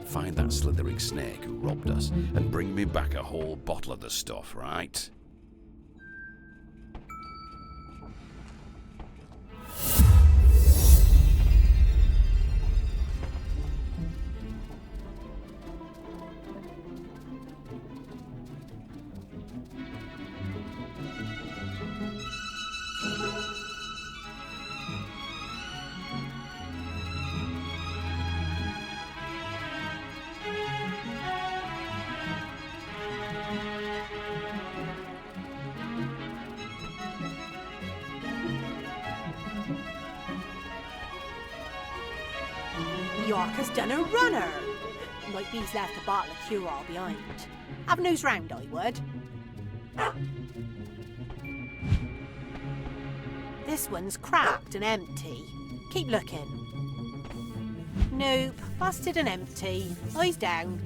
Find that slithering snake who robbed us and bring me back a whole bottle of the stuff, right? York has done a runner. Might be he's left a bottle of cure-all behind. Have a nose round, I would. This one's cracked and empty. Keep looking. Nope, busted and empty. Eyes down.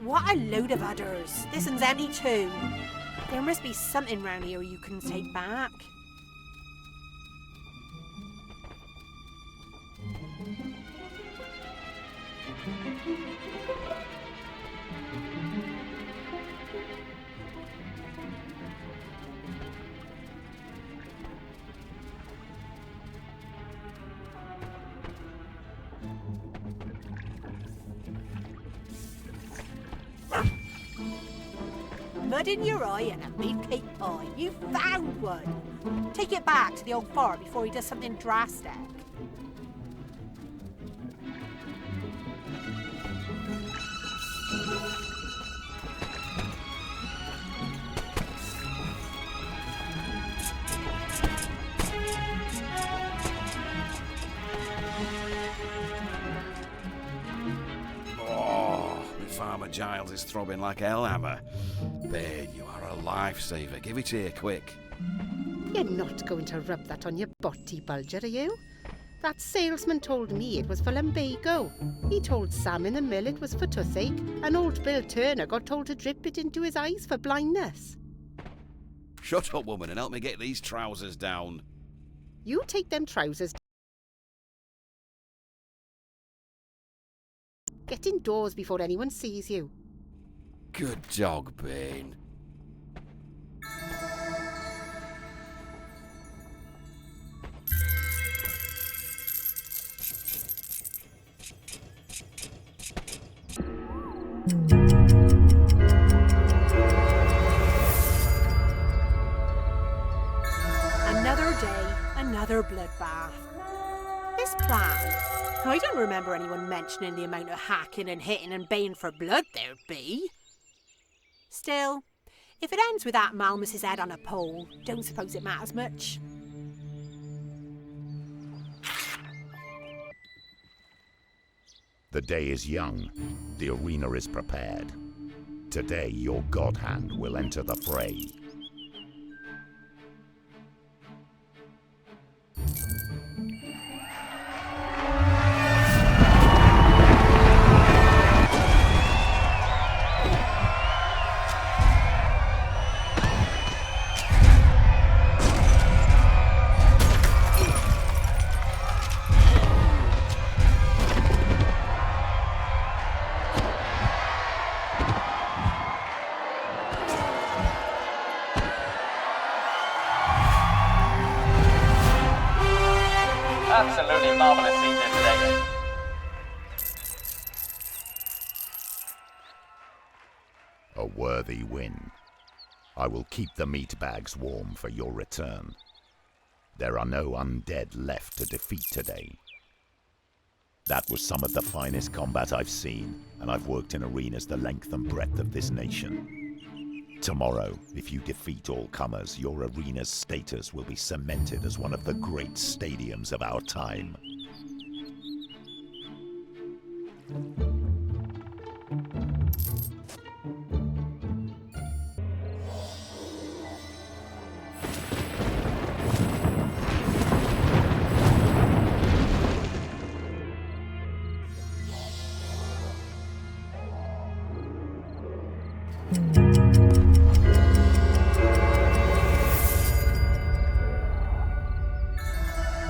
What a load of udders. This one's empty too. There must be something round here you can take back. Mud in your eye and a beefcake pie. You found one. Take it back to the old farm before he does something drastic. Farmer Giles is throbbing like hellhammer. Bane, you are a lifesaver. Give it here, quick. You're not going to rub that on your body, Bulger, are you? That salesman told me it was for lumbago. He told Sam in the mill it was for toothache, and old Bill Turner got told to drip it into his eyes for blindness. Shut up, woman, and help me get these trousers down. You take them trousers. Get indoors before anyone sees you. Good dog, Bane. Another day, another bloodbath. This plan. I don't remember anyone mentioning the amount of hacking and hitting and baying for blood there'd be. Still, if it ends with that Malmus's head on a pole, don't suppose it matters much. The day is young. The arena is prepared. Today, your god hand will enter the fray. Absolutely marvellous season today. A worthy win. I will keep the meat bags warm for your return. There are no undead left to defeat today. That was some of the finest combat I've seen, and I've worked in arenas the length and breadth of this nation. Tomorrow, if you defeat all comers, your arena's status will be cemented as one of the great stadiums of our time.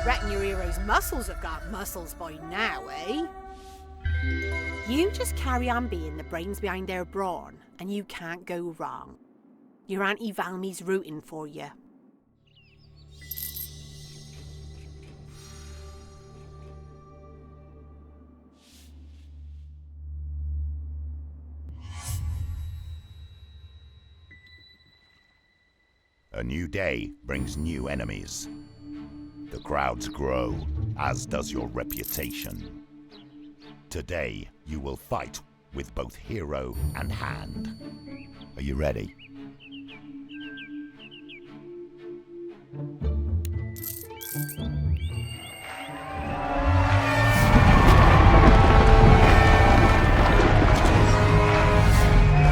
Reckon your hero's muscles have got muscles by now, eh? You just carry on being the brains behind their brawn, and you can't go wrong. Your Auntie Valmy's rooting for you. A new day brings new enemies. The crowds grow, as does your reputation. Today, you will fight with both hero and hand. Are you ready?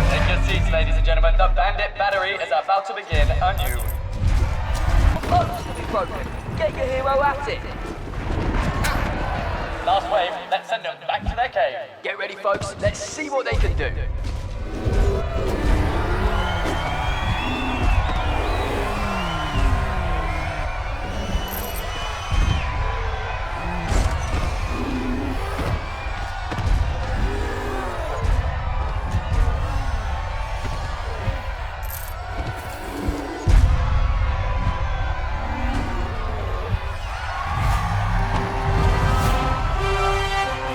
Take your seats, ladies and gentlemen. The bandit battery is about to begin anew. Boats to be broken. Get your hero at it. Last wave, let's send them back to their cave. Get ready, folks. Let's see what they can do.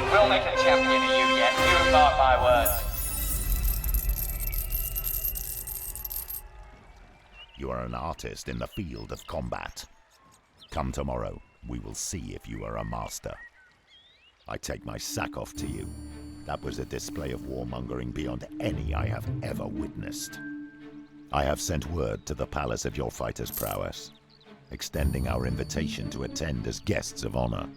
We'll make a champion of you yet. You mark my words. You are an artist in the field of combat. Come tomorrow, we will see if you are a master. I take my sack off to you. That was a display of warmongering beyond any I have ever witnessed. I have sent word to the palace of your fighter's prowess, extending our invitation to attend as guests of honor.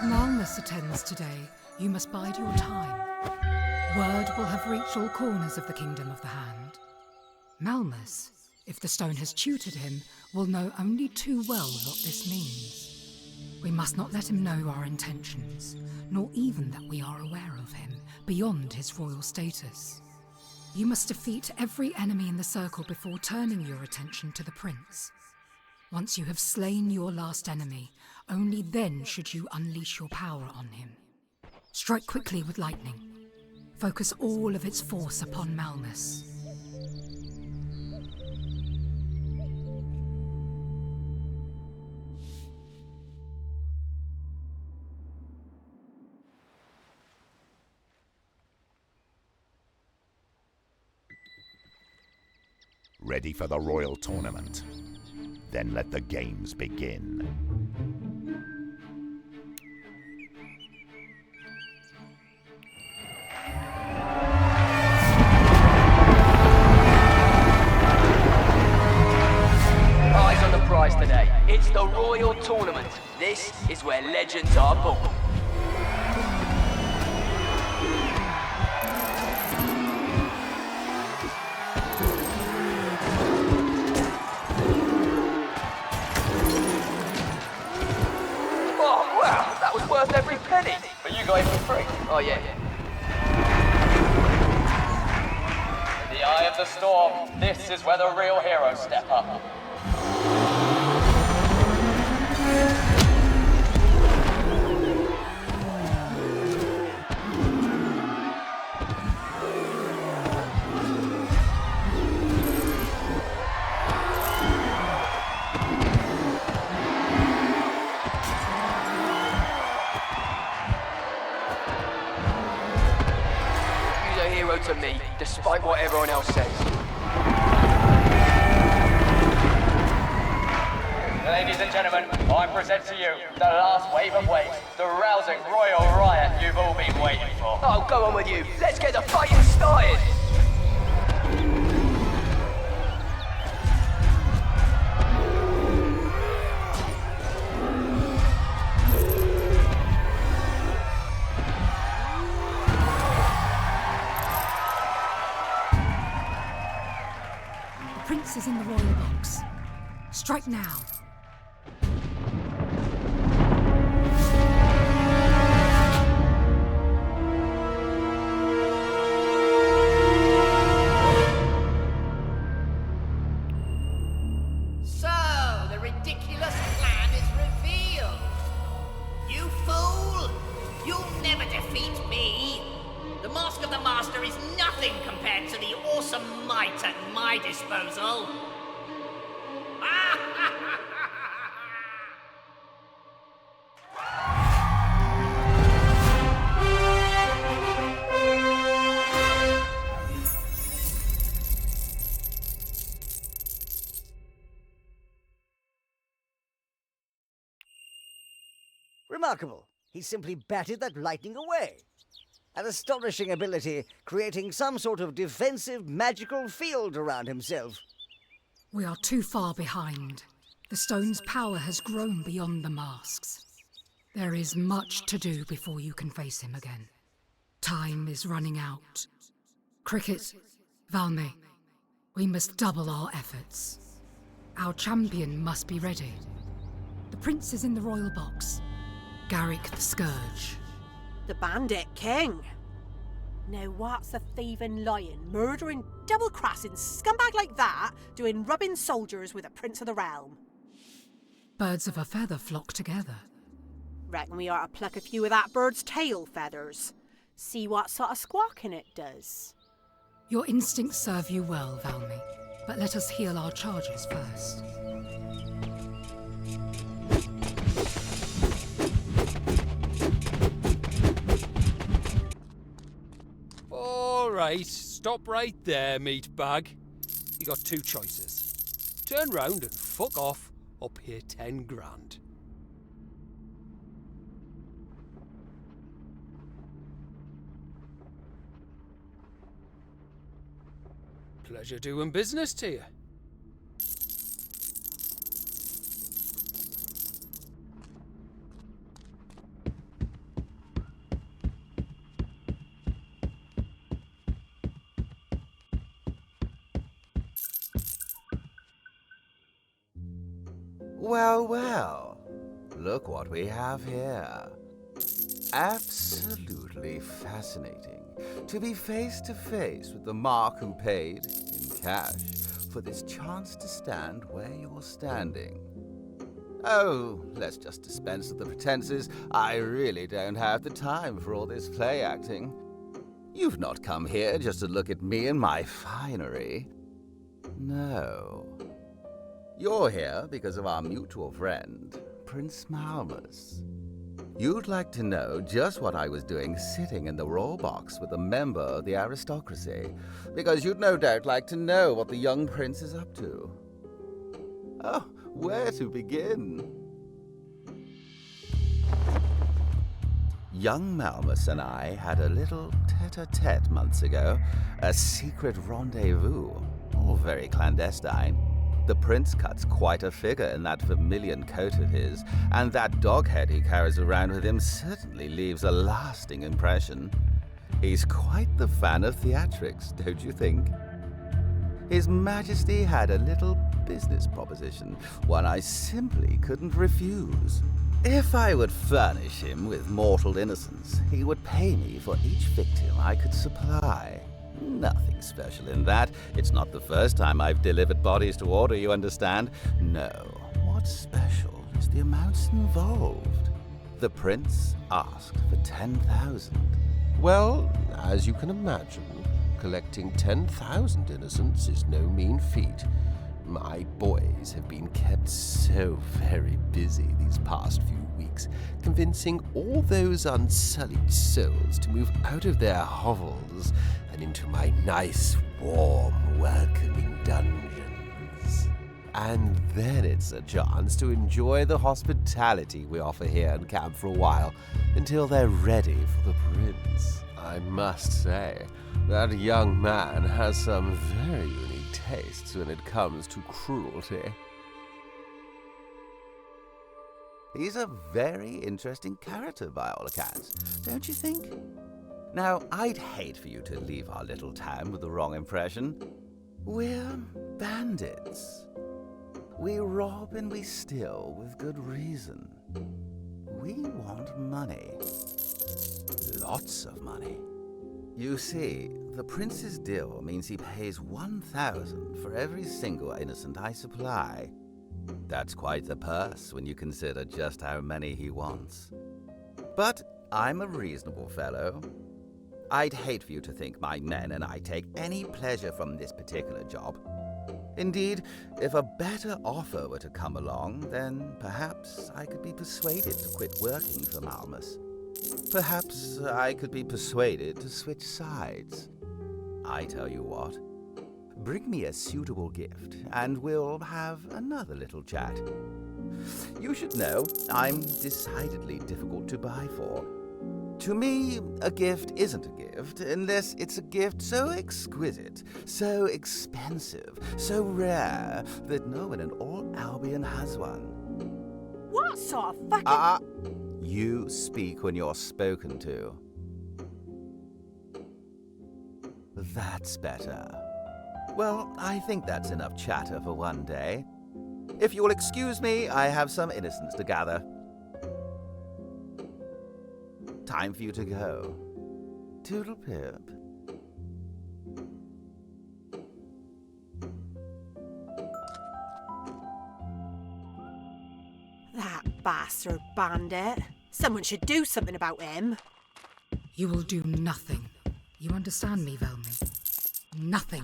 Malmus attends today, you must bide your time. Word will have reached all corners of the Kingdom of the Hand. Malmus, if the stone has tutored him, will know only too well what this means. We must not let him know our intentions, nor even that we are aware of him, beyond his royal status. You must defeat every enemy in the circle before turning your attention to the prince. Once you have slain your last enemy, only then should you unleash your power on him. Strike quickly with lightning. Focus all of its force upon Malmus. Ready for the royal tournament? Then let the games begin. Eyes on the prize today. It's the royal tournament. This is where legends are born. That was worth every penny. But you got it for free. Oh, yeah. In the eye of the storm, this is where the real heroes step up. To me, despite what everyone else says. Ladies and gentlemen, I present to you the last wave of waves, the rousing royal riot you've all been waiting for. Oh, go on with you. Let's get the fighting started. The prince is in the royal box. Strike now. So, the ridiculous plan is revealed. You fool! You'll never defeat me! The Mask of the Master is nothing compared to the awesome might at my disposal. Remarkable. He simply batted that lightning away. An astonishing ability, creating some sort of defensive magical field around himself. We are too far behind. The stone's power has grown beyond the masks. There is much to do before you can face him again. Time is running out. Cricket, Valmy, we must double our efforts. Our champion must be ready. The prince is in the royal box. Garrick the Scourge. The Bandit King. Now what's a thieving lion, murdering, double-crossing scumbag like that doing rubbing soldiers with a prince of the realm? Birds of a feather flock together. Reckon we ought to pluck a few of that bird's tail feathers. See what sort of squawking it does. Your instincts serve you well, Valmy, but let us heal our charges first. All right, stop right there, meatbag. You got two choices. Turn round and fuck off, or pay 10 grand. Pleasure doing business to you. Well, well. Look what we have here. Absolutely fascinating to be face to face with the mark who paid, in cash, for this chance to stand where you're standing. Oh, let's just dispense with the pretenses. I really don't have the time for all this play acting. You've not come here just to look at me and my finery. No. You're here because of our mutual friend, Prince Malmus. You'd like to know just what I was doing sitting in the roll box with a member of the aristocracy, because you'd no doubt like to know what the young prince is up to. Oh, where to begin? Young Malmus and I had a little tete-a-tete months ago, a secret rendezvous, all very clandestine. The prince cuts quite a figure in that vermilion coat of his, and that dog head he carries around with him certainly leaves a lasting impression. He's quite the fan of theatrics, don't you think? His Majesty had a little business proposition, one I simply couldn't refuse. If I would furnish him with mortal innocence, he would pay me for each victim I could supply. Nothing special in that. It's not the first time I've delivered bodies to order, you understand? No, what's special is the amounts involved. The prince asked for 10,000. Well, as you can imagine, collecting 10,000 innocents is no mean feat. My boys have been kept so very busy these past few weeks, convincing all those unsullied souls to move out of their hovels and into my nice, warm, welcoming dungeons. And then it's a chance to enjoy the hospitality we offer here in camp for a while, until they're ready for the prince. I must say, that young man has some very unique tastes when it comes to cruelty. He's a very interesting character by all accounts, don't you think? Now, I'd hate for you to leave our little town with the wrong impression. We're bandits. We rob and we steal with good reason. We want money. Lots of money. You see, the prince's deal means he pays 1,000 for every single innocent I supply. That's quite the purse when you consider just how many he wants. But I'm a reasonable fellow. I'd hate for you to think my men and I take any pleasure from this particular job. Indeed, if a better offer were to come along, then perhaps I could be persuaded to quit working for Malmus. Perhaps I could be persuaded to switch sides. I tell you what, bring me a suitable gift, and we'll have another little chat. You should know, I'm decidedly difficult to buy for. To me, a gift isn't a gift unless it's a gift so exquisite, so expensive, so rare, that no one in all Albion has one. What sort of fucking... You speak when you're spoken to. That's better. Well, I think that's enough chatter for one day. If you'll excuse me, I have some innocents to gather. Time for you to go. Toodle pip. That bastard bandit. Someone should do something about him. You will do nothing. You understand me, Velmy? Nothing.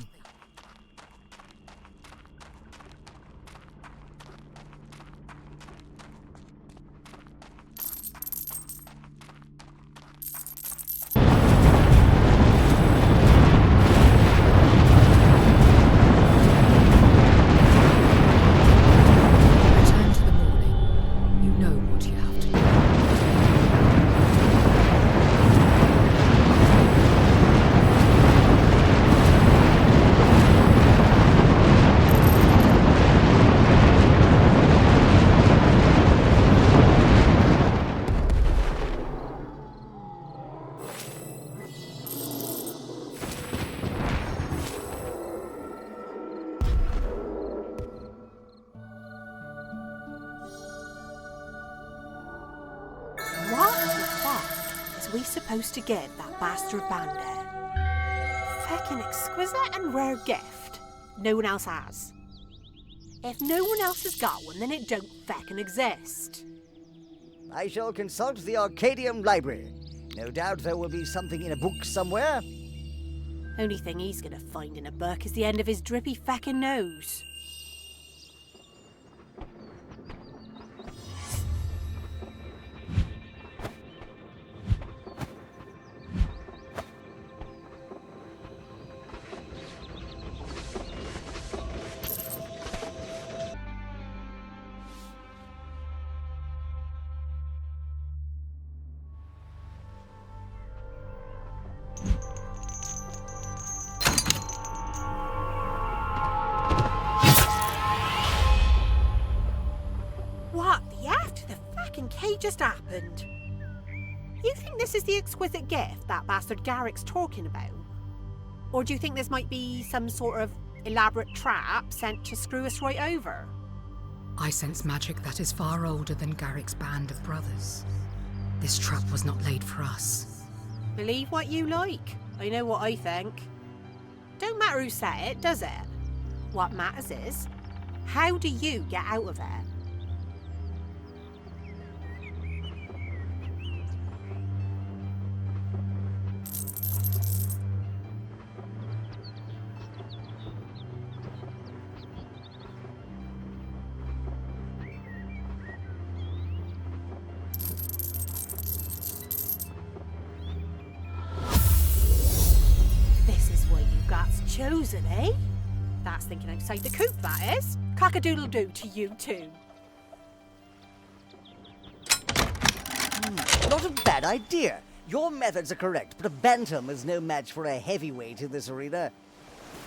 is we supposed to give that bastard bandit? Feckin' exquisite and rare gift no one else has. If no one else has got one, then it don't feckin' exist. I shall consult the Arcadium Library. No doubt there will be something in a book somewhere. Only thing he's gonna find in a book is the end of his drippy feckin' nose. What the F to the fucking K just happened? You think this is the exquisite gift that bastard Garrick's talking about? Or do you think this might be some sort of elaborate trap sent to screw us right over? I sense magic that is far older than Garrick's band of brothers. This trap was not laid for us. Believe what you like. I know what I think. Don't matter who said it, does it? What matters is, how do you get out of it? Chosen, eh? That's thinking outside the coop, that is. Cock-a-doodle-doo to you too. Not a bad idea. Your methods are correct, but a bantam is no match for a heavyweight in this arena.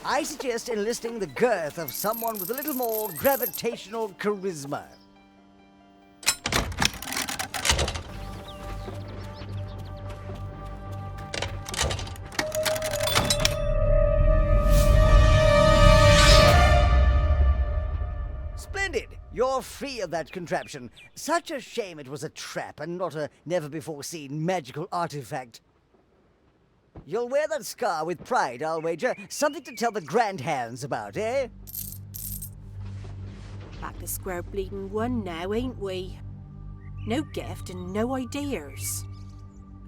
I suggest enlisting the girth of someone with a little more gravitational charisma. You're free of that contraption. Such a shame it was a trap and not a never-before-seen magical artifact. You'll wear that scar with pride, I'll wager. Something to tell the grand hands about, eh? Back to square bleeding one now, ain't we? No gift and no ideas.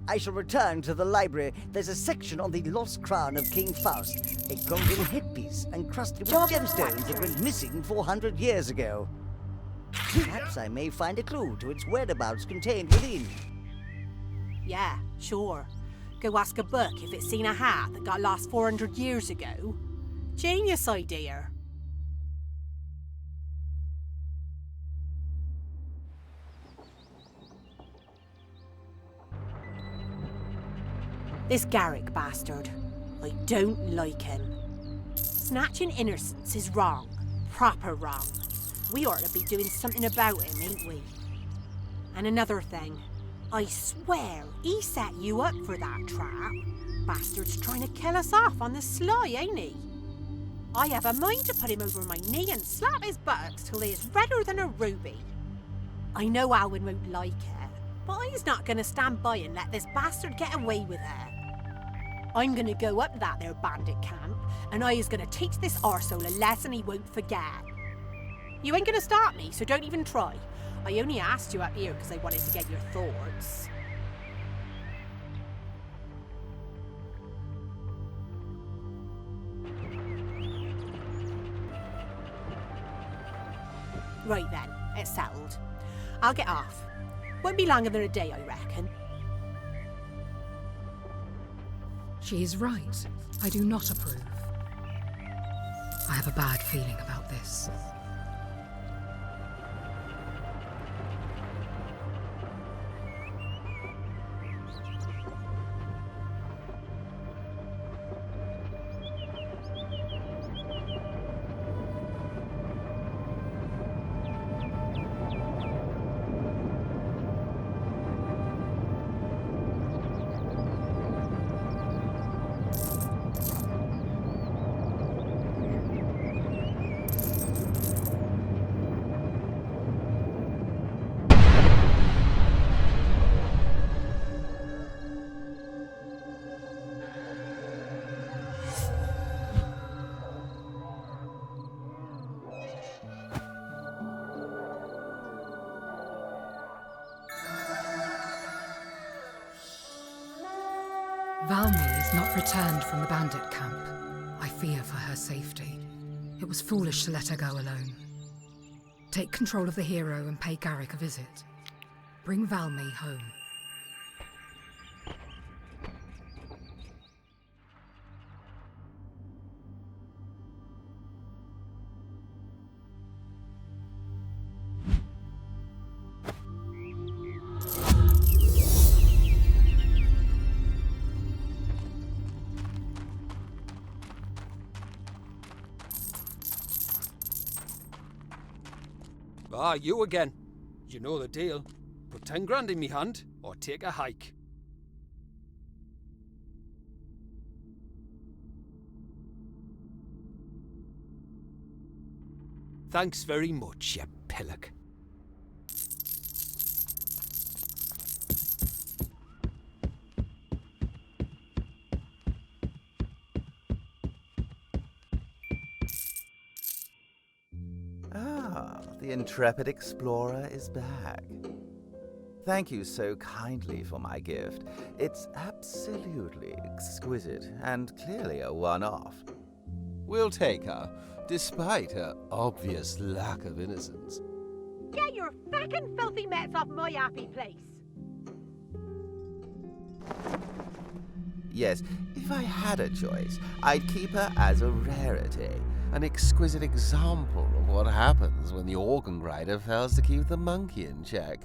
I shall return to the library. There's a section on the lost crown of King Faust, a golden headpiece encrusted with gemstones that went missing 400 years ago. Perhaps I may find a clue to its whereabouts contained within. Yeah, sure. Go ask a book if it's seen a hat that got lost 400 years ago. Genius idea. This Garrick bastard. I don't like him. Snatching innocence is wrong. Proper wrong. We ought to be doing something about him, ain't we? And another thing. I swear he set you up for that trap. Bastard's trying to kill us off on the sly, ain't he? I have a mind to put him over my knee and slap his buttocks till he is redder than a ruby. I know Alwyn won't like it, but I's not going to stand by and let this bastard get away with it. I'm going to go up that there bandit camp, and I is going to teach this arsehole a lesson he won't forget. You ain't going to stop me, so don't even try. I only asked you up here because I wanted to get your thoughts. Right then, it's settled. I'll get off. Won't be longer than a day, I reckon. She is right. I do not approve. I have a bad feeling about this. Valmy is not returned from the bandit camp. I fear for her safety. It was foolish to let her go alone. Take control of the hero and pay Garrick a visit. Bring Valmy home. Ah, you again. You know the deal. Put 10 grand in me hand, or take a hike. Thanks very much, you pillock. The intrepid explorer is back. Thank you so kindly for my gift. It's absolutely exquisite and clearly a one-off. We'll take her, despite her obvious lack of innocence. Get your feckin' filthy mitts off my happy place. Yes, if I had a choice, I'd keep her as a rarity. An exquisite example of what happens when the organ grinder fails to keep the monkey in check.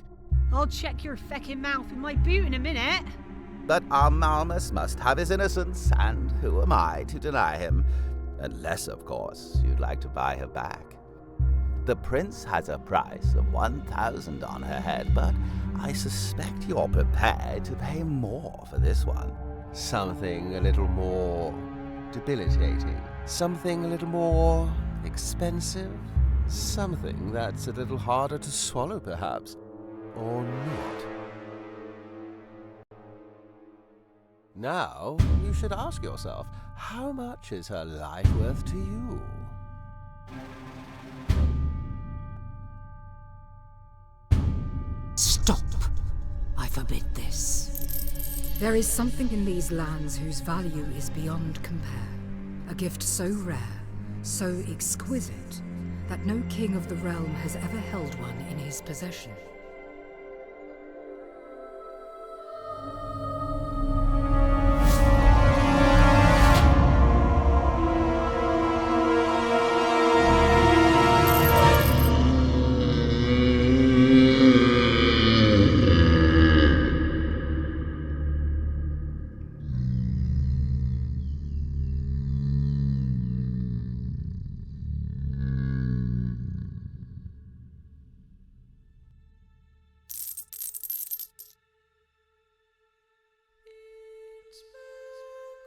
I'll check your feckin' mouth with my boot in a minute. But our Malmus must have his innocence, and who am I to deny him? Unless, of course, you'd like to buy her back. The prince has a price of 1,000 on her head, but I suspect you're prepared to pay more for this one. Something a little more debilitating. Something a little more expensive. Something that's a little harder to swallow, perhaps. Or not. Now, you should ask yourself, how much is her life worth to you? Stop! I forbid this. There is something in these lands whose value is beyond compare. A gift so rare, so exquisite, that no king of the realm has ever held one in his possession.